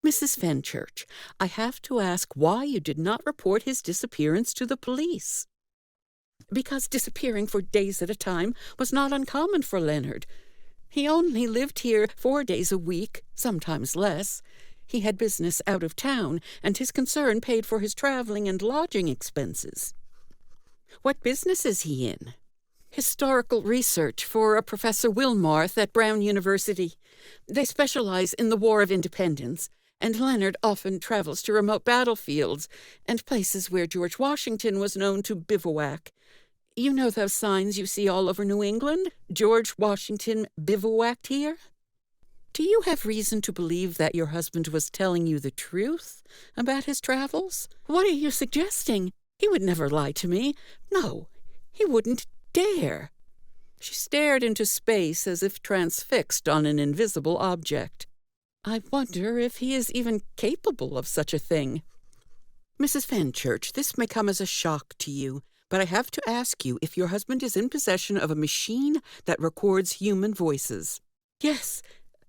Mrs. Fenchurch, I have to ask why you did not report his disappearance to the police. Because disappearing for days at a time was not uncommon for Leonard. He only lived here 4 days a week, sometimes less. He had business out of town, and his concern paid for his traveling and lodging expenses. What business is he in? Historical research for a Professor Wilmarth at Brown University. They specialize in the War of Independence, and Leonard often travels to remote battlefields and places where George Washington was known to bivouac. You know those signs you see all over New England? George Washington bivouacked here? Do you have reason to believe that your husband was telling you the truth about his travels? What are you suggesting? He would never lie to me. No, he wouldn't dare. She stared into space as if transfixed on an invisible object. I wonder if he is even capable of such a thing. Mrs. Fenchurch, this may come as a shock to you, but I have to ask you if your husband is in possession of a machine that records human voices. Yes,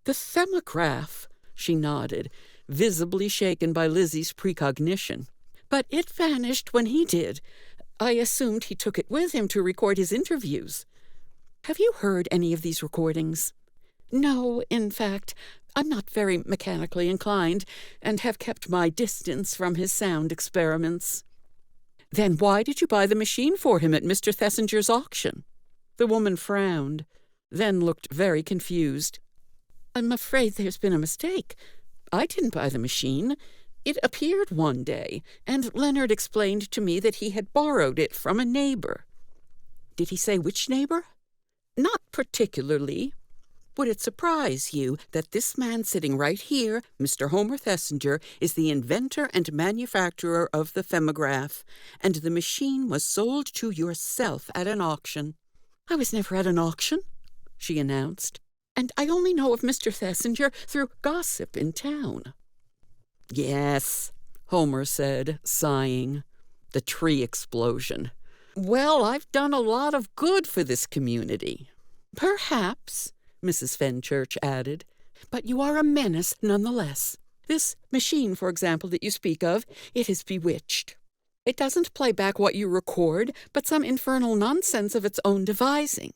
the themograph, she nodded, visibly shaken by Lizzie's precognition. But it vanished when he did. I assumed he took it with him to record his interviews. Have you heard any of these recordings? No, in fact, I'm not very mechanically inclined, and have kept my distance from his sound experiments. Then why did you buy the machine for him at Mr. Thesinger's auction? The woman frowned, then looked very confused. I'm afraid there's been a mistake. I didn't buy the machine. It appeared one day, and Leonard explained to me that he had borrowed it from a neighbor. Did he say which neighbor? Not particularly. Would it surprise you that this man sitting right here, Mr. Homer Thesinger, is the inventor and manufacturer of the themograph, and the machine was sold to yourself at an auction? I was never at an auction, she announced, and I only know of Mr. Thesinger through gossip in town. Yes, Homer said, sighing. The tree explosion. Well, I've done a lot of good for this community. Perhaps, Mrs. Fenchurch added, but you are a menace nonetheless. This machine, for example, that you speak of, it is bewitched. It doesn't play back what you record, but some infernal nonsense of its own devising.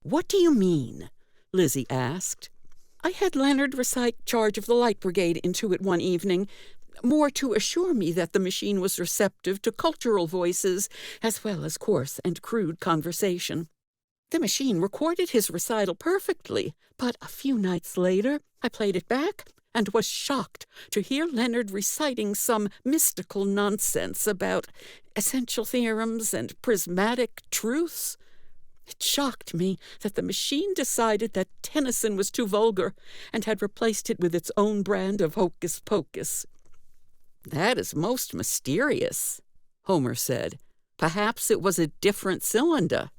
What do you mean? Lizzie asked. I had Leonard recite Charge of the Light Brigade into it one evening, more to assure me that the machine was receptive to cultural voices, as well as coarse and crude conversation. The machine recorded his recital perfectly, but a few nights later I played it back and was shocked to hear Leonard reciting some mystical nonsense about essential theorems and prismatic truths. It shocked me that the machine decided that Tennyson was too vulgar and had replaced it with its own brand of hocus-pocus. That is most mysterious, Homer said. Perhaps it was a different cylinder.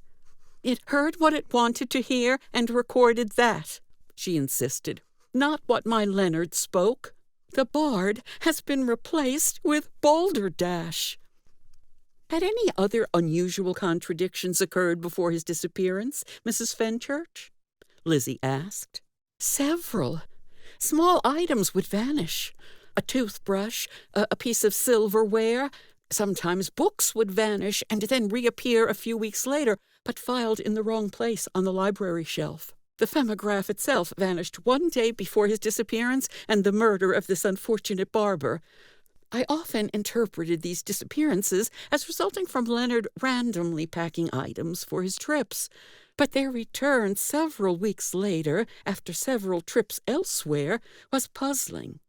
It heard what it wanted to hear and recorded that, she insisted. Not what my Leonard spoke. The bard has been replaced with balderdash. Had any other unusual contradictions occurred before his disappearance, Mrs. Fenchurch? Lizzie asked. Several. Small items would vanish. A toothbrush, a piece of silverware. Sometimes books would vanish and then reappear a few weeks later, but filed in the wrong place on the library shelf. The themograph itself vanished one day before his disappearance and the murder of this unfortunate Barber. I often interpreted these disappearances as resulting from Leonard randomly packing items for his trips, but their return several weeks later, after several trips elsewhere, was puzzling.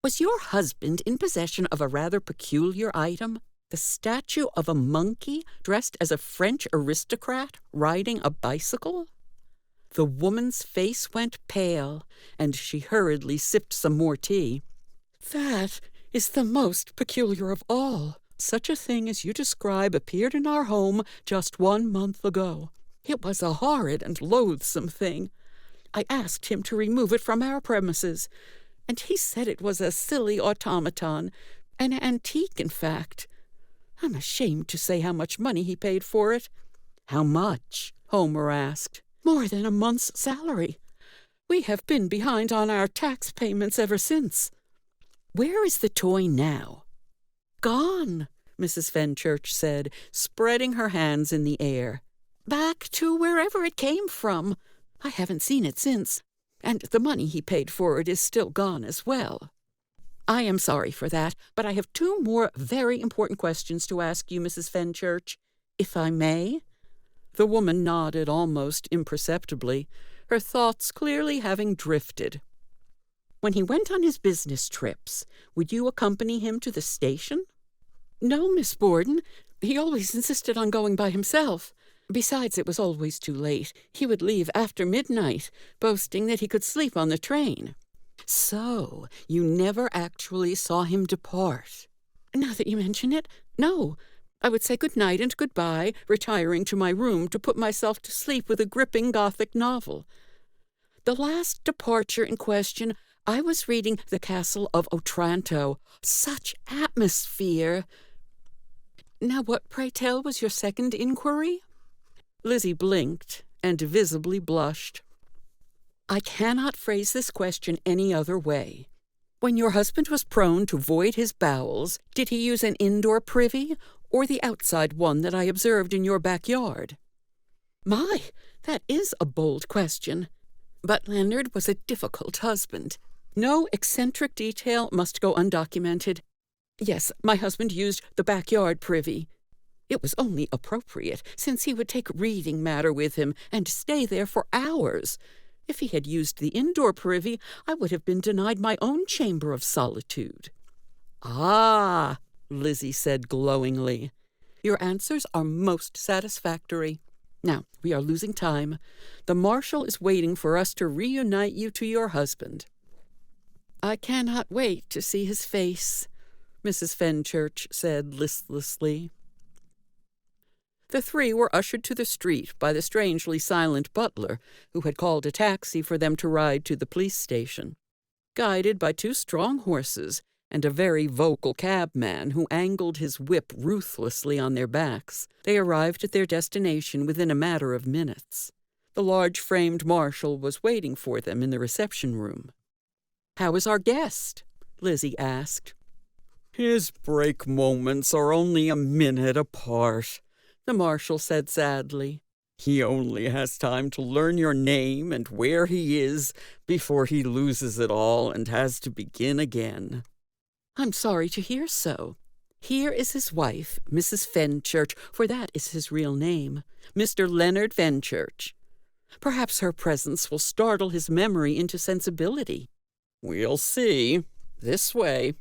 Was your husband in possession of a rather peculiar item? The statue of a monkey dressed as a French aristocrat riding a bicycle? The woman's face went pale, and she hurriedly sipped some more tea. That is the most peculiar of all, Such a thing as you describe appeared in our home just 1 month ago. It was a horrid and loathsome thing. I asked him to remove it from our premises, and he said it was a silly automaton, an antique, in fact. I'm ashamed to say how much money he paid for it." "How much?" Homer asked. "More than a month's salary. We have been behind on our tax payments ever since." "Where is the toy now?" "Gone," Mrs. Fenchurch said, spreading her hands in the air. "Back to wherever it came from. I haven't seen it since, and the money he paid for it is still gone as well." "I am sorry for that, but I have 2 more very important questions to ask you, Mrs. Fenchurch, if I may." The woman nodded almost imperceptibly, her thoughts clearly having drifted. "When he went on his business trips, would you accompany him to the station?" "No, Miss Borden. He always insisted on going by himself. Besides, it was always too late. He would leave after midnight, boasting that he could sleep on the train." "So, you never actually saw him depart?" "Now that you mention it, no. I would say good night and goodbye, retiring to my room to put myself to sleep with a gripping Gothic novel. The last departure in question, I was reading The Castle of Otranto. Such atmosphere!" "Now what, pray tell, was your second inquiry?" Lizzie blinked and visibly blushed. "I cannot phrase this question any other way. When your husband was prone to void his bowels, did he use an indoor privy or the outside one that I observed in your backyard?" "My, that is a bold question. But Leonard was a difficult husband. No eccentric detail must go undocumented. Yes, my husband used the backyard privy. It was only appropriate, since he would take reading matter with him and stay there for hours. If he had used the indoor privy, I would have been denied my own chamber of solitude." "Ah," Lizzie said glowingly. "Your answers are most satisfactory. Now, we are losing time. The marshal is waiting for us to reunite you to your husband." "I cannot wait to see his face," Mrs. Fenchurch said listlessly. The 3 were ushered to the street by the strangely silent butler, who had called a taxi for them to ride to the police station. Guided by 2 strong horses and a very vocal cabman who angled his whip ruthlessly on their backs, they arrived at their destination within a matter of minutes. The large-framed marshal was waiting for them in the reception room. "How is our guest?" Lizzie asked. "His break moments are only a minute apart," the marshal said sadly. "He only has time to learn your name and where he is before he loses it all and has to begin again." "I'm sorry to hear so. Here is his wife, Mrs. Fenchurch, for that is his real name, Mr. Leonard Fenchurch. Perhaps her presence will startle his memory into sensibility." "We'll see. This way,"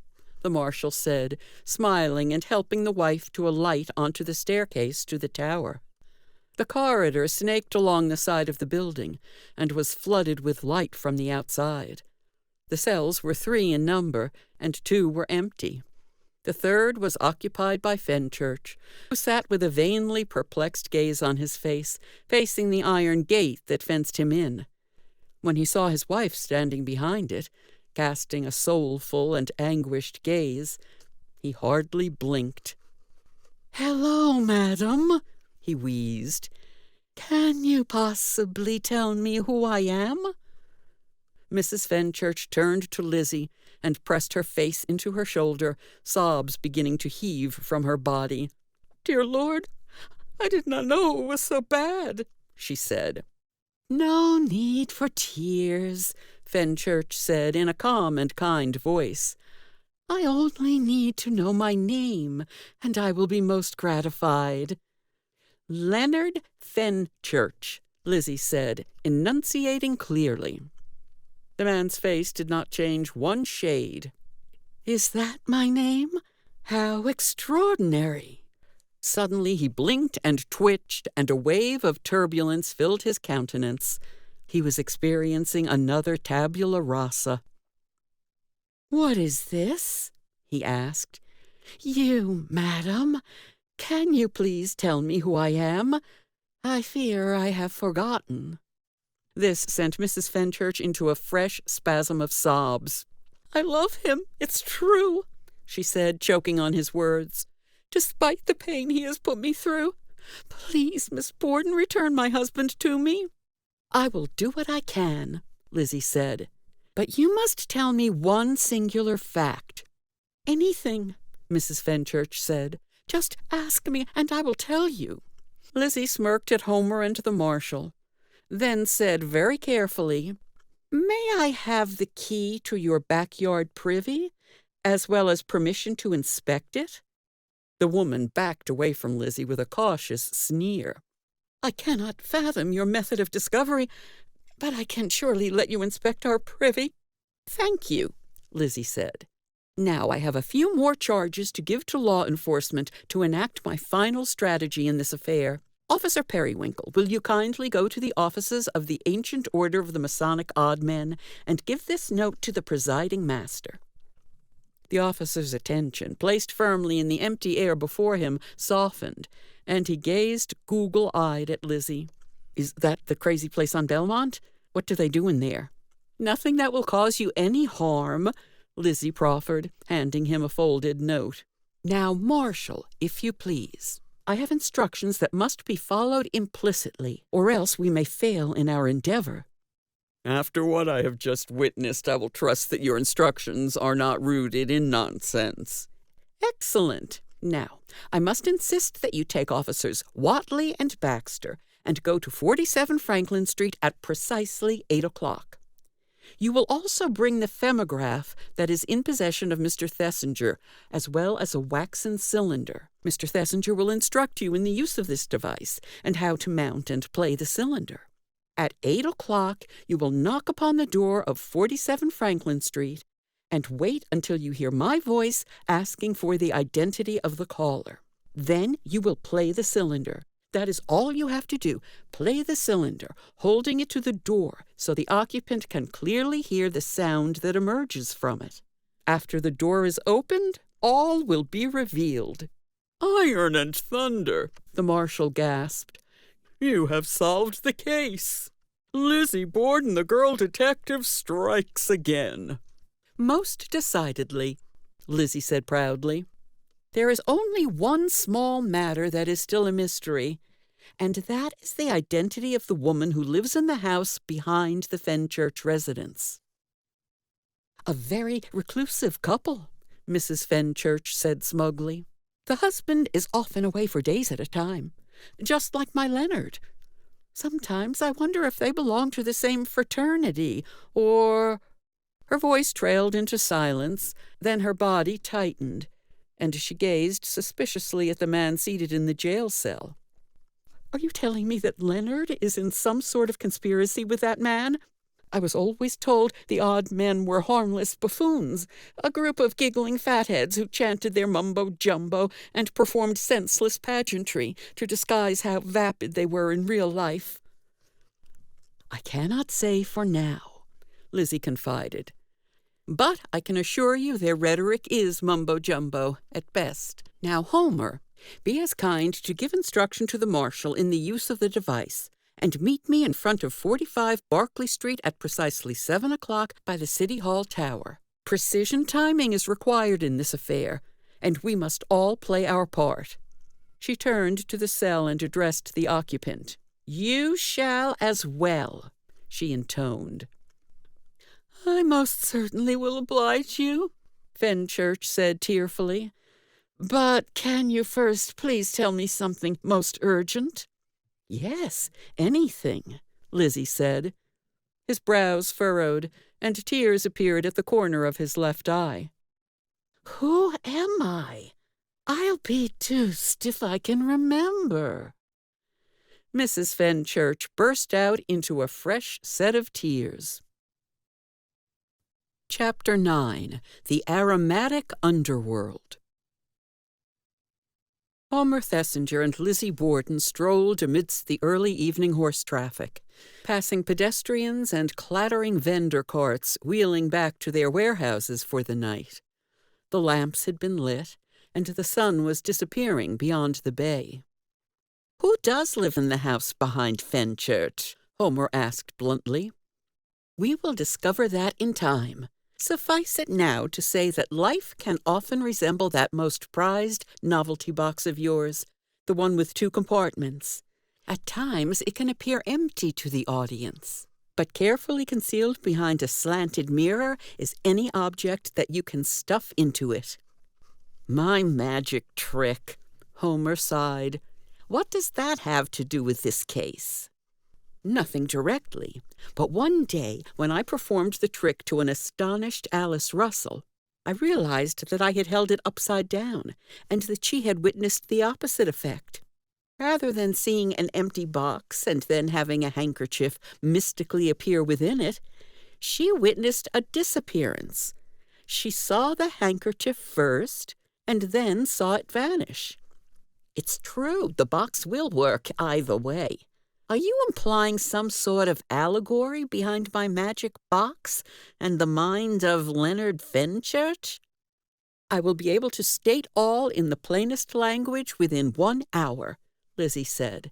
the marshal said, smiling and helping the wife to alight onto the staircase to the tower. The corridor snaked along the side of the building and was flooded with light from the outside. The cells were 3 in number, and 2 were empty. The 3rd was occupied by Fenchurch, who sat with a vainly perplexed gaze on his face, facing the iron gate that fenced him in. When he saw his wife standing behind it, casting a soulful and anguished gaze, he hardly blinked. "Hello, madam," he wheezed. "Can you possibly tell me who I am?" Mrs. Fenchurch turned to Lizzie and pressed her face into her shoulder, sobs beginning to heave from her body. "Dear Lord, I did not know it was so bad," she said. "No need for tears," Fenchurch said in a calm and kind voice. "I only need to know my name, and I will be most gratified." "Leonard Fenchurch," Lizzie said, enunciating clearly. The man's face did not change one shade. "Is that my name? How extraordinary!" Suddenly he blinked and twitched, and a wave of turbulence filled his countenance. He was experiencing another tabula rasa. "What is this?" he asked. "You, madam, can you please tell me who I am? I fear I have forgotten." This sent Mrs. Fenchurch into a fresh spasm of sobs. "I love him, it's true," she said, choking on his words, "despite the pain he has put me through. Please, Miss Borden, return my husband to me." "I will do what I can," Lizzie said. "But you must tell me one singular fact." "Anything," Mrs. Fenchurch said. "Just ask me, and I will tell you." Lizzie smirked at Homer and the marshal, then said very carefully, "May I have the key to your backyard privy, as well as permission to inspect it?" The woman backed away from Lizzie with a cautious sneer. "I cannot fathom your method of discovery, but I can surely let you inspect our privy." "Thank you," Lizzie said. "Now I have a few more charges to give to law enforcement to enact my final strategy in this affair. Officer Periwinkle, will you kindly go to the offices of the Ancient Order of the Masonic Odd Men and give this note to the presiding master?" The officer's attention, placed firmly in the empty air before him, softened, and he gazed goggle-eyed at Lizzie. "Is that the crazy place on Belmont? What do they do in there?" "Nothing that will cause you any harm," Lizzie proffered, handing him a folded note. "Now, Marshal, if you please. I have instructions that must be followed implicitly, or else we may fail in our endeavor." "After what I have just witnessed, I will trust that your instructions are not rooted in nonsense." "Excellent. Now, I must insist that you take Officers Whatley and Baxter and go to 47 Franklin Street at precisely 8 o'clock. You will also bring the femograph that is in possession of Mr. Thesinger, as well as a waxen cylinder. Mr. Thesinger will instruct you in the use of this device and how to mount and play the cylinder. At 8 o'clock, you will knock upon the door of 47 Franklin Street and wait until you hear my voice asking for the identity of the caller. Then you will play the cylinder. That is all you have to do. Play the cylinder, holding it to the door so the occupant can clearly hear the sound that emerges from it. After the door is opened, all will be revealed." "Iron and thunder!" the marshal gasped. "You have solved the case. Lizzie Borden, the girl detective, strikes again." "Most decidedly," Lizzie said proudly. "There is only one small matter that is still a mystery, and that is the identity of the woman who lives in the house behind the Fenchurch residence." "A very reclusive couple," Mrs. Fenchurch said smugly. "The husband is often away for days at a time, just like my Leonard. Sometimes I wonder if they belong to the same fraternity, or—" Her voice trailed into silence, then her body tightened, and she gazed suspiciously at the man seated in the jail cell. "Are you telling me that Leonard is in some sort of conspiracy with that man? I was always told the odd men were harmless buffoons, a group of giggling fatheads who chanted their mumbo-jumbo and performed senseless pageantry to disguise how vapid they were in real life." "I cannot say for now," Lizzie confided. "But I can assure you their rhetoric is mumbo-jumbo at best. Now, Homer, be as kind to give instruction to the marshal in the use of the device, and meet me in front of 45 Barclay Street at precisely 7 o'clock by the City Hall Tower. Precision timing is required in this affair, and we must all play our part." She turned to the cell and addressed the occupant. "You shall as well," she intoned. "I most certainly will oblige you," Fenchurch said tearfully. "But can you first please tell me something most urgent?" "Yes, anything," Lizzie said. His brows furrowed, and tears appeared at the corner of his left eye. "Who am I? I'll be deuced if I can remember." Mrs. Fenchurch burst out into a fresh set of tears. Chapter 9. The Aromatic Underworld. Homer Thesinger and Lizzie Borden strolled amidst the early evening horse traffic, passing pedestrians and clattering vendor carts wheeling back to their warehouses for the night. The lamps had been lit, and the sun was disappearing beyond the bay. "Who does live in the house behind Fenchurch?" Homer asked bluntly. "We will discover that in time. Suffice it now to say that life can often resemble that most prized novelty box of yours, the one with 2 compartments. At times it can appear empty to the audience, but carefully concealed behind a slanted mirror is any object that you can stuff into it." "My magic trick," Homer sighed. "What does that have to do with this case?" "Nothing directly, but one day when I performed the trick to an astonished Alice Russell, I realized that I had held it upside down, and that she had witnessed the opposite effect. Rather than seeing an empty box and then having a handkerchief mystically appear within it, she witnessed a disappearance. She saw the handkerchief first, and then saw it vanish. It's true, the box will work either way. Are you implying some sort of allegory behind my magic box and the mind of Leonard Fenchurch?" "I will be able to state all in the plainest language within 1 hour," Lizzie said,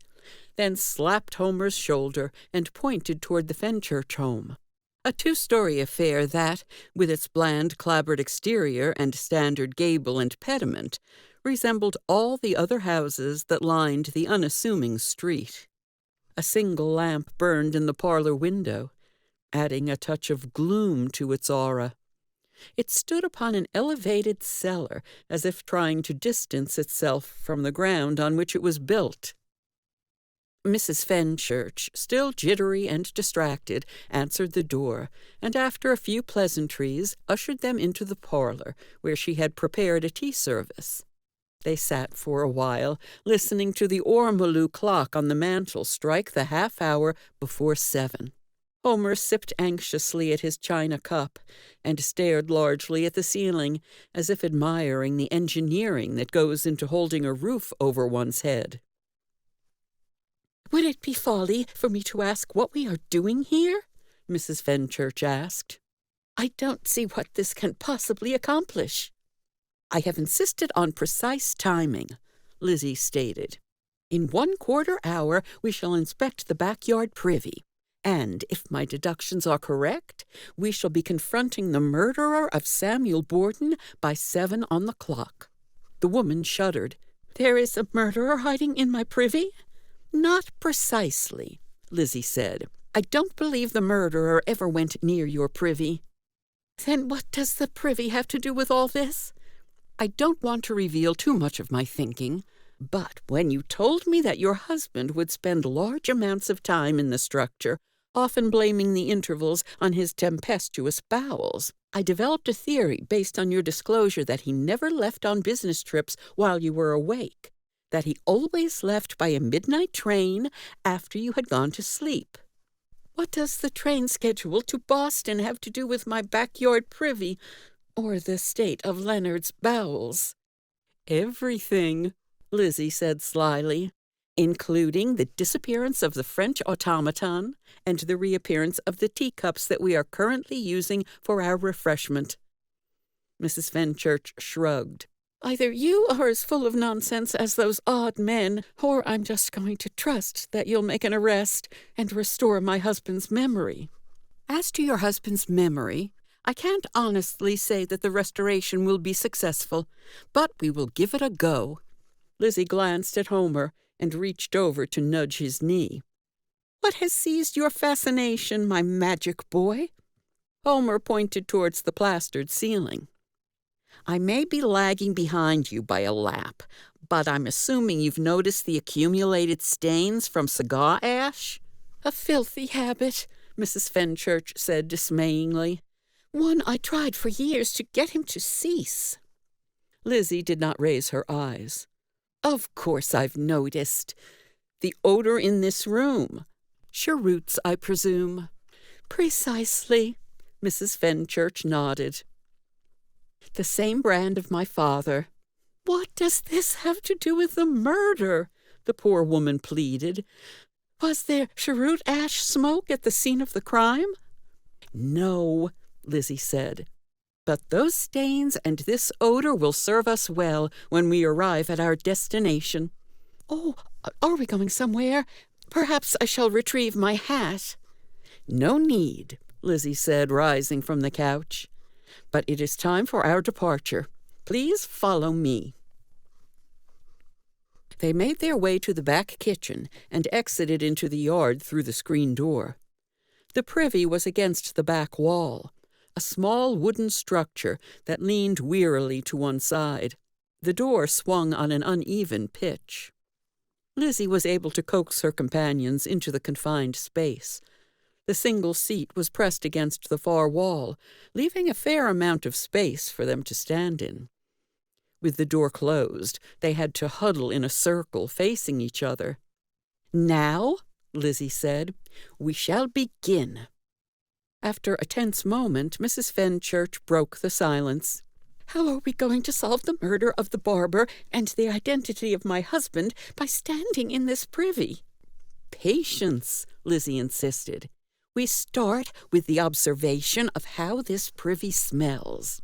then slapped Homer's shoulder and pointed toward the Fenchurch home, a 2-story affair that, with its bland clapboard exterior and standard gable and pediment, resembled all the other houses that lined the unassuming street. A single lamp burned in the parlor window, adding a touch of gloom to its aura. It stood upon an elevated cellar, as if trying to distance itself from the ground on which it was built. Mrs. Fenchurch, still jittery and distracted, answered the door, and after a few pleasantries ushered them into the parlor, where she had prepared a tea service. They sat for a while, listening to the ormolu clock on the mantel strike the half-hour before 7. Homer sipped anxiously at his china cup and stared largely at the ceiling, as if admiring the engineering that goes into holding a roof over one's head. "Would it be folly for me to ask what we are doing here?" Mrs. Fenchurch asked. "I don't see what this can possibly accomplish." "I have insisted on precise timing," Lizzie stated. "In 1/4 hour we shall inspect the backyard privy, and, if my deductions are correct, we shall be confronting the murderer of Samuel Borden by 7 on the clock." The woman shuddered. "There is a murderer hiding in my privy?" "Not precisely," Lizzie said. "I don't believe the murderer ever went near your privy." "Then what does the privy have to do with all this?" "I don't want to reveal too much of my thinking, but when you told me that your husband would spend large amounts of time in the structure, often blaming the intervals on his tempestuous bowels, I developed a theory based on your disclosure that he never left on business trips while you were awake, that he always left by a midnight train after you had gone to sleep." "What does the train schedule to Boston have to do with my backyard privy or the state of Leonard's bowels?" "Everything," Lizzie said slyly, "including the disappearance of the French automaton and the reappearance of the teacups that we are currently using for our refreshment." Mrs. Fenchurch shrugged. "Either you are as full of nonsense as those odd men, or I'm just going to trust that you'll make an arrest and restore my husband's memory." "As to your husband's memory, I can't honestly say that the restoration will be successful, but we will give it a go." Lizzie glanced at Homer and reached over to nudge his knee. "What has seized your fascination, my magic boy?" Homer pointed towards the plastered ceiling. "I may be lagging behind you by a lap, but I'm assuming you've noticed the accumulated stains from cigar ash?" "A filthy habit," Mrs. Fenchurch said dismayingly. "One I tried for years to get him to cease." Lizzie did not raise her eyes. "Of course I've noticed. The odor in this room. Cheroots, I presume." "Precisely," Mrs. Fenchurch nodded. "The same brand of my father." "What does this have to do with the murder?" the poor woman pleaded. "Was there cheroot ash smoke at the scene of the crime?" "No," Lizzie said. But those stains and this odor will serve us well when we arrive at our destination. Oh, are we going somewhere? Perhaps I shall retrieve my hat. No need, Lizzie said, rising from the couch. But it is time for our departure. Please follow me. They made their way to the back kitchen and exited into the yard through the screen door. The privy was against the back wall, a small wooden structure that leaned wearily to one side. The door swung on an uneven pitch. Lizzie was able to coax her companions into the confined space. The single seat was pressed against the far wall, leaving a fair amount of space for them to stand in. With the door closed, they had to huddle in a circle, facing each other. "Now," Lizzie said, "we shall begin." After a tense moment, Mrs. Fenchurch broke the silence. "How are we going to solve the murder of the barber and the identity of my husband by standing in this privy?" "Patience," Lizzie insisted. "We start with the observation of how this privy smells."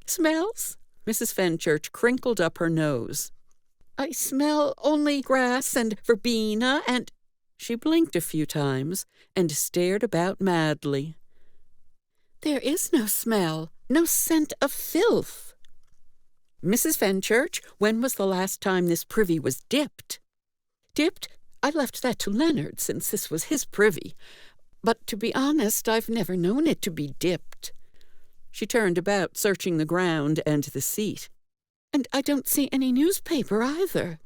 "Smells?" Mrs. Fenchurch crinkled up her nose. "I smell only grass and verbena and—" She blinked a few times and stared about madly. "There is no smell, no scent of filth." "Mrs. Fenchurch, when was the last time this privy was dipped?" "Dipped? I left that to Leonard, since this was his privy. But to be honest, I've never known it to be dipped." She turned about, searching the ground and the seat. "And I don't see any newspaper either."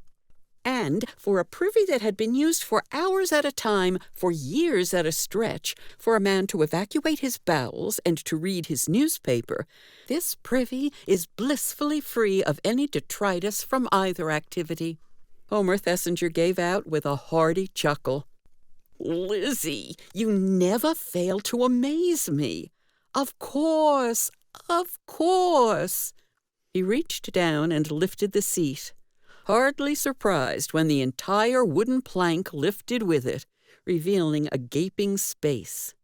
And for a privy that had been used for hours at a time, for years at a stretch, for a man to evacuate his bowels and to read his newspaper, this privy is blissfully free of any detritus from either activity. Homer Thesinger gave out with a hearty chuckle. "Lizzie, you never fail to amaze me. Of course, of course." He reached down and lifted the seat, hardly surprised when the entire wooden plank lifted with it, revealing a gaping space.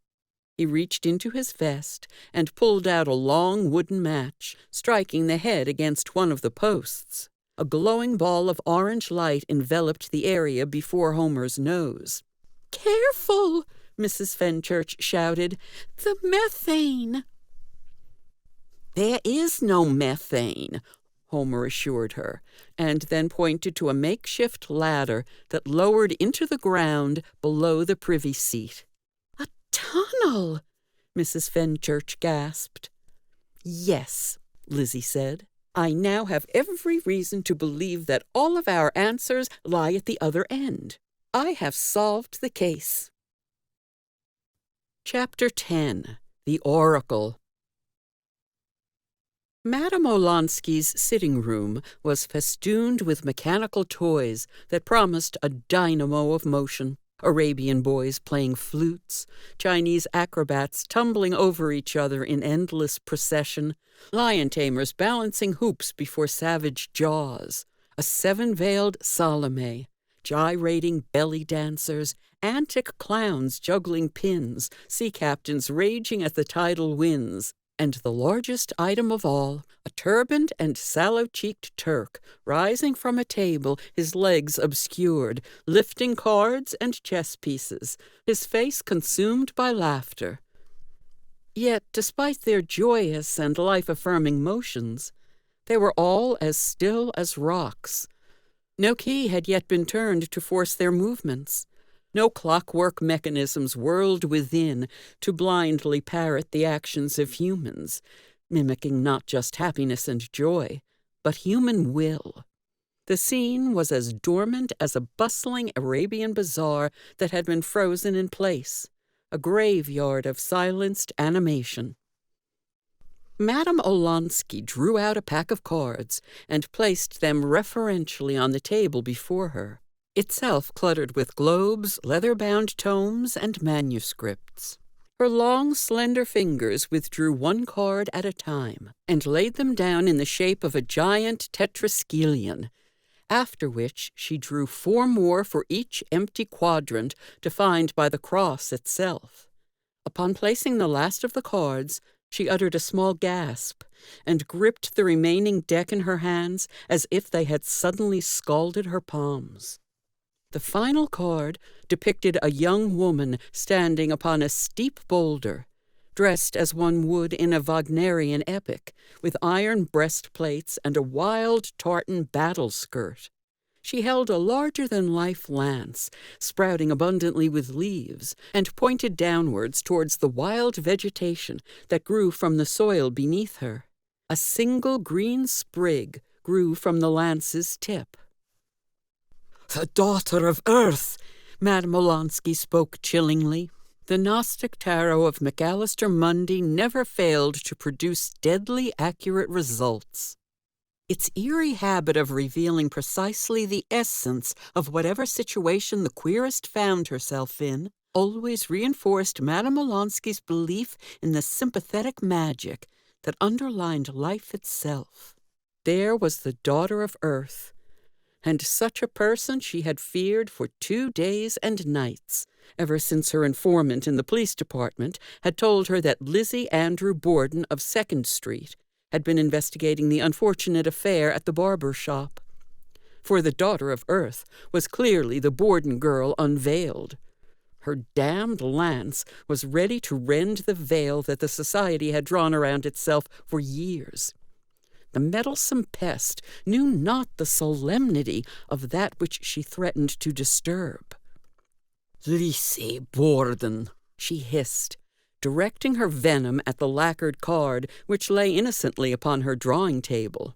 He reached into his vest and pulled out a long wooden match, striking the head against one of the posts. A glowing ball of orange light enveloped the area before Homer's nose. "Careful!" Mrs. Fenchurch shouted. "The methane!" "There is no methane," Homer assured her, and then pointed to a makeshift ladder that lowered into the ground below the privy seat. "A tunnel!" Mrs. Fenchurch gasped. "Yes," Lizzie said. "I now have every reason to believe that all of our answers lie at the other end. I have solved the case." Chapter 10. The Oracle. Madame Olonsky's sitting room was festooned with mechanical toys that promised a dynamo of motion. Arabian boys playing flutes, Chinese acrobats tumbling over each other in endless procession, lion tamers balancing hoops before savage jaws, a seven-veiled Salome, gyrating belly dancers, antic clowns juggling pins, sea captains raging at the tidal winds, and the largest item of all, a turbaned and sallow-cheeked Turk, rising from a table, his legs obscured, lifting cards and chess pieces, his face consumed by laughter. Yet, despite their joyous and life-affirming motions, they were all as still as rocks. No key had yet been turned to force their movements. No clockwork mechanisms whirled within to blindly parrot the actions of humans, mimicking not just happiness and joy, but human will. The scene was as dormant as a bustling Arabian bazaar that had been frozen in place, a graveyard of silenced animation. Madame Olonsky drew out a pack of cards and placed them reverentially on the table before her, itself cluttered with globes, leather-bound tomes, and manuscripts. Her long, slender fingers withdrew one card at a time and laid them down in the shape of a giant tetraskelion, after which she drew 4 more for each empty quadrant defined by the cross itself. Upon placing the last of the cards, She uttered a small gasp and gripped the remaining deck in her hands as if they had suddenly scalded her palms. The final card depicted a young woman standing upon a steep boulder, dressed as one would in a Wagnerian epic, with iron breastplates and a wild tartan battle skirt. She held a larger-than-life lance, sprouting abundantly with leaves, and pointed downwards towards the wild vegetation that grew from the soil beneath her. A single green sprig grew from the lance's tip. "The daughter of Earth," Madame Olenski spoke chillingly. The Gnostic tarot of McAllister Mundy never failed to produce deadly accurate results. Its eerie habit of revealing precisely the essence of whatever situation the querist found herself in always reinforced Madame Olenski's belief in the sympathetic magic that underlined life itself. There was the daughter of Earth, and such a person she had feared for 2 days and nights, ever since her informant in the police department had told her that Lizzie Andrew Borden of 2nd Street had been investigating the unfortunate affair at the barber shop. For the daughter of Earth was clearly the Borden girl unveiled. Her damned lance was ready to rend the veil that the society had drawn around itself for years. The meddlesome pest knew not the solemnity of that which she threatened to disturb. "Lizzie Borden," she hissed, directing her venom at the lacquered card which lay innocently upon her drawing table.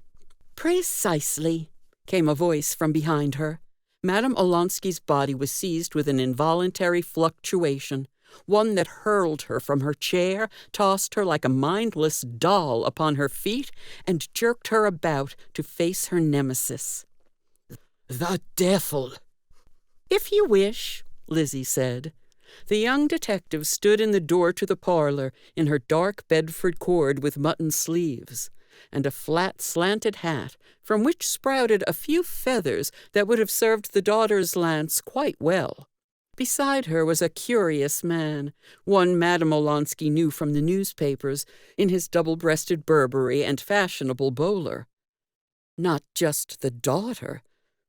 "Precisely," came a voice from behind her. Madame Olenski's body was seized with an involuntary fluctuation, one that hurled her from her chair, tossed her like a mindless doll upon her feet, and jerked her about to face her nemesis. "The devil!" "If you wish," Lizzie said. The young detective stood in the door to the parlor in her dark Bedford cord with mutton sleeves, and a flat slanted hat from which sprouted a few feathers that would have served the daughter's lance quite well. Beside her was a curious man, one Madame Olenski knew from the newspapers, in his double-breasted Burberry and fashionable bowler. Not just the daughter,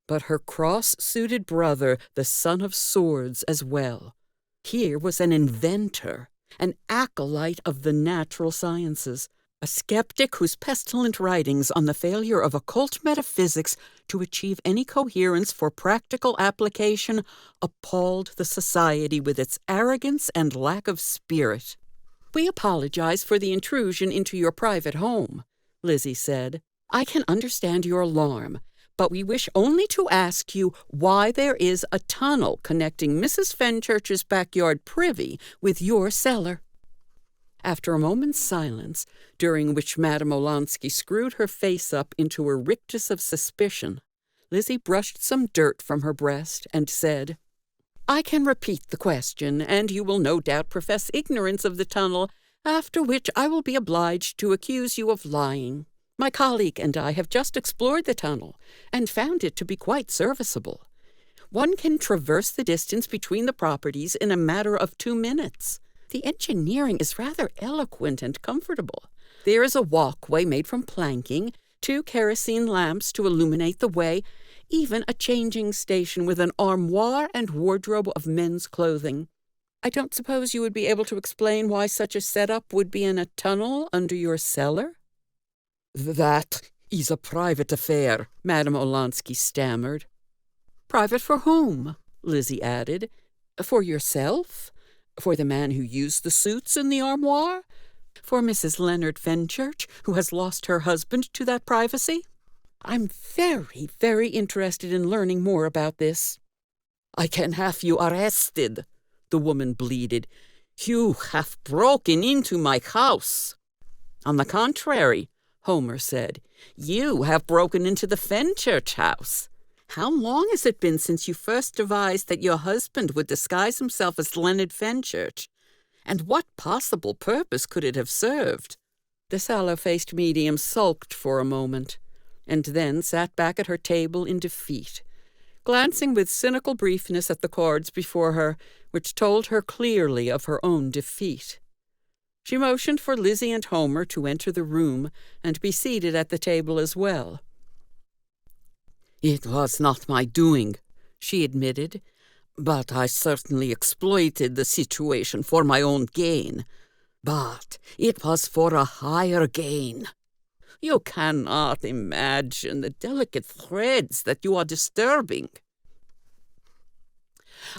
but her cross-suited brother, the son of swords, as well. Here was an inventor, an acolyte of the natural sciences, a skeptic whose pestilent writings on the failure of occult metaphysics to achieve any coherence for practical application appalled the society with its arrogance and lack of spirit. "We apologize for the intrusion into your private home," Lizzie said. "I can understand your alarm, but we wish only to ask you why there is a tunnel connecting Mrs. Fenchurch's backyard privy with your cellar." After a moment's silence, during which Madame Olenski screwed her face up into a rictus of suspicion, Lizzie brushed some dirt from her breast and said, "I can repeat the question, and you will no doubt profess ignorance of the tunnel, after which I will be obliged to accuse you of lying. My colleague and I have just explored the tunnel and found it to be quite serviceable. One can traverse the distance between the properties in a matter of 2 minutes. The engineering is rather eloquent and comfortable. There is a walkway made from planking, 2 kerosene lamps to illuminate the way, even a changing station with an armoire and wardrobe of men's clothing. I don't suppose you would be able to explain why such a setup would be in a tunnel under your cellar?" "That is a private affair," Madame Olenski stammered. "Private for whom?" Lizzie added. "For yourself? For the man who used the suits in the armoire? For Mrs. Leonard Fenchurch, who has lost her husband to that privacy? I'm very, very interested in learning more about this." "I can have you arrested," the woman bleated. "You have broken into my house." "On the contrary," Homer said, "you have broken into the Fenchurch house. How long has it been since you first devised that your husband would disguise himself as Leonard Fenchurch? And what possible purpose could it have served?" The sallow-faced medium sulked for a moment, and then sat back at her table in defeat, glancing with cynical briefness at the cards before her, which told her clearly of her own defeat. She motioned for Lizzie and Homer to enter the room and be seated at the table as well. "It was not my doing," she admitted, "but I certainly exploited the situation for my own gain. But it was for a higher gain. You cannot imagine the delicate threads that you are disturbing."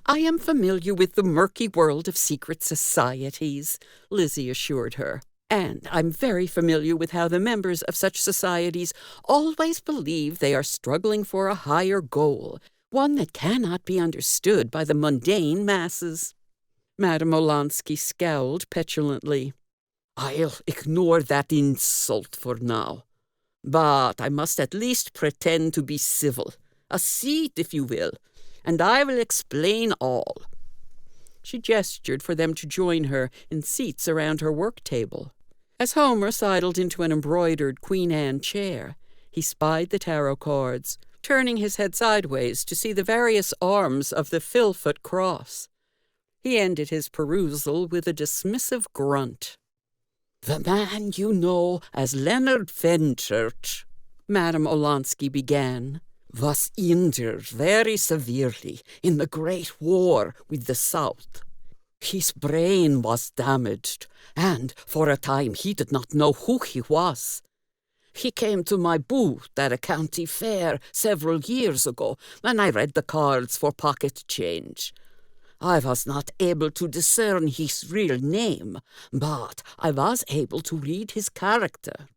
"I am familiar with the murky world of secret societies," Lizzie assured her. "And I'm very familiar with how the members of such societies always believe they are struggling for a higher goal, one that cannot be understood by the mundane masses." Madame Olansky scowled petulantly. "I'll ignore that insult for now. But I must at least pretend to be civil. A seat, if you will, and I will explain all." She gestured for them to join her in seats around her work table. As Homer sidled into an embroidered Queen Anne chair, he spied the tarot cards, turning his head sideways to see the various arms of the Philfoot cross. He ended his perusal with a dismissive grunt. "The man you know as Leonard Fenchurch," Madame Olansky began, "was injured very severely in the Great War with the South. His brain was damaged, and for a time he did not know who he was. He came to my booth at a county fair several years ago, and I read the cards for pocket change. I was not able to discern his real name, but I was able to read his character.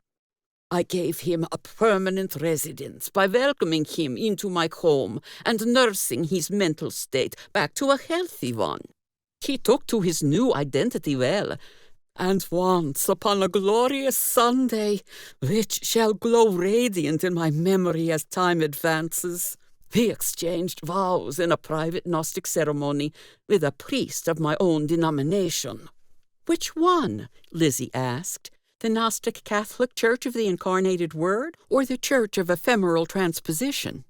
I gave him a permanent residence by welcoming him into my home and nursing his mental state back to a healthy one. He took to his new identity well, and once upon a glorious Sunday, which shall glow radiant in my memory as time advances, we exchanged vows in a private Gnostic ceremony with a priest of my own denomination." "Which one?" Lizzie asked. "The Gnostic Catholic Church of the Incarnated Word, or the Church of Ephemeral Transposition?"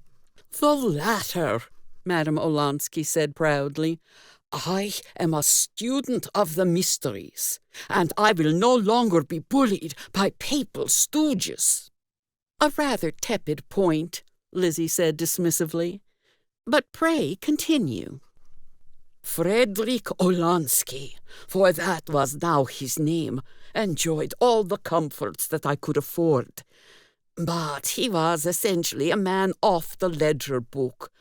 "The latter," Madame Olansky said proudly. "I am a student of the mysteries, and I will no longer be bullied by papal stooges." "A rather tepid point," Lizzie said dismissively. "But pray continue." "Frederick Olansky, for that was now his name, enjoyed all the comforts that I could afford. But he was essentially a man off the ledger book,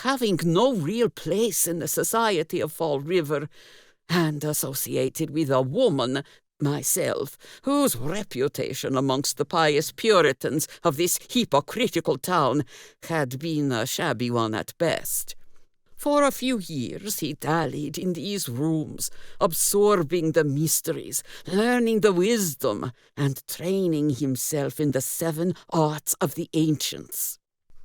having no real place in the society of Fall River, and associated with a woman, myself, whose reputation amongst the pious Puritans of this hypocritical town had been a shabby one at best. For a few years he dallied in these rooms, absorbing the mysteries, learning the wisdom, and training himself in the 7 arts of the ancients."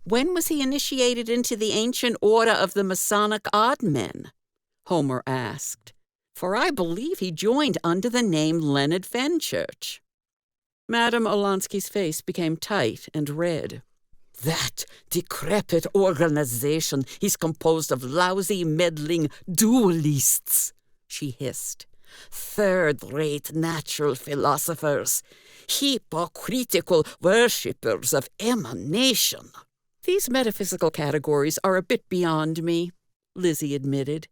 "When was he initiated into the ancient order of the Masonic odd men?" Homer asked. "For I believe he joined under the name Leonard Fenchurch." Madame Olansky's face became tight and red. "That decrepit organization is composed of lousy, meddling dualists," she hissed. "Third-rate natural philosophers, hypocritical worshippers of emanation." "These metaphysical categories are a bit beyond me," Lizzie admitted.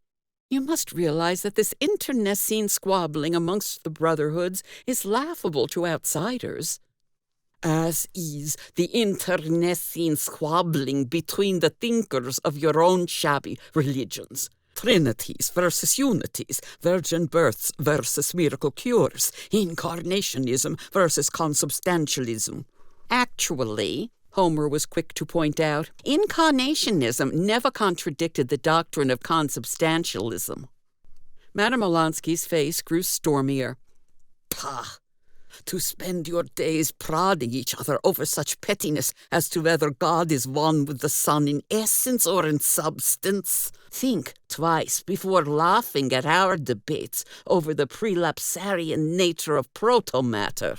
"You must realize that this internecine squabbling amongst the brotherhoods is laughable to outsiders." "As is the internecine squabbling between the thinkers of your own shabby religions. Trinities versus unities, virgin births versus miracle cures, incarnationism versus consubstantialism." "Actually," Homer was quick to point out, "incarnationism never contradicted the doctrine of consubstantialism." Madame Olansky's face grew stormier. "Pah! To spend your days prodding each other over such pettiness as to whether God is one with the Son in essence or in substance. Think twice before laughing at our debates over the prelapsarian nature of protomatter."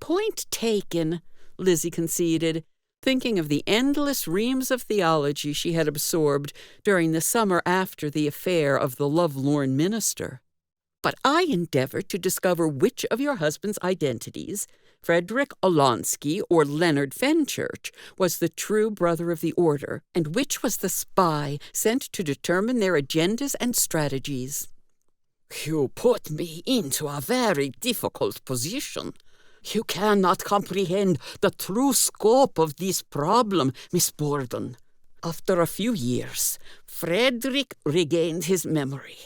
"Point taken," Lizzie conceded, thinking of the endless reams of theology she had absorbed during the summer after the affair of the lovelorn minister. But I endeavored to discover which of your husband's identities, Frederick Olonsky or Leonard Fenchurch, was the true brother of the order, and which was the spy sent to determine their agendas and strategies. You put me into a very difficult position. You cannot comprehend the true scope of this problem, Miss Borden. After a few years, Frederick regained his memory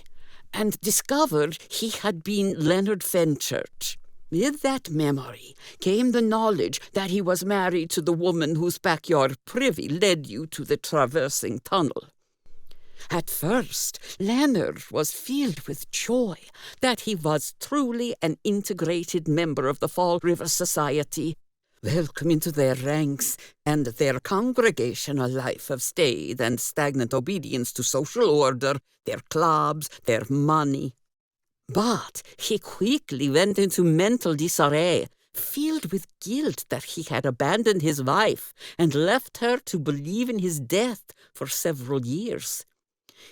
and discovered he had been Leonard Fenchurch. With that memory came the knowledge that he was married to the woman whose backyard privy led you to the traversing tunnel. At first, Leonard was filled with joy that he was truly an integrated member of the Fall River Society, welcome into their ranks and their congregational life of staid and stagnant obedience to social order, their clubs, their money. But he quickly went into mental disarray, filled with guilt that he had abandoned his wife and left her to believe in his death for several years.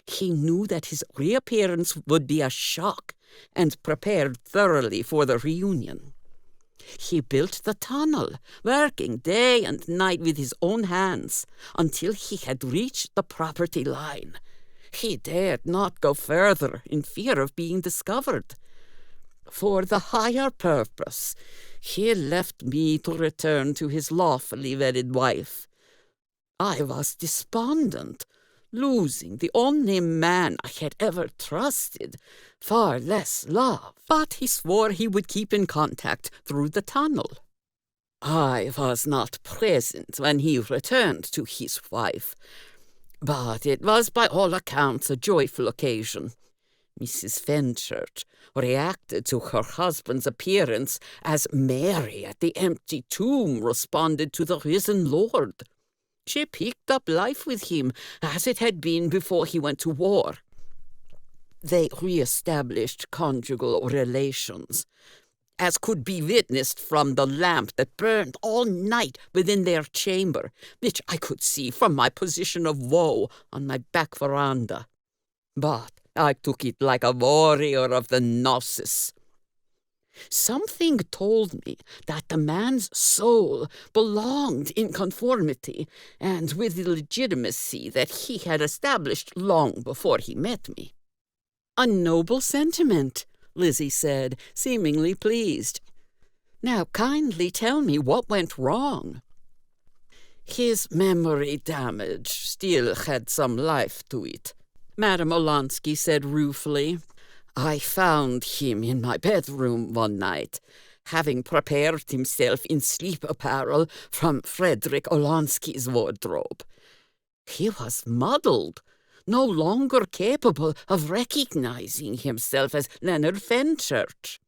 He knew that his reappearance would be a shock and prepared thoroughly for the reunion. He built the tunnel, working day and night with his own hands, until he had reached the property line. He dared not go further in fear of being discovered. For the higher purpose, he left me to return to his lawfully wedded wife. I was despondent, losing the only man I had ever trusted, far less love. But he swore he would keep in contact through the tunnel. I was not present when he returned to his wife, but it was by all accounts a joyful occasion. Mrs. Fenchurch reacted to her husband's appearance as Mary at the empty tomb responded to the risen Lord. She picked up life with him as it had been before he went to war. They re-established conjugal relations, as could be witnessed from the lamp that burned all night within their chamber, which I could see from my position of woe on my back veranda. But I took it like a warrior of the Gnosis. Something told me that the man's soul belonged in conformity and with the legitimacy that he had established long before he met me. A noble sentiment, Lizzie said, seemingly pleased. Now kindly tell me what went wrong. His memory damage still had some life to it, Madame Olonsky said ruefully. I found him in my bedroom one night, having prepared himself in sleep apparel from Frederick Olonsky's wardrobe. He was muddled, no longer capable of recognizing himself as Leonard Fenchurch.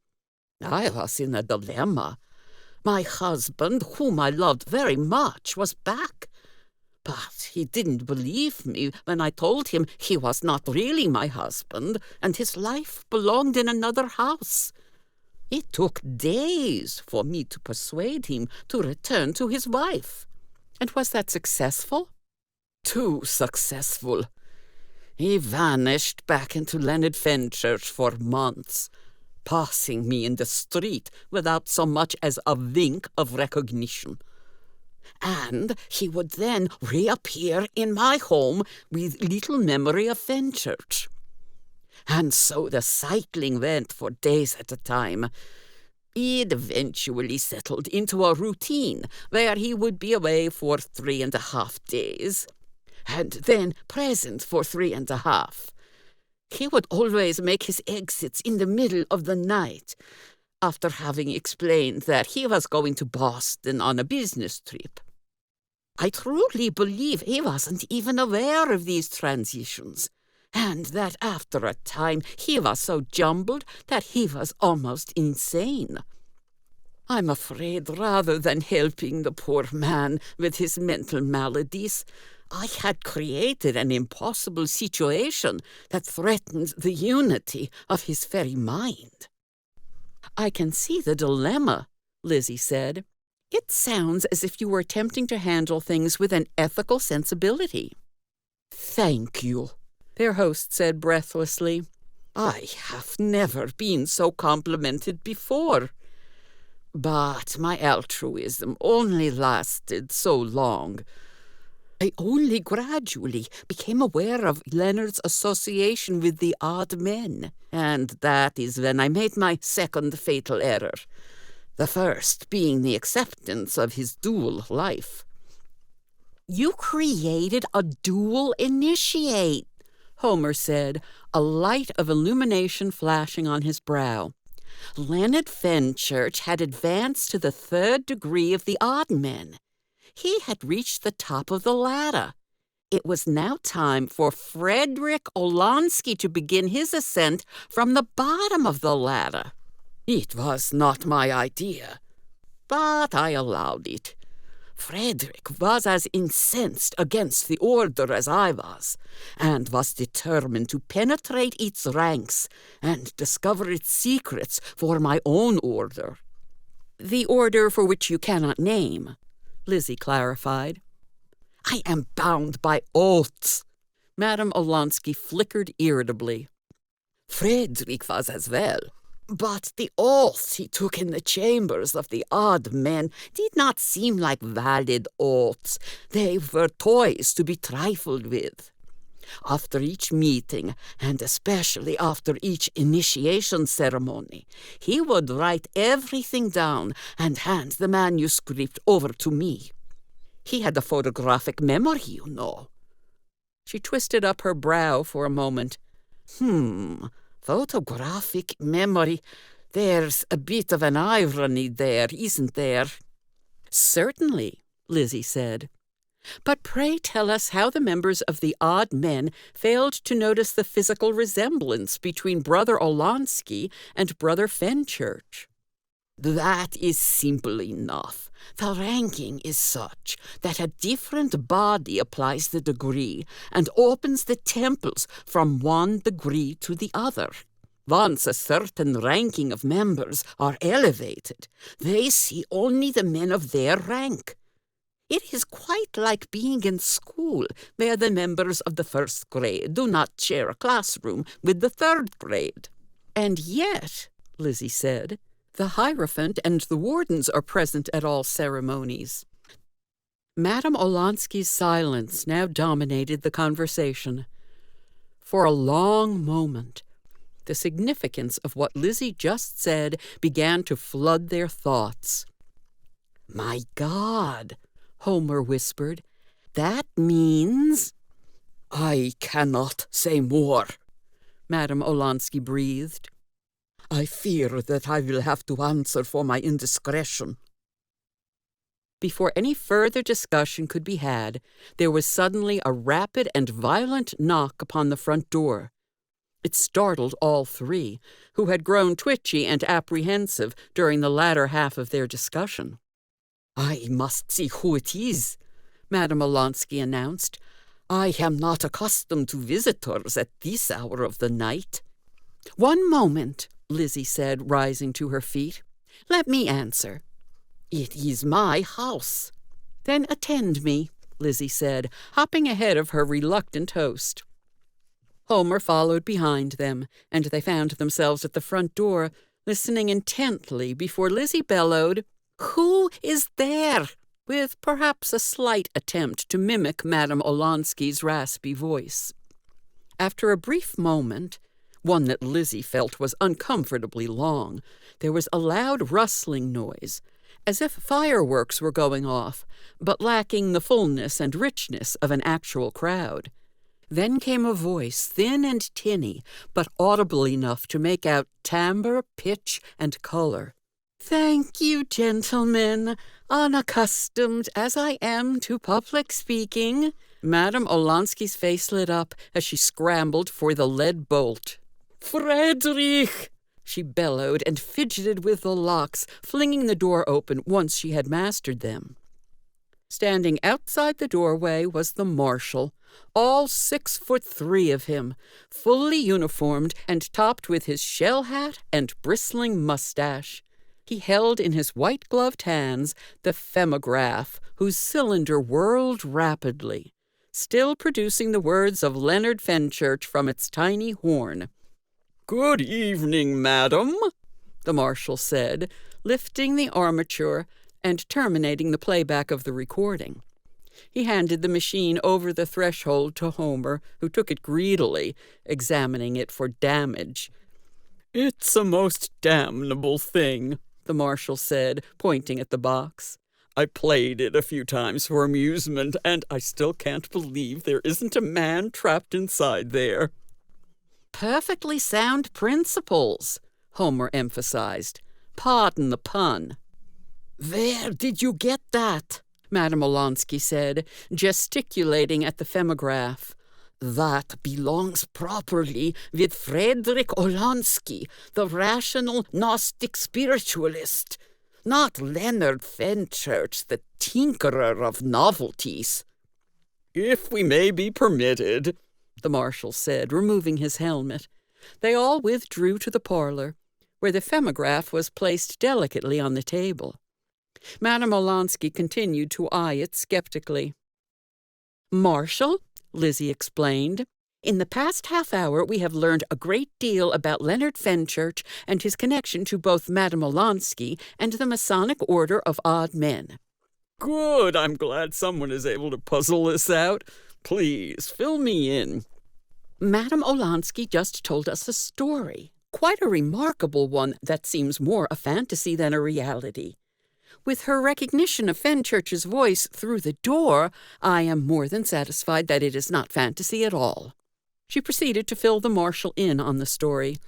I was in a dilemma. My husband, whom I loved very much, was back. But he didn't believe me when I told him he was not really my husband and his life belonged in another house. It took days for me to persuade him to return to his wife. And was that successful? Too successful. He vanished back into Leonard Fenchurch for months, passing me in the street without so much as a wink of recognition. And he would then reappear in my home with little memory of Fenchurch. And so the cycling went for days at a time. It eventually settled into a routine where he would be away for 3.5 days, and then present for 3.5. He would always make his exits in the middle of the night, after having explained that he was going to Boston on a business trip. I truly believe he wasn't even aware of these transitions, and that after a time he was so jumbled that he was almost insane. I'm afraid rather than helping the poor man with his mental maladies, I had created an impossible situation that threatened the unity of his very mind. I can see the dilemma, Lizzie said. It sounds as if you were attempting to handle things with an ethical sensibility. Thank you, their host said breathlessly. I have never been so complimented before. But my altruism only lasted so long. I only gradually became aware of Leonard's association with the odd men, and that is when I made my second fatal error, the first being the acceptance of his dual life. You created a dual initiate, Homer said, a light of illumination flashing on his brow. Leonard Fenchurch had advanced to the 3rd degree of the odd men. He had reached the top of the ladder. It was now time for Frederick Olansky to begin his ascent from the bottom of the ladder. It was not my idea, but I allowed it. Frederick was as incensed against the order as I was, and was determined to penetrate its ranks and discover its secrets for my own order. The order for which you cannot name, Lizzie clarified. I am bound by oaths. Madame Olansky flickered irritably. Frederick was as well. But the oaths he took in the chambers of the odd men did not seem like valid oaths. They were toys to be trifled with. After each meeting, and especially after each initiation ceremony, he would write everything down and hand the manuscript over to me. He had a photographic memory, you know. She twisted up her brow for a moment. Photographic memory. There's a bit of an irony there, isn't there? Certainly, Lizzie said. But pray tell us how the members of the odd men failed to notice the physical resemblance between Brother Olansky and Brother Fenchurch. That is simple enough. The ranking is such that a different body applies the degree and opens the temples from one degree to the other. Once a certain ranking of members are elevated, they see only the men of their rank. It is quite like being in school, where the members of the 1st grade do not share a classroom with the 3rd grade. And yet, Lizzie said, the Hierophant and the wardens are present at all ceremonies. Madame Olansky's silence now dominated the conversation. For a long moment, the significance of what Lizzie just said began to flood their thoughts. My God, Homer whispered, that means... I cannot say more, Madame Olansky breathed. I fear that I will have to answer for my indiscretion. Before any further discussion could be had, there was suddenly a rapid and violent knock upon the front door. It startled all three, who had grown twitchy and apprehensive during the latter half of their discussion. I must see who it is, Madame Olansky announced. I am not accustomed to visitors at this hour of the night. One moment, Lizzie said, rising to her feet. Let me answer. It is my house. Then attend me, Lizzie said, hopping ahead of her reluctant host. Homer followed behind them, and they found themselves at the front door, listening intently before Lizzie bellowed, "Who is there?" with perhaps a slight attempt to mimic Madame Olansky's raspy voice. After a brief moment, one that Lizzie felt was uncomfortably long, there was a loud rustling noise, as if fireworks were going off, but lacking the fullness and richness of an actual crowd. Then came a voice, thin and tinny, but audible enough to make out timbre, pitch, and color. "Thank you, gentlemen, unaccustomed as I am to public speaking." Madame Olansky's face lit up as she scrambled for the lead bolt. "Frederick!" she bellowed and fidgeted with the locks, flinging the door open once she had mastered them. Standing outside the doorway was the marshal, all 6'3" of him, fully uniformed and topped with his shell hat and bristling mustache. He held in his white-gloved hands the femograph, whose cylinder whirled rapidly, still producing the words of Leonard Fenchurch from its tiny horn. "Good evening, madam," the marshal said, lifting the armature and terminating the playback of the recording. He handed the machine over the threshold to Homer, who took it greedily, examining it for damage. "It's a most damnable thing," the marshal said, pointing at the box. "I played it a few times for amusement, and I still can't believe there isn't a man trapped inside there." "Perfectly sound principles," Homer emphasized. "Pardon the pun." "Where did you get that?" Madame Olansky said, gesticulating at the femograph. "That belongs properly with Frederick Olansky, the rational Gnostic spiritualist, not Leonard Fenchurch, the tinkerer of novelties." "If we may be permitted," the marshal said, removing his helmet. They all withdrew to the parlor, where the femograph was placed delicately on the table. Madame Olansky continued to eye it skeptically. "Marshal," Lizzie explained, "in the past half-hour we have learned a great deal about Leonard Fenchurch and his connection to both Madame Olansky and the Masonic Order of Odd Men." "Good! I'm glad someone is able to puzzle this out. Please, fill me in." "Madame Olansky just told us a story, quite a remarkable one that seems more a fantasy than a reality. With her recognition of Fenchurch's voice through the door, I am more than satisfied that it is not fantasy at all." She proceeded to fill the marshal in on the story,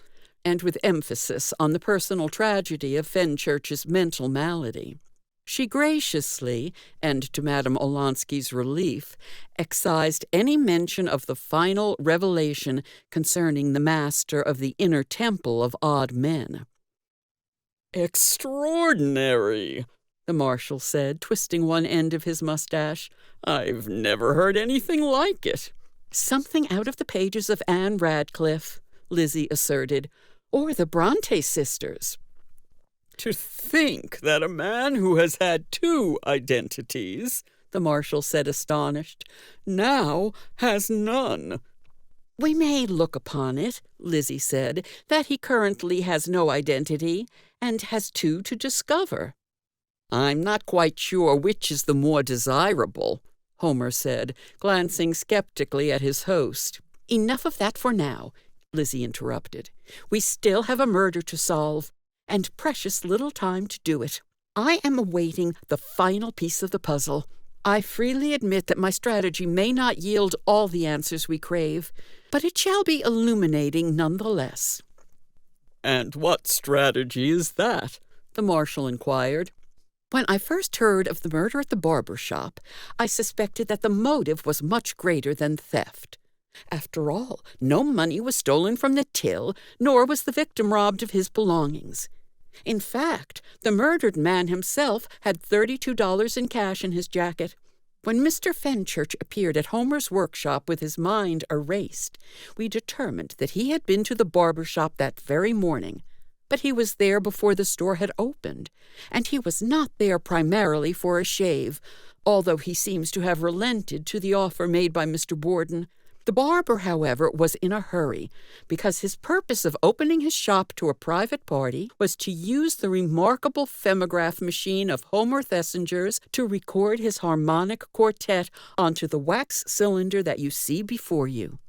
and with emphasis on the personal tragedy of Fenchurch's mental malady. She graciously, and to Madame Olansky's relief, excised any mention of the final revelation concerning the master of the inner temple of odd men. "Extraordinary," the marshal said, twisting one end of his mustache. "I've never heard anything like it." "Something out of the pages of Anne Radcliffe," Lizzie asserted, "or the Bronte sisters." "To think that a man who has had two identities," the marshal said, astonished, "now has none." "We may look upon it," Lizzie said, "that he currently has no identity and has two to discover." "I'm not quite sure which is the more desirable," Homer said, glancing skeptically at his host. "Enough of that for now," Lizzie interrupted. "We still have a murder to solve, and precious little time to do it. I am awaiting the final piece of the puzzle. I freely admit that my strategy may not yield all the answers we crave, but it shall be illuminating nonetheless." "And what strategy is that?" the marshal inquired. "When I first heard of the murder at the barber shop, I suspected that the motive was much greater than theft. After all, no money was stolen from the till, nor was the victim robbed of his belongings. In fact, the murdered man himself had $32 in cash in his jacket. When Mr. Fenchurch appeared at Homer's workshop with his mind erased, we determined that he had been to the barber shop that very morning. But he was there before the store had opened, and he was not there primarily for a shave, although he seems to have relented to the offer made by Mr. Borden. The barber, however, was in a hurry, because his purpose of opening his shop to a private party was to use the remarkable femograph machine of Homer Thesinger's to record his harmonic quartet onto the wax cylinder that you see before you.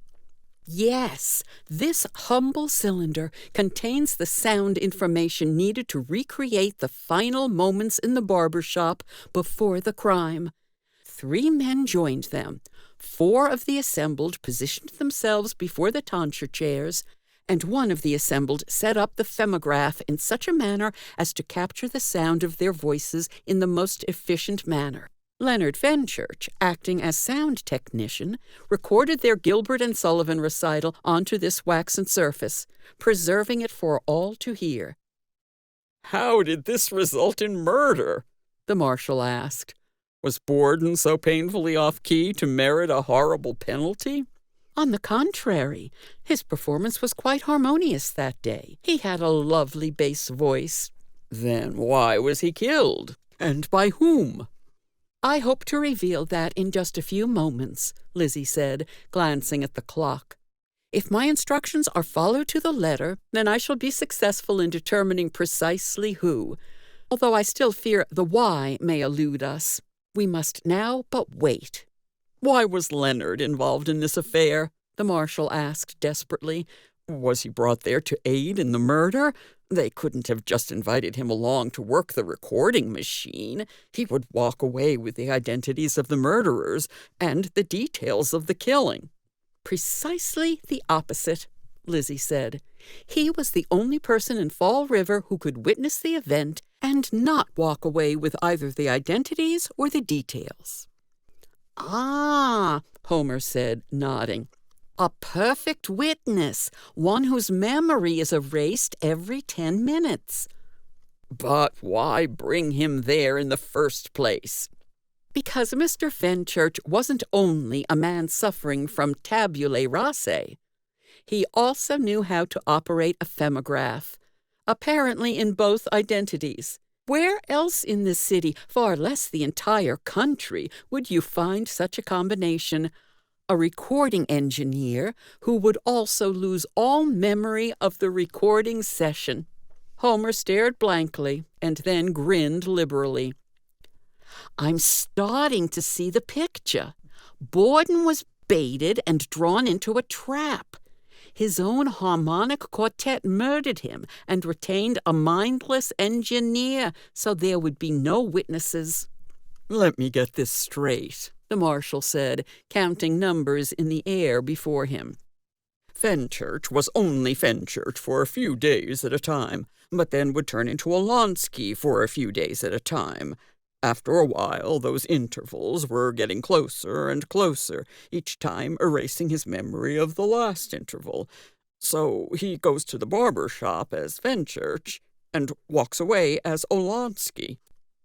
Yes, this humble cylinder contains the sound information needed to recreate the final moments in the barber shop before the crime. 3 men joined them. 4 of the assembled positioned themselves before the tonsure chairs, and one of the assembled set up the femograph in such a manner as to capture the sound of their voices in the most efficient manner. Leonard Fenchurch, acting as sound technician, recorded their Gilbert and Sullivan recital onto this waxen surface, preserving it for all to hear. "How did this result in murder?" the marshal asked. "Was Borden so painfully off-key to merit a horrible penalty?" On the contrary, his performance was quite harmonious that day. He had a lovely bass voice. "Then why was he killed? And by whom?" "I hope to reveal that in just a few moments," Lizzie said, glancing at the clock. If my instructions are followed to the letter, then I shall be successful in determining precisely who, although I still fear the why may elude us. We must now but wait." "Why was Leonard involved in this affair?" the marshal asked desperately. "Was he brought there to aid in the murder? They couldn't have just invited him along to work the recording machine. He would walk away with the identities of the murderers and the details of the killing." "Precisely the opposite," Lizzie said. "He was the only person in Fall River who could witness the event and not walk away with either the identities or the details." "Ah," Homer said, nodding. "A perfect witness, one whose memory is erased every 10 minutes. But why bring him there in the first place?" "Because Mr. Fenchurch wasn't only a man suffering from tabulae rasa. He also knew how to operate a phemograph, apparently in both identities. Where else in this city, far less the entire country, would you find such a combination? A recording engineer who would also lose all memory of the recording session." Homer stared blankly and then grinned liberally. "I'm starting to see the picture. Borden was baited and drawn into a trap. His own harmonic quartet murdered him and retained a mindless engineer, so there would be no witnesses." "Let me get this straight," the marshal said, counting numbers in the air before him. "Fenchurch was only Fenchurch for a few days at a time, but then would turn into Olonsky for a few days at a time. After a while, those intervals were getting closer and closer, each time erasing his memory of the last interval. So he goes to the barber shop as Fenchurch and walks away as Olonsky."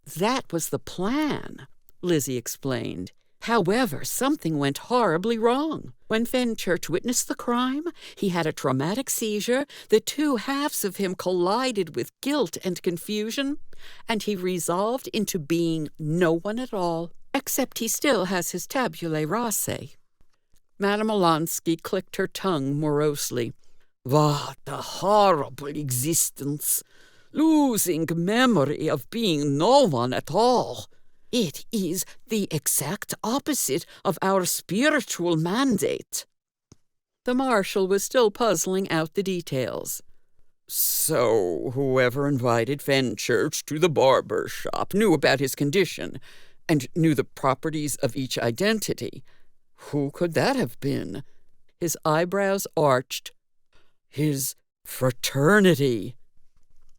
"That was the plan," Lizzie explained. "However, something went horribly wrong. When Fenchurch witnessed the crime, he had a traumatic seizure, the two halves of him collided with guilt and confusion, and he resolved into being no one at all, except he still has his tabulae rasa." Madame Olonsky clicked her tongue morosely. "What a horrible existence! Losing memory of being no one at all. It is the exact opposite of our spiritual mandate." The marshal was still puzzling out the details. "So whoever invited Fenchurch to the barber shop knew about his condition and knew the properties of each identity. Who could that have been?" His eyebrows arched. "His fraternity."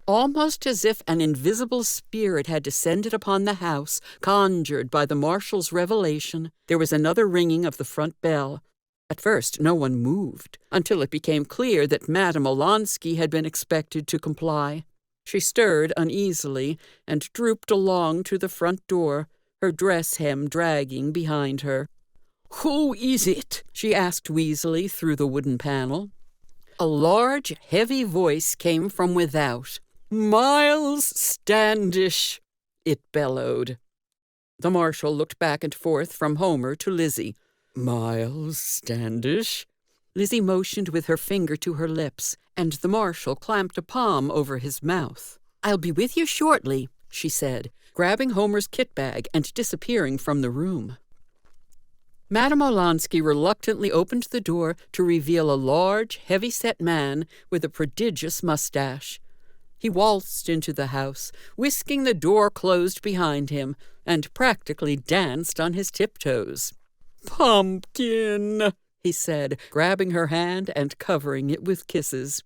Almost as if an invisible spirit had descended upon the house, conjured by the marshal's revelation, there was another ringing of the front bell. At first no one moved, until it became clear that Madame Olonsky had been expected to comply. She stirred uneasily and drooped along to the front door, her dress hem dragging behind her. "Who is it?" she asked wheezily through the wooden panel. A large, heavy voice came from without. "Miles Standish," it bellowed. The marshal looked back and forth from Homer to Lizzie. "Miles Standish?" Lizzie motioned with her finger to her lips, and the marshal clamped a palm over his mouth. "I'll be with you shortly," she said, grabbing Homer's kit bag and disappearing from the room. Madame Olonsky reluctantly opened the door to reveal a large, heavy-set man with a prodigious mustache. He waltzed into the house, whisking the door closed behind him, and practically danced on his tiptoes. "Pumpkin," he said, grabbing her hand and covering it with kisses.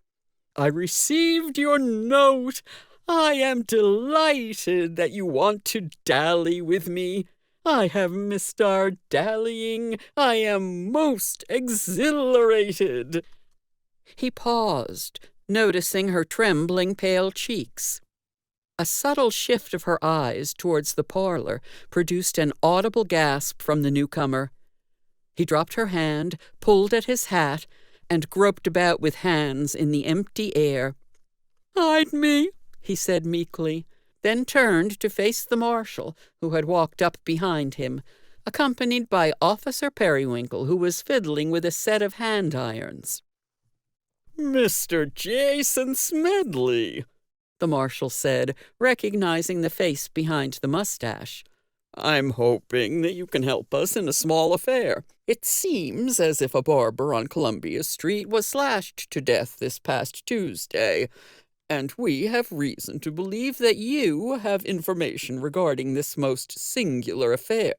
"I received your note. I am delighted that you want to dally with me. I have missed our dallying. I am most exhilarated." He paused, noticing her trembling pale cheeks. A subtle shift of her eyes towards the parlor produced an audible gasp from the newcomer. He dropped her hand, pulled at his hat, and groped about with hands in the empty air. "Hide me," he said meekly, then turned to face the marshal, who had walked up behind him, accompanied by Officer Periwinkle, who was fiddling with a set of hand irons. Mr. Jason Smedley, the marshal said, recognizing the face behind the mustache. I'm hoping that you can help us in a small affair. It seems as if a barber on Columbia Street was slashed to death this past Tuesday, and we have reason to believe that you have information regarding this most singular affair.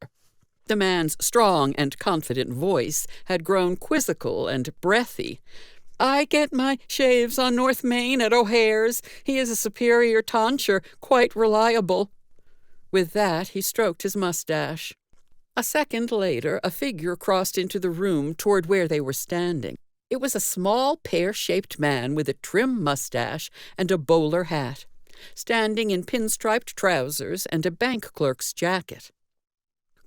The man's strong and confident voice had grown quizzical and breathy. I get my shaves on North Main at O'Hare's. He is a superior tonsure, quite reliable. With that, he stroked his mustache. A second later, a figure crossed into the room toward where they were standing. It was a small, pear-shaped man with a trim mustache and a bowler hat, standing in pinstriped trousers and a bank clerk's jacket.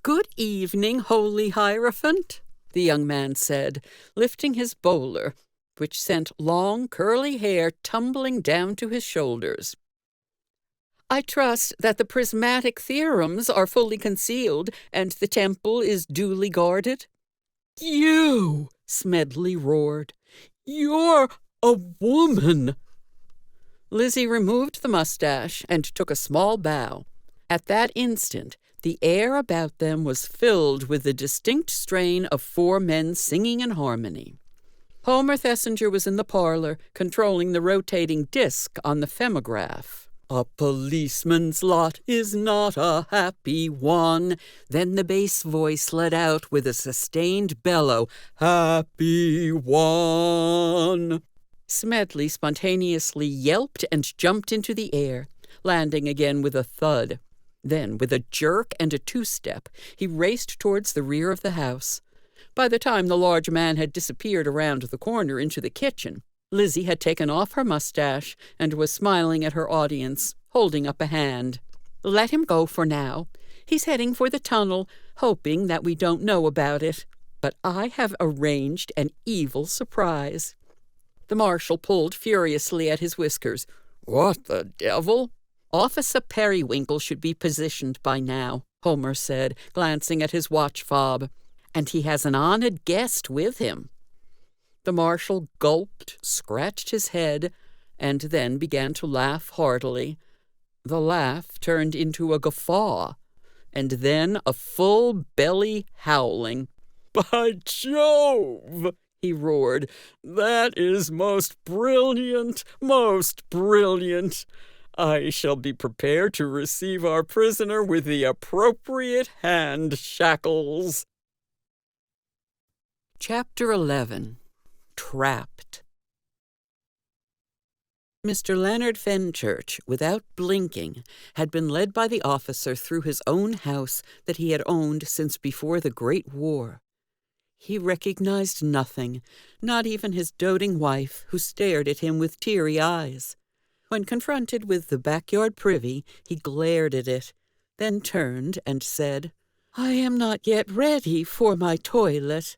"Good evening, Holy Hierophant," the young man said, lifting his bowler, which sent long, curly hair tumbling down to his shoulders. "I trust that the prismatic theorems are fully concealed and the temple is duly guarded." "You!" Smedley roared. "You're a woman!" Lizzie removed the mustache and took a small bow. At that instant, the air about them was filled with the distinct strain of four men singing in harmony. Homer Thesinger was in the parlor, controlling the rotating disc on the femograph. "A policeman's lot is not a happy one." Then the bass voice let out with a sustained bellow, "Happy one." Smedley spontaneously yelped and jumped into the air, landing again with a thud. Then, with a jerk and a two-step, he raced towards the rear of the house. By the time the large man had disappeared around the corner into the kitchen, Lizzie had taken off her mustache and was smiling at her audience, holding up a hand. "Let him go for now. He's heading for the tunnel, hoping that we don't know about it. But I have arranged an evil surprise." The marshal pulled furiously at his whiskers. "What the devil?" "Officer Periwinkle should be positioned by now," Homer said, glancing at his watch fob. "And he has an honored guest with him." The marshal gulped, scratched his head, and then began to laugh heartily. The laugh turned into a guffaw, and then a full-belly howling. "By Jove!" he roared. "That is most brilliant, most brilliant! I shall be prepared to receive our prisoner with the appropriate hand shackles." Chapter 11. Trapped. Mr. Leonard Fenchurch, without blinking, had been led by the officer through his own house that he had owned since before the Great War. He recognized nothing, not even his doting wife, who stared at him with teary eyes. When confronted with the backyard privy, he glared at it, then turned and said, "I am not yet ready for my toilet."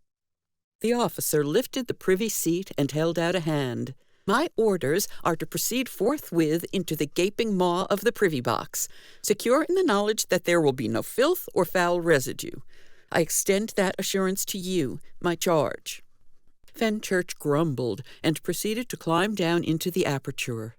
The officer lifted the privy seat and held out a hand. "My orders are to proceed forthwith into the gaping maw of the privy box, secure in the knowledge that there will be no filth or foul residue. I extend that assurance to you, my charge." Fenchurch grumbled and proceeded to climb down into the aperture.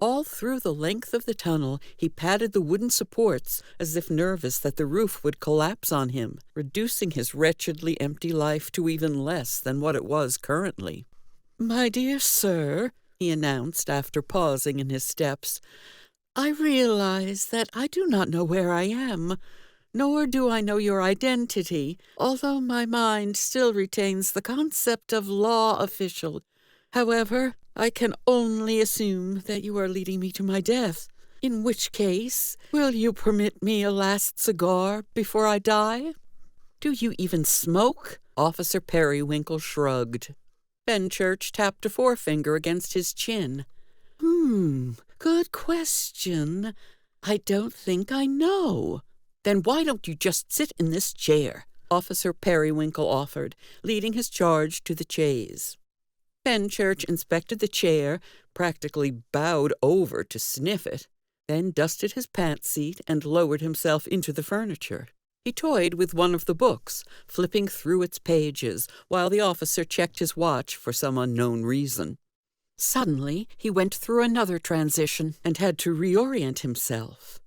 All through the length of the tunnel, he patted the wooden supports as if nervous that the roof would collapse on him, reducing his wretchedly empty life to even less than what it was currently. "My dear sir," he announced after pausing in his steps, "I realize that I do not know where I am, nor do I know your identity, although my mind still retains the concept of law official. However, I can only assume that you are leading me to my death, in which case, will you permit me a last cigar before I die?" "Do you even smoke?" Officer Periwinkle shrugged. Fenchurch tapped a forefinger against his chin. Good question. I don't think I know." "Then why don't you just sit in this chair?" Officer Periwinkle offered, leading his charge to the chaise. Fenchurch inspected the chair, practically bowed over to sniff it, then dusted his pants seat and lowered himself into the furniture. He toyed with one of the books, flipping through its pages, while the officer checked his watch for some unknown reason. Suddenly, he went through another transition and had to reorient himself.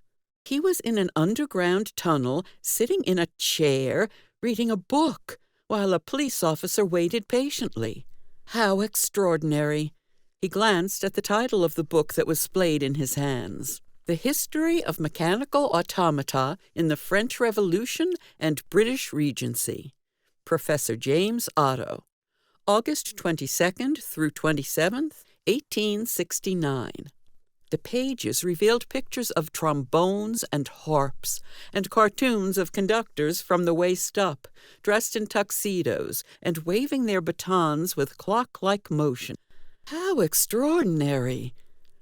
He was in an underground tunnel, sitting in a chair, reading a book, while a police officer waited patiently. How extraordinary! He glanced at the title of the book that was splayed in his hands. The History of Mechanical Automata in the French Revolution and British Regency. Professor James Otto. August 22nd through 27th, 1869. The pages revealed pictures of trombones and harps, and cartoons of conductors from the waist up, dressed in tuxedos and waving their batons with clock-like motion. How extraordinary!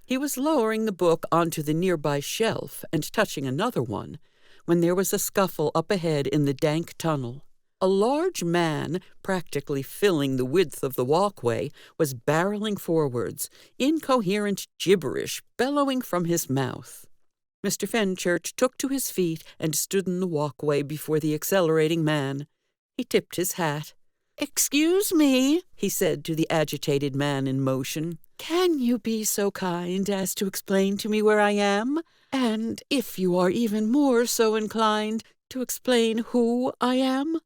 He was lowering the book onto the nearby shelf and touching another one, when there was a scuffle up ahead in the dank tunnel. A large man, practically filling the width of the walkway, was barreling forwards, incoherent gibberish bellowing from his mouth. Mr. Fenchurch took to his feet and stood in the walkway before the accelerating man. He tipped his hat. "Excuse me," he said to the agitated man in motion. "Can you be so kind as to explain to me where I am? And, if you are even more so inclined, to explain who I am?"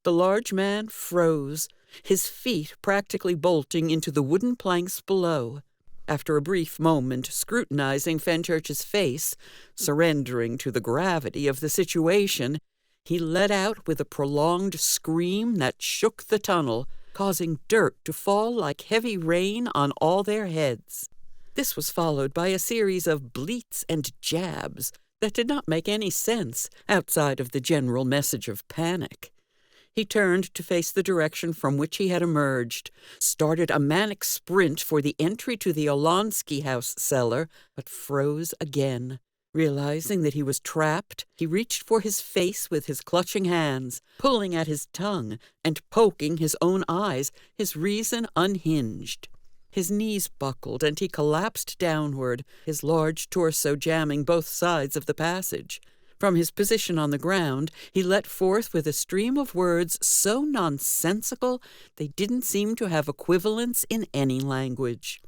The large man froze, his feet practically bolting into the wooden planks below. After a brief moment scrutinizing Fenchurch's face, surrendering to the gravity of the situation, he let out with a prolonged scream that shook the tunnel, causing dirt to fall like heavy rain on all their heads. This was followed by a series of bleats and jabs that did not make any sense outside of the general message of panic. He turned to face the direction from which he had emerged, started a manic sprint for the entry to the Olonsky house cellar, but froze again. Realizing that he was trapped, he reached for his face with his clutching hands, pulling at his tongue and poking his own eyes, his reason unhinged. His knees buckled and he collapsed downward, his large torso jamming both sides of the passage. From his position on the ground, he let forth with a stream of words so nonsensical they didn't seem to have equivalents in any language.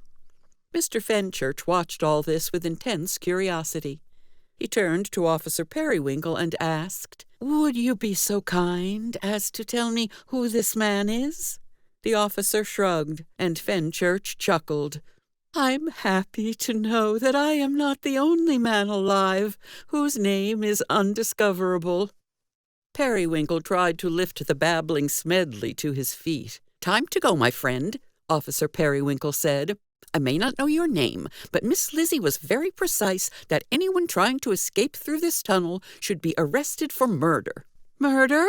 Mr. Fenchurch watched all this with intense curiosity. He turned to Officer Periwinkle and asked, "Would you be so kind as to tell me who this man is?" The officer shrugged, and Fenchurch chuckled. "I'm happy to know that I am not the only man alive whose name is undiscoverable." Periwinkle tried to lift the babbling Smedley to his feet. "Time to go, my friend," Officer Periwinkle said. "I may not know your name, but Miss Lizzie was very precise that anyone trying to escape through this tunnel should be arrested for murder." "Murder?"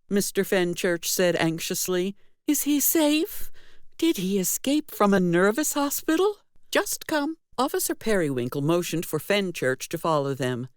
Mr. Fenchurch said anxiously. "Is he safe? Did he escape from a nervous hospital?" "Just come." Officer Periwinkle motioned for Fenchurch to follow them.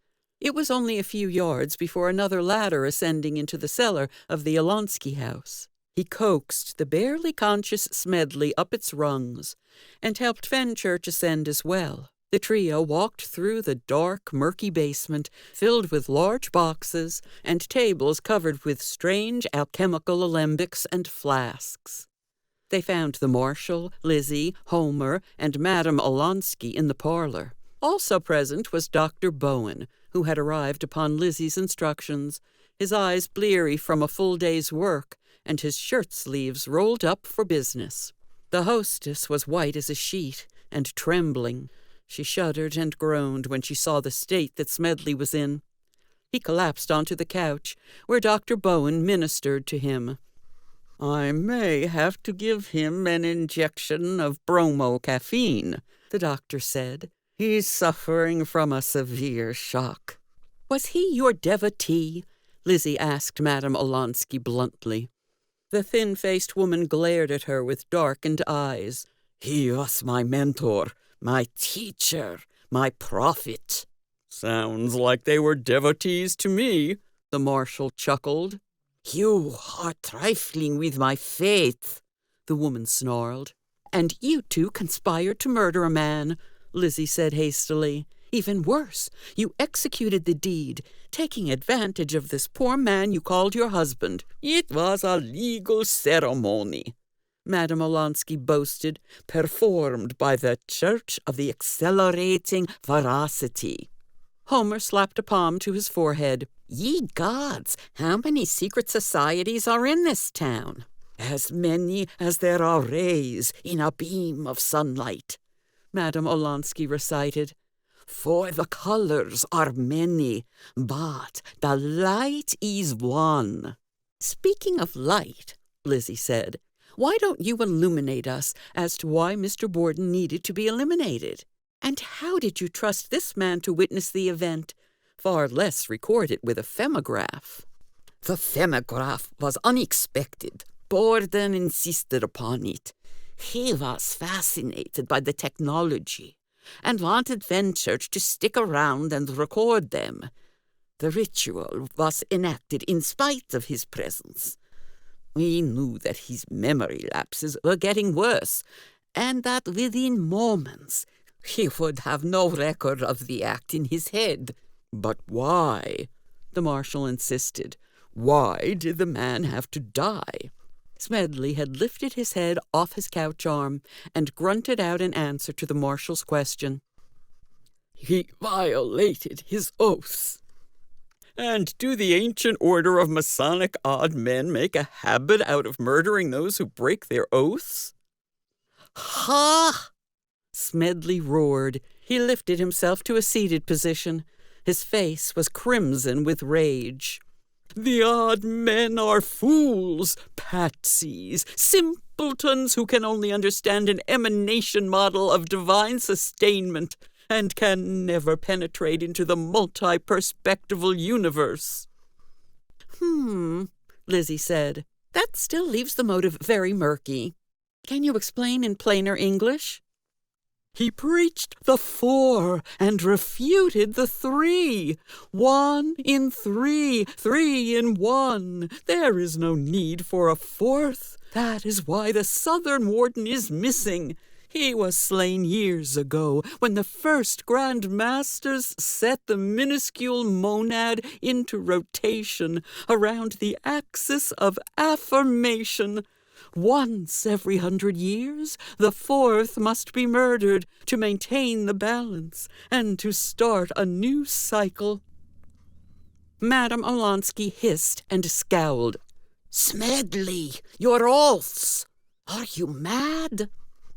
It was only a few yards before another ladder ascending into the cellar of the Olonsky house. He coaxed the barely conscious Smedley up its rungs, and helped Fenchurch ascend as well. The trio walked through the dark, murky basement, filled with large boxes and tables covered with strange alchemical alembics and flasks. They found the Marshal, Lizzie, Homer, and Madame Olonsky in the parlor. Also present was Dr. Bowen, who had arrived upon Lizzie's instructions, his eyes bleary from a full day's work, and his shirt sleeves rolled up for business. The hostess was white as a sheet, and trembling. She shuddered and groaned when she saw the state that Smedley was in. He collapsed onto the couch, where Dr. Bowen ministered to him. "I may have to give him an injection of bromocaffeine," the doctor said. "He's suffering from a severe shock." "Was he your devotee?" Lizzie asked Madame Olonsky bluntly. The thin-faced woman glared at her with darkened eyes. "He was my mentor, my teacher, my prophet." "Sounds like they were devotees to me," the marshal chuckled. "You are trifling with my faith," the woman snarled. "And you two conspired to murder a man," Lizzie said hastily. "Even worse, you executed the deed, taking advantage of this poor man you called your husband." "It was a legal ceremony." Madame Olenski boasted, performed by the Church of the Accelerating Veracity. Homer slapped a palm to his forehead. Ye gods, how many secret societies are in this town? As many as there are rays in a beam of sunlight, Madame Olenski recited. For the colors are many, but the light is one. Speaking of light, Lizzie said, why don't you illuminate us as to why Mr. Borden needed to be eliminated? And how did you trust this man to witness the event, far less record it with a femograph? The femograph was unexpected. Borden insisted upon it. He was fascinated by the technology and wanted Fenchurch to stick around and record them. The ritual was enacted in spite of his presence. We knew that his memory lapses were getting worse, and that within moments he would have no record of the act in his head. But why? The marshal insisted. Why did the man have to die? Smedley had lifted his head off his couch arm and grunted out an answer to the marshal's question. He violated his oaths. And do the ancient order of masonic odd men make a habit out of murdering those who break their oaths? Ha! Smedley roared. He lifted himself to a seated position. His face was crimson with rage. The odd men are fools, patsies, simpletons who can only understand an emanation model of divine sustainment and can never penetrate into the multi-perspectival universe. Lizzie said. That still leaves the motive very murky. Can you explain in plainer English? He preached the 4 and refuted the 3. 1 in 3, 3 in 1. There is no need for a 4th. That is why the Southern Warden is missing. He was slain years ago when the first Grand Masters set the minuscule monad into rotation around the axis of affirmation. Once every 100 years, the 4th must be murdered to maintain the balance and to start a new cycle. Madame Olenski hissed and scowled. Smedley, your oaths! Are you mad?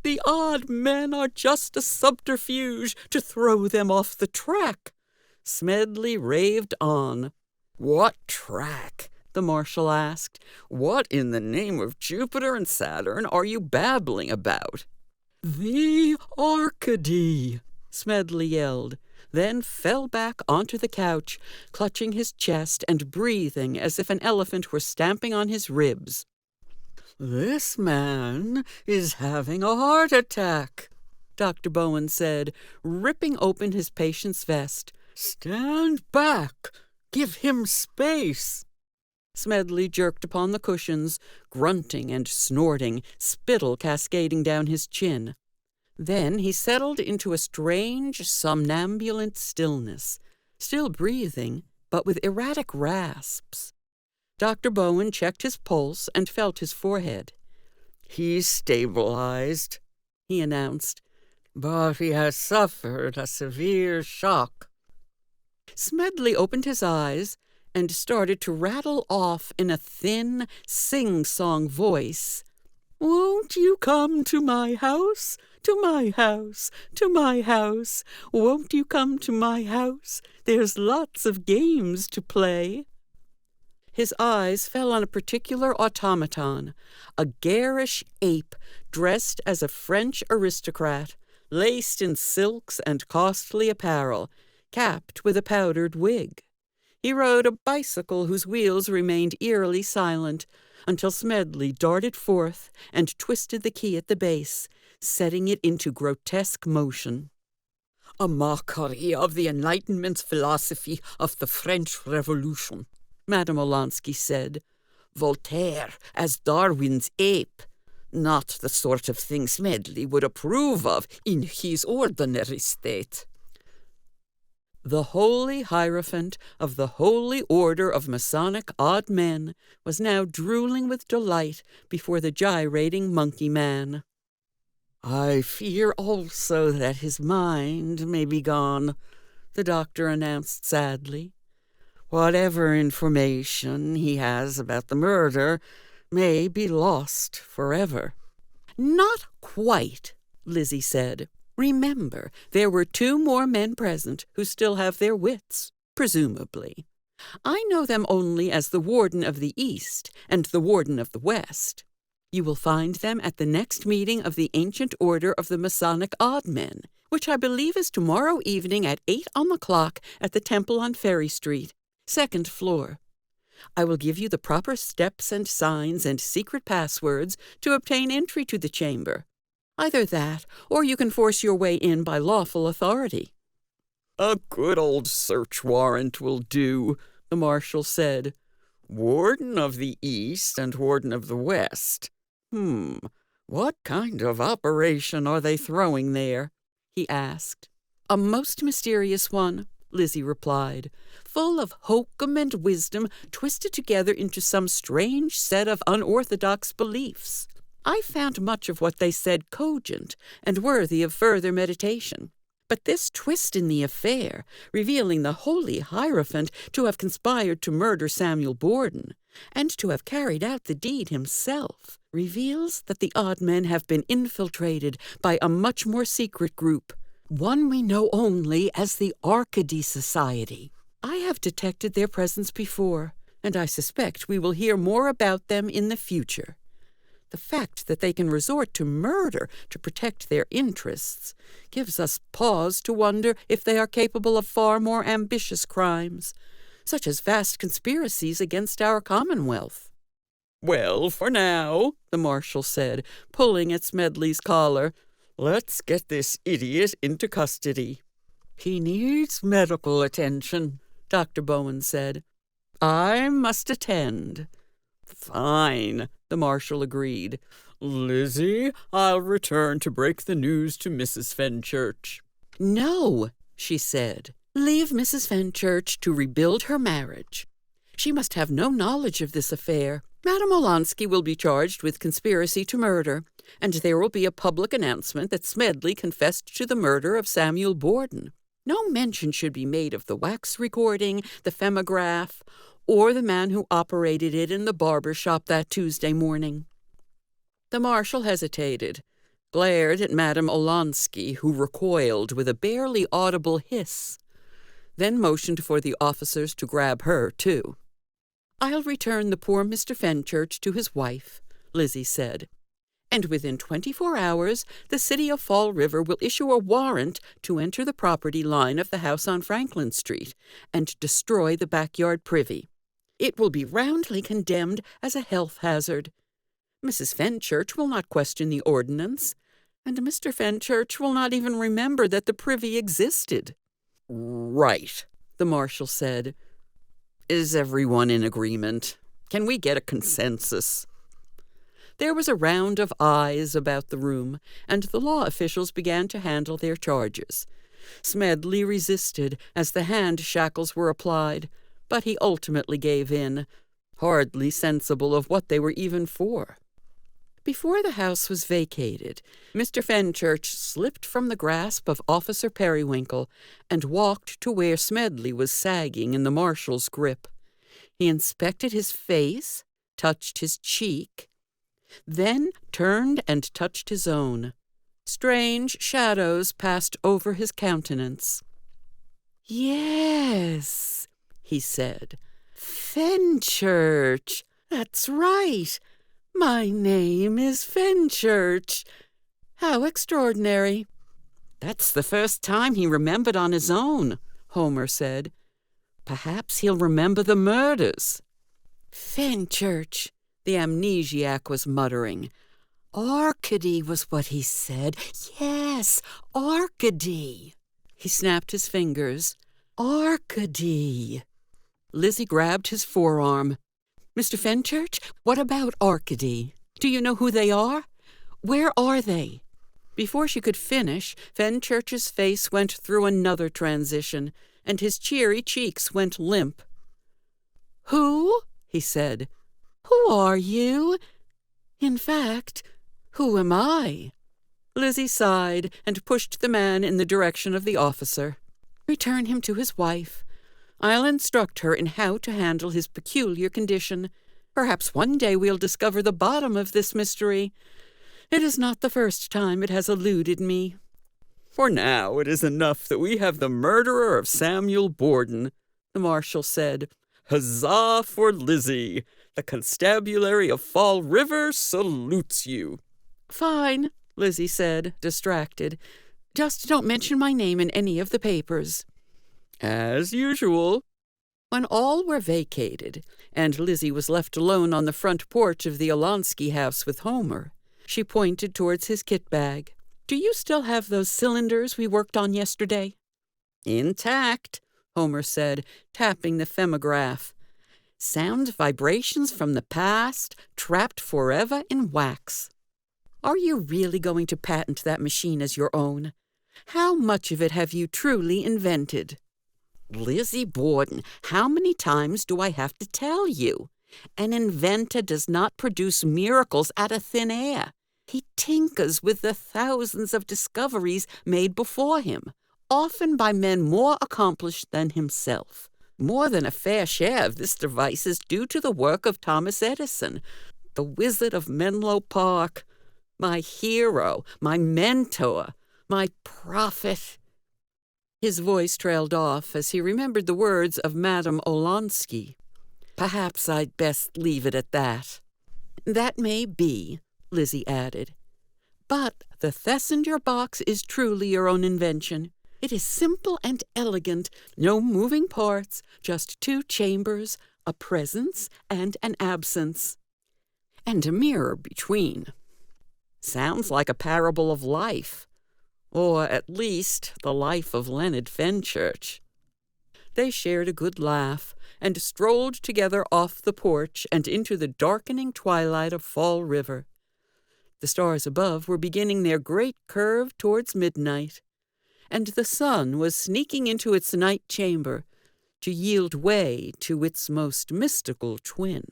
The odd men are just a subterfuge to throw them off the track. Smedley raved on. What track? The marshal asked. What in the name of Jupiter and Saturn are you babbling about? The Arcady, Smedley yelled, then fell back onto the couch, clutching his chest and breathing as if an elephant were stamping on his ribs. This man is having a heart attack, Dr. Bowen said, ripping open his patient's vest. Stand back! Give him space! Smedley jerked upon the cushions, grunting and snorting, spittle cascading down his chin. Then he settled into a strange, somnambulant stillness, still breathing, but with erratic rasps. Dr. Bowen checked his pulse and felt his forehead. He's stabilized, he announced, but he has suffered a severe shock. Smedley opened his eyes and started to rattle off in a thin, sing-song voice. Won't you come to my house, to my house, to my house? Won't you come to my house? There's lots of games to play. His eyes fell on a particular automaton, a garish ape dressed as a French aristocrat, laced in silks and costly apparel, capped with a powdered wig. He rode a bicycle whose wheels remained eerily silent until Smedley darted forth and twisted the key at the base, setting it into grotesque motion. A mockery of the Enlightenment philosophy of the French Revolution, Madame Olenski said. Voltaire as Darwin's ape. Not the sort of thing Smedley would approve of in his ordinary state. The holy hierophant of the Holy Order of Masonic Odd Men was now drooling with delight before the gyrating monkey man. "I fear also that his mind may be gone," the doctor announced sadly. "Whatever information he has about the murder may be lost forever." "Not quite," Lizzie said. "Remember, there were 2 more men present who still have their wits, presumably. I know them only as the Warden of the East and the Warden of the West. You will find them at the next meeting of the Ancient Order of the Masonic Odd Men, which I believe is tomorrow evening at 8 on the clock at the Temple on Ferry Street, 2nd floor. I will give you the proper steps and signs and secret passwords to obtain entry to the chamber. Either that, or you can force your way in by lawful authority." "A good old search warrant will do," the marshal said. "Warden of the East and Warden of the West. What kind of operation are they throwing there?" he asked. "A most mysterious one," Lizzie replied, "full of hokum and wisdom twisted together into some strange set of unorthodox beliefs. I found much of what they said cogent and worthy of further meditation. But this twist in the affair, revealing the holy hierophant to have conspired to murder Samuel Borden, and to have carried out the deed himself, reveals that the odd men have been infiltrated by a much more secret group, one we know only as the Arcady Society. I have detected their presence before, and I suspect we will hear more about them in the future. The fact that they can resort to murder to protect their interests gives us pause to wonder if they are capable of far more ambitious crimes, such as vast conspiracies against our Commonwealth." "Well, for now," the marshal said, pulling at Smedley's collar, "let's get this idiot into custody." "He needs medical attention," Dr. Bowen said. "I must attend." "Fine," the marshal agreed. "Lizzie, I'll return to break the news to Mrs. Fenchurch." "No," she said. "Leave Mrs. Fenchurch to rebuild her marriage. She must have no knowledge of this affair. Madame Olansky will be charged with conspiracy to murder, and there will be a public announcement that Smedley confessed to the murder of Samuel Borden. No mention should be made of the wax recording, the phonograph, or the man who operated it in the barber shop that Tuesday morning." The marshal hesitated, glared at Madame Olansky, who recoiled with a barely audible hiss, then motioned for the officers to grab her, too. "I'll return the poor Mr. Fenchurch to his wife," Lizzie said, "and within 24 hours the city of Fall River will issue a warrant to enter the property line of the house on Franklin Street and destroy the backyard privy. It will be roundly condemned as a health hazard. Mrs. Fenchurch will not question the ordinance, and Mr. Fenchurch will not even remember that the privy existed." "Right," the marshal said. "Is everyone in agreement? Can we get a consensus?" There was a round of eyes about the room, and the law officials began to handle their charges. Smedley resisted as the hand shackles were applied, but he ultimately gave in, hardly sensible of what they were even for. Before the house was vacated, Mr. Fenchurch slipped from the grasp of Officer Periwinkle and walked to where Smedley was sagging in the marshal's grip. He inspected his face, touched his cheek, then turned and touched his own. Strange shadows passed over his countenance. "Yes," he said. "Fenchurch. That's right. My name is Fenchurch. How extraordinary." "That's the first time he remembered on his own," Homer said. "Perhaps he'll remember the murders." "Fenchurch," the amnesiac was muttering. "Arcady was what he said. Yes, Arcady." He snapped his fingers. "Arcady." Lizzie grabbed his forearm. "Mr. Fenchurch, what about Arcady? Do you know who they are? Where are they?" Before she could finish, Fenchurch's face went through another transition, and his cheery cheeks went limp. "Who?" he said. "Who are you? In fact, who am I?" Lizzie sighed and pushed the man in the direction of the officer. "Return him to his wife. I'll instruct her in how to handle his peculiar condition. Perhaps one day we'll discover the bottom of this mystery. It is not the first time it has eluded me." "For now it is enough that we have the murderer of Samuel Borden," the marshal said. "Huzzah for Lizzie! The constabulary of Fall River salutes you." "Fine," Lizzie said, distracted. "Just don't mention my name in any of the papers." "As usual." When all were vacated, and Lizzie was left alone on the front porch of the Olonsky house with Homer, she pointed towards his kit bag. "Do you still have those cylinders we worked on yesterday?" "Intact," Homer said, tapping the phonograph. "Sound vibrations from the past, trapped forever in wax." "Are you really going to patent that machine as your own? How much of it have you truly invented?" "Lizzie Borden, how many times do I have to tell you? An inventor does not produce miracles out of thin air. He tinkers with the thousands of discoveries made before him, often by men more accomplished than himself. More than a fair share of this device is due to the work of Thomas Edison, the Wizard of Menlo Park, my hero, my mentor, my prophet." His voice trailed off as he remembered the words of Madame Olonsky. "Perhaps I'd best leave it at that." "That may be," Lizzie added. "But the Thesinger box is truly your own invention. It is simple and elegant, no moving parts, just 2 chambers, a presence and an absence, and a mirror between." Sounds like a parable of life. Or, at least, the life of Leonard Fenchurch. They shared a good laugh and strolled together off the porch and into the darkening twilight of Fall River. The stars above were beginning their great curve towards midnight, and the sun was sneaking into its night chamber to yield way to its most mystical twin.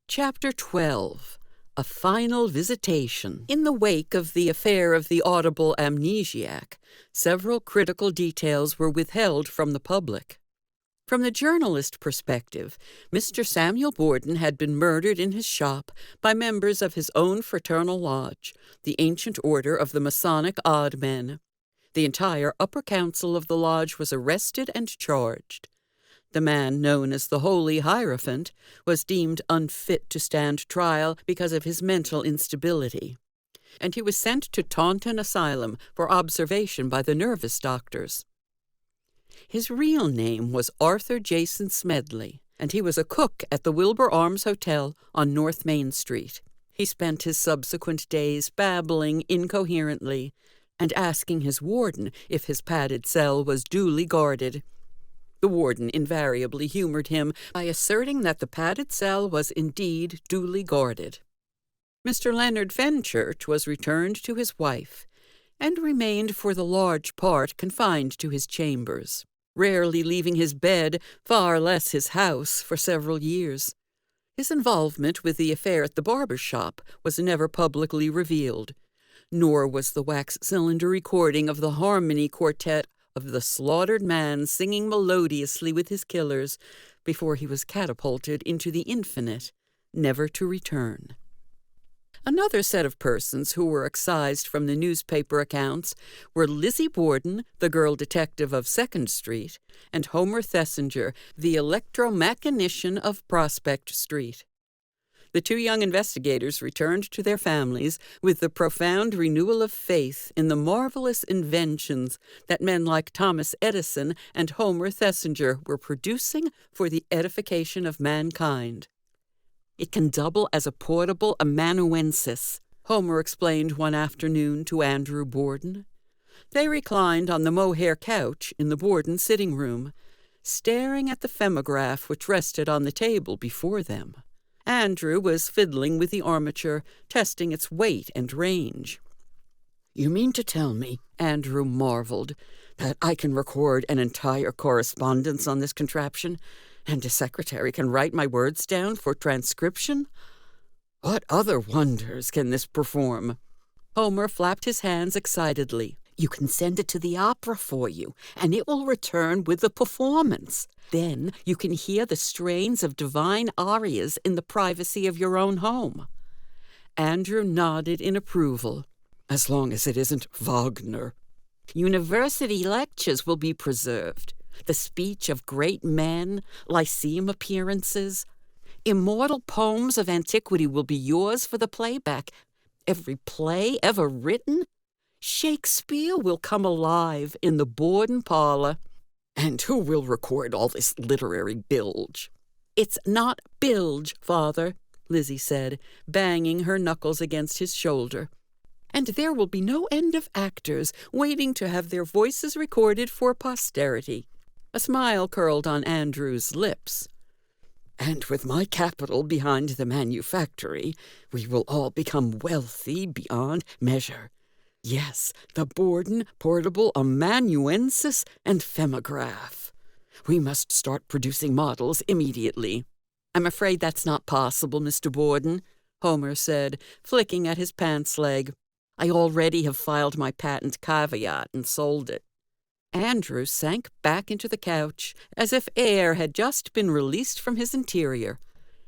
Chapter 12. A Final Visitation. In the wake of the affair of the Audible Amnesiac, several critical details were withheld from the public. From the journalist perspective, Mr. Samuel Borden had been murdered in his shop by members of his own fraternal lodge, the ancient order of the Masonic Odd Men. The entire upper council of the lodge was arrested and charged. The man known as the Holy Hierophant was deemed unfit to stand trial because of his mental instability, and he was sent to Taunton Asylum for observation by the nervous doctors. His real name was Arthur Jason Smedley, and he was a cook at the Wilbur Arms Hotel on North Main Street. He spent his subsequent days babbling incoherently and asking his warden if his padded cell was duly guarded. The warden invariably humored him by asserting that the padded cell was indeed duly guarded. Mr. Leonard Fenchurch was returned to his wife, and remained for the large part confined to his chambers, rarely leaving his bed, far less his house, for several years. His involvement with the affair at the barber shop was never publicly revealed, nor was the wax cylinder recording of the harmony quartet of the slaughtered man singing melodiously with his killers before he was catapulted into the infinite, never to return. Another set of persons who were excised from the newspaper accounts were Lizzie Borden, the girl detective of 2nd Street, and Homer Thesinger, the electromechanician of Prospect Street. The 2 young investigators returned to their families with the profound renewal of faith in the marvelous inventions that men like Thomas Edison and Homer Thesinger were producing for the edification of mankind. "It can double as a portable amanuensis," Homer explained one afternoon to Andrew Borden. They reclined on the mohair couch in the Borden sitting room, staring at the phonograph which rested on the table before them. Andrew was fiddling with the armature, testing its weight and range. You mean to tell me, Andrew marveled, that I can record an entire correspondence on this contraption, and a secretary can write my words down for transcription? What other wonders can this perform? Homer flapped his hands excitedly. You can send it to the opera for you, and it will return with the performance. Then you can hear the strains of divine arias in the privacy of your own home. Andrew nodded in approval. As long as it isn't Wagner. University lectures will be preserved. The speech of great men, lyceum appearances. Immortal poems of antiquity will be yours for the playback. Every play ever written. Shakespeare will come alive in the Borden parlor. And who will record all this literary bilge? It's not bilge, Father, Lizzie said, banging her knuckles against his shoulder. And there will be no end of actors waiting to have their voices recorded for posterity. A smile curled on Andrew's lips. And with my capital behind the manufactory, we will all become wealthy beyond measure. Yes, the Borden Portable Amanuensis and Femograph. We must start producing models immediately. I'm afraid that's not possible, Mr. Borden, Homer said, flicking at his pants leg. I already have filed my patent caveat and sold it. Andrew sank back into the couch as if air had just been released from his interior.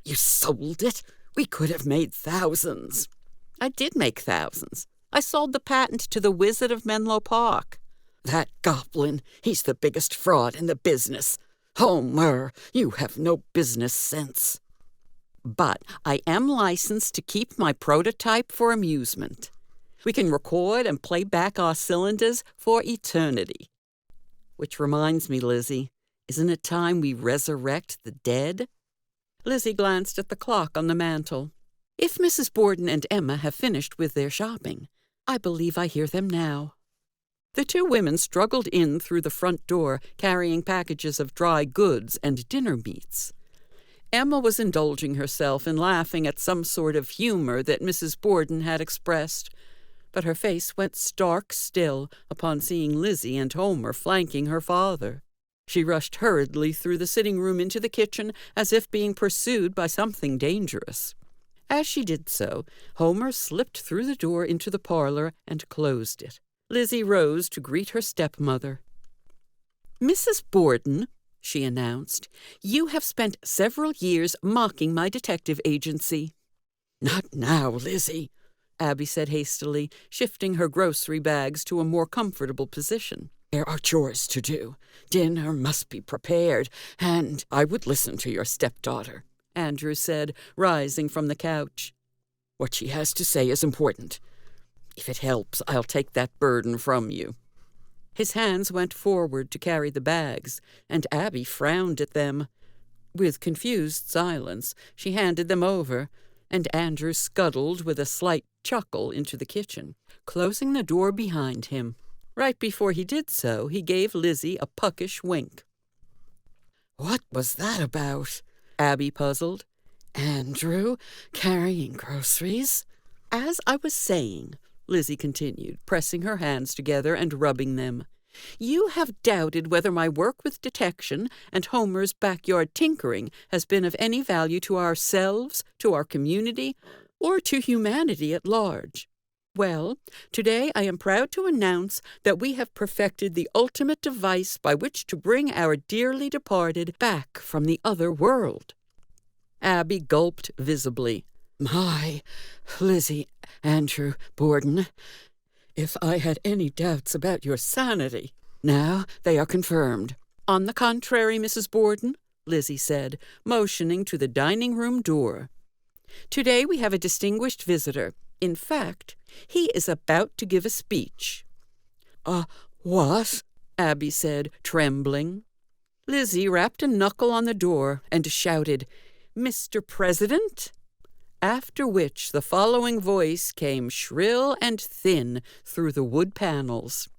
You sold it? We could have made thousands. I did make thousands. I sold the patent to the Wizard of Menlo Park. That goblin, he's the biggest fraud in the business. Homer, you have no business sense. But I am licensed to keep my prototype for amusement. We can record and play back our cylinders for eternity. Which reminds me, Lizzie, isn't it time we resurrect the dead? Lizzie glanced at the clock on the mantel. If Mrs. Borden and Emma have finished with their shopping, I believe I hear them now. The two women struggled in through the front door, carrying packages of dry goods and dinner meats. Emma was indulging herself in laughing at some sort of humor that Mrs. Borden had expressed, but her face went stark still upon seeing Lizzie and Homer flanking her father. She rushed hurriedly through the sitting room into the kitchen as if being pursued by something dangerous. As she did so, Homer slipped through the door into the parlor and closed it. Lizzie rose to greet her stepmother. Mrs. Borden, she announced, you have spent several years mocking my detective agency. Not now, Lizzie, Abby said hastily, shifting her grocery bags to a more comfortable position. There are chores to do. Dinner must be prepared, and I would listen to your stepdaughter, Andrew said, rising from the couch. What she has to say is important. If it helps, I'll take that burden from you. His hands went forward to carry the bags, and Abby frowned at them. With confused silence, she handed them over, and Andrew scuttled with a slight chuckle into the kitchen, closing the door behind him. Right before he did so, he gave Lizzie a puckish wink. What was that about? Abby puzzled. Andrew, carrying groceries? As I was saying, Lizzie continued, pressing her hands together and rubbing them, you have doubted whether my work with detection and Homer's backyard tinkering has been of any value to ourselves, to our community, or to humanity at large. Well, today I am proud to announce that we have perfected the ultimate device by which to bring our dearly departed back from the other world. Abby gulped visibly. My, Lizzie, Andrew Borden, if I had any doubts about your sanity, now they are confirmed. On the contrary, Mrs. Borden, Lizzie said, motioning to the dining room door. Today we have a distinguished visitor. In fact, he is about to give a speech. What? Abby said, trembling. Lizzie rapped a knuckle on the door and shouted, Mr. President? After which the following voice came shrill and thin through the wood panels.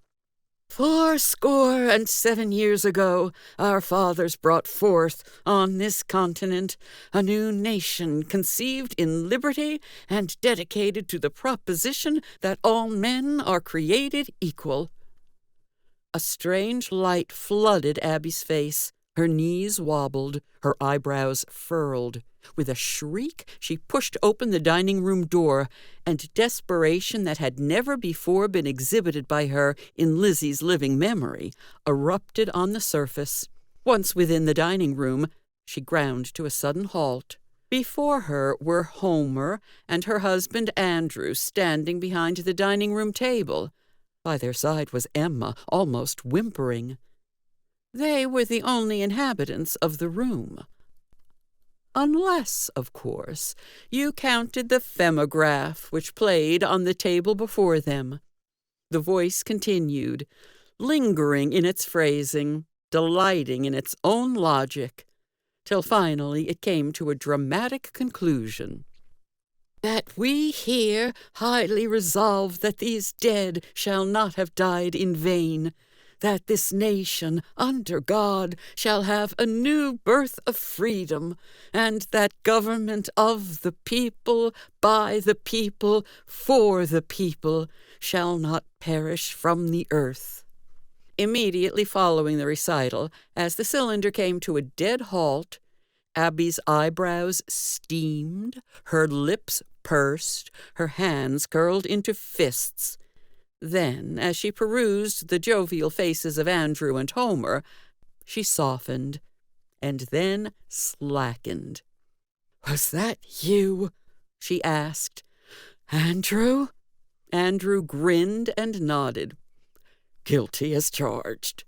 "fourscore and 7 years ago, our fathers brought forth on this continent a new nation conceived in liberty and dedicated to the proposition that all men are created equal." A strange light flooded Abby's face. Her knees wobbled, her eyebrows furled. With a shriek, she pushed open the dining room door, and desperation that had never before been exhibited by her in Lizzie's living memory erupted on the surface. Once within the dining room, she ground to a sudden halt. Before her were Homer and her husband Andrew standing behind the dining room table. By their side was Emma, almost whimpering. They were the only inhabitants of the room. Unless, of course, you counted the femograph which played on the table before them. The voice continued, lingering in its phrasing, delighting in its own logic, till finally it came to a dramatic conclusion. "That we here highly resolve that these dead shall not have died in vain, that this nation, under God, shall have a new birth of freedom, and that government of the people, by the people, for the people, shall not perish from the earth." Immediately following the recital, as the cylinder came to a dead halt, Abby's eyebrows steamed, her lips pursed, her hands curled into fists. Then, as she perused the jovial faces of Andrew and Homer, she softened, and then slackened. "Was that you?" she asked. "Andrew?" Andrew grinned and nodded. "Guilty as charged."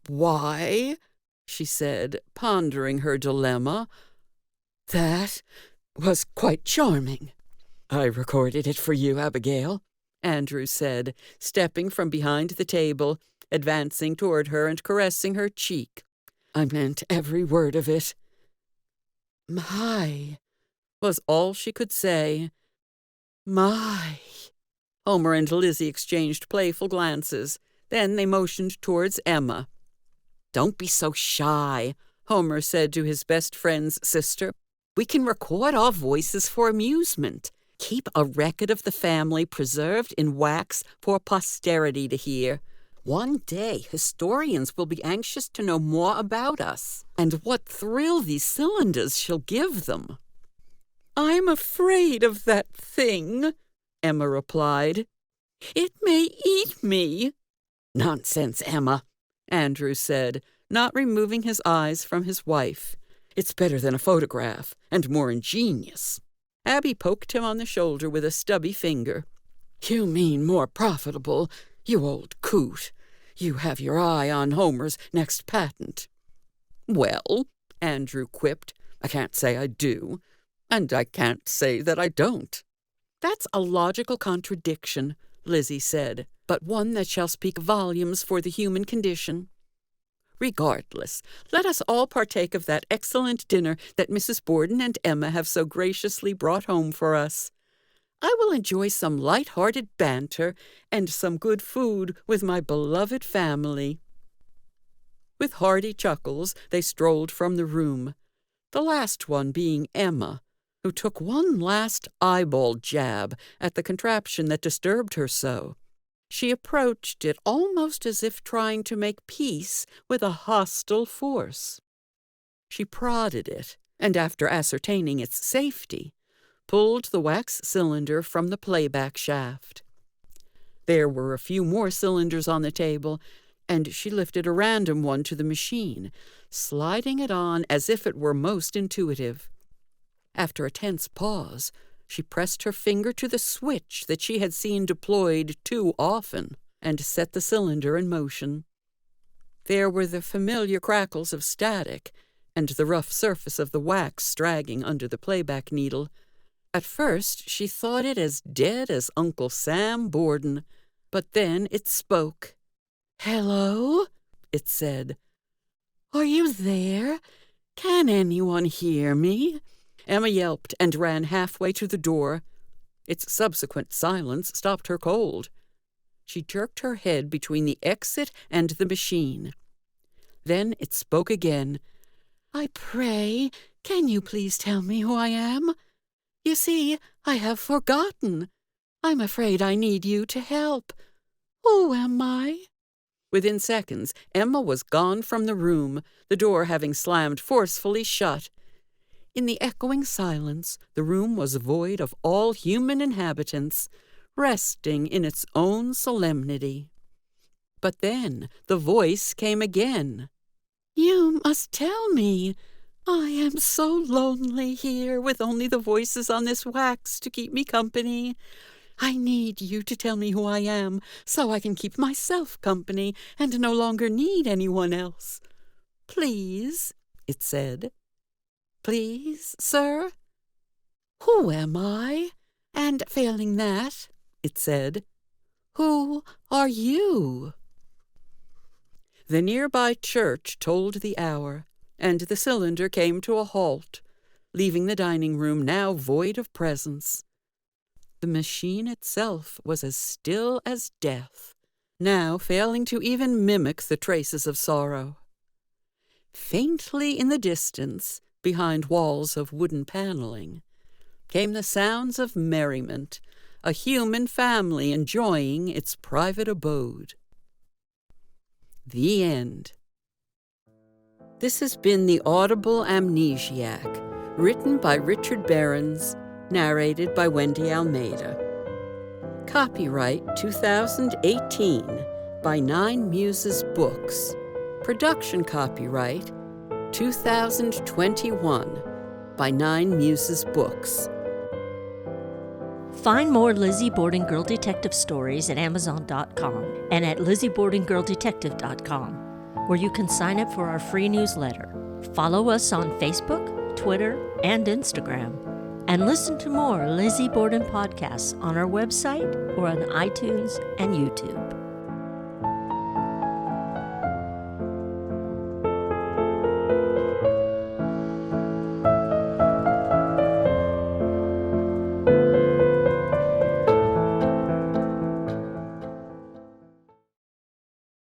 "Why?" she said, pondering her dilemma. "That was quite charming." "I recorded it for you, Abigail," Andrew said, stepping from behind the table, advancing toward her and caressing her cheek. "I meant every word of it." "My," was all she could say. "My." Homer and Lizzie exchanged playful glances. Then they motioned towards Emma. "Don't be so shy," Homer said to his best friend's sister. "We can record our voices for amusement. Keep a record of the family preserved in wax for posterity to hear. One day, historians will be anxious to know more about us, and what thrill these cylinders shall give them." "I'm afraid of that thing," Emma replied. "It may eat me." "Nonsense, Emma," Andrew said, not removing his eyes from his wife. "It's better than a photograph, and more ingenious." Abby poked him on the shoulder with a stubby finger. "You mean more profitable, you old coot. You have your eye on Homer's next patent." "Well," Andrew quipped, "I can't say I do, and I can't say that I don't." "That's a logical contradiction," Lizzie said, "but one that shall speak volumes for the human condition. Regardless, let us all partake of that excellent dinner that Mrs. Borden and Emma have so graciously brought home for us. I will enjoy some light-hearted banter and some good food with my beloved family." With hearty chuckles, they strolled from the room, the last one being Emma, who took one last eyeball jab at the contraption that disturbed her so. She approached it almost as if trying to make peace with a hostile force. She prodded it, and after ascertaining its safety, pulled the wax cylinder from the playback shaft. There were a few more cylinders on the table, and she lifted a random one to the machine, sliding it on as if it were most intuitive. After a tense pause, she pressed her finger to the switch that she had seen deployed too often, and set the cylinder in motion. There were the familiar crackles of static, and the rough surface of the wax dragging under the playback needle. At first she thought it as dead as Uncle Sam Borden, but then it spoke. "Hello," it said. "Are you there? Can anyone hear me?" Emma yelped and ran halfway to the door. Its subsequent silence stopped her cold. She jerked her head between the exit and the machine. Then it spoke again. "I pray, can you please tell me who I am? You see, I have forgotten. I'm afraid I need you to help. Who am I?" Within seconds, Emma was gone from the room, the door having slammed forcefully shut. In the echoing silence, the room was void of all human inhabitants, resting in its own solemnity. But then the voice came again. "You must tell me. I am so lonely here with only the voices on this wax to keep me company. I need you to tell me who I am so I can keep myself company and no longer need anyone else. Please," it said. "Please, sir? Who am I? And failing that," it said, "who are you?" The nearby church told the hour, and the cylinder came to a halt, leaving the dining room now void of presence. The machine itself was as still as death, now failing to even mimic the traces of sorrow. Faintly in the distance, behind walls of wooden paneling, came the sounds of merriment, a human family enjoying its private abode. The end. This has been the Audible Amnesiac, written by Richard Behrens, narrated by Wendy Almeida. Copyright 2018 by 9 Muses Books. Production copyright 2021 by 9 Muses Books. Find more Lizzie Borden Girl Detective stories at Amazon.com and at LizzieBordenGirlDetective.com, where you can sign up for our free newsletter. Follow us on Facebook, Twitter, and Instagram. And listen to more Lizzie Borden podcasts on our website or on iTunes and YouTube.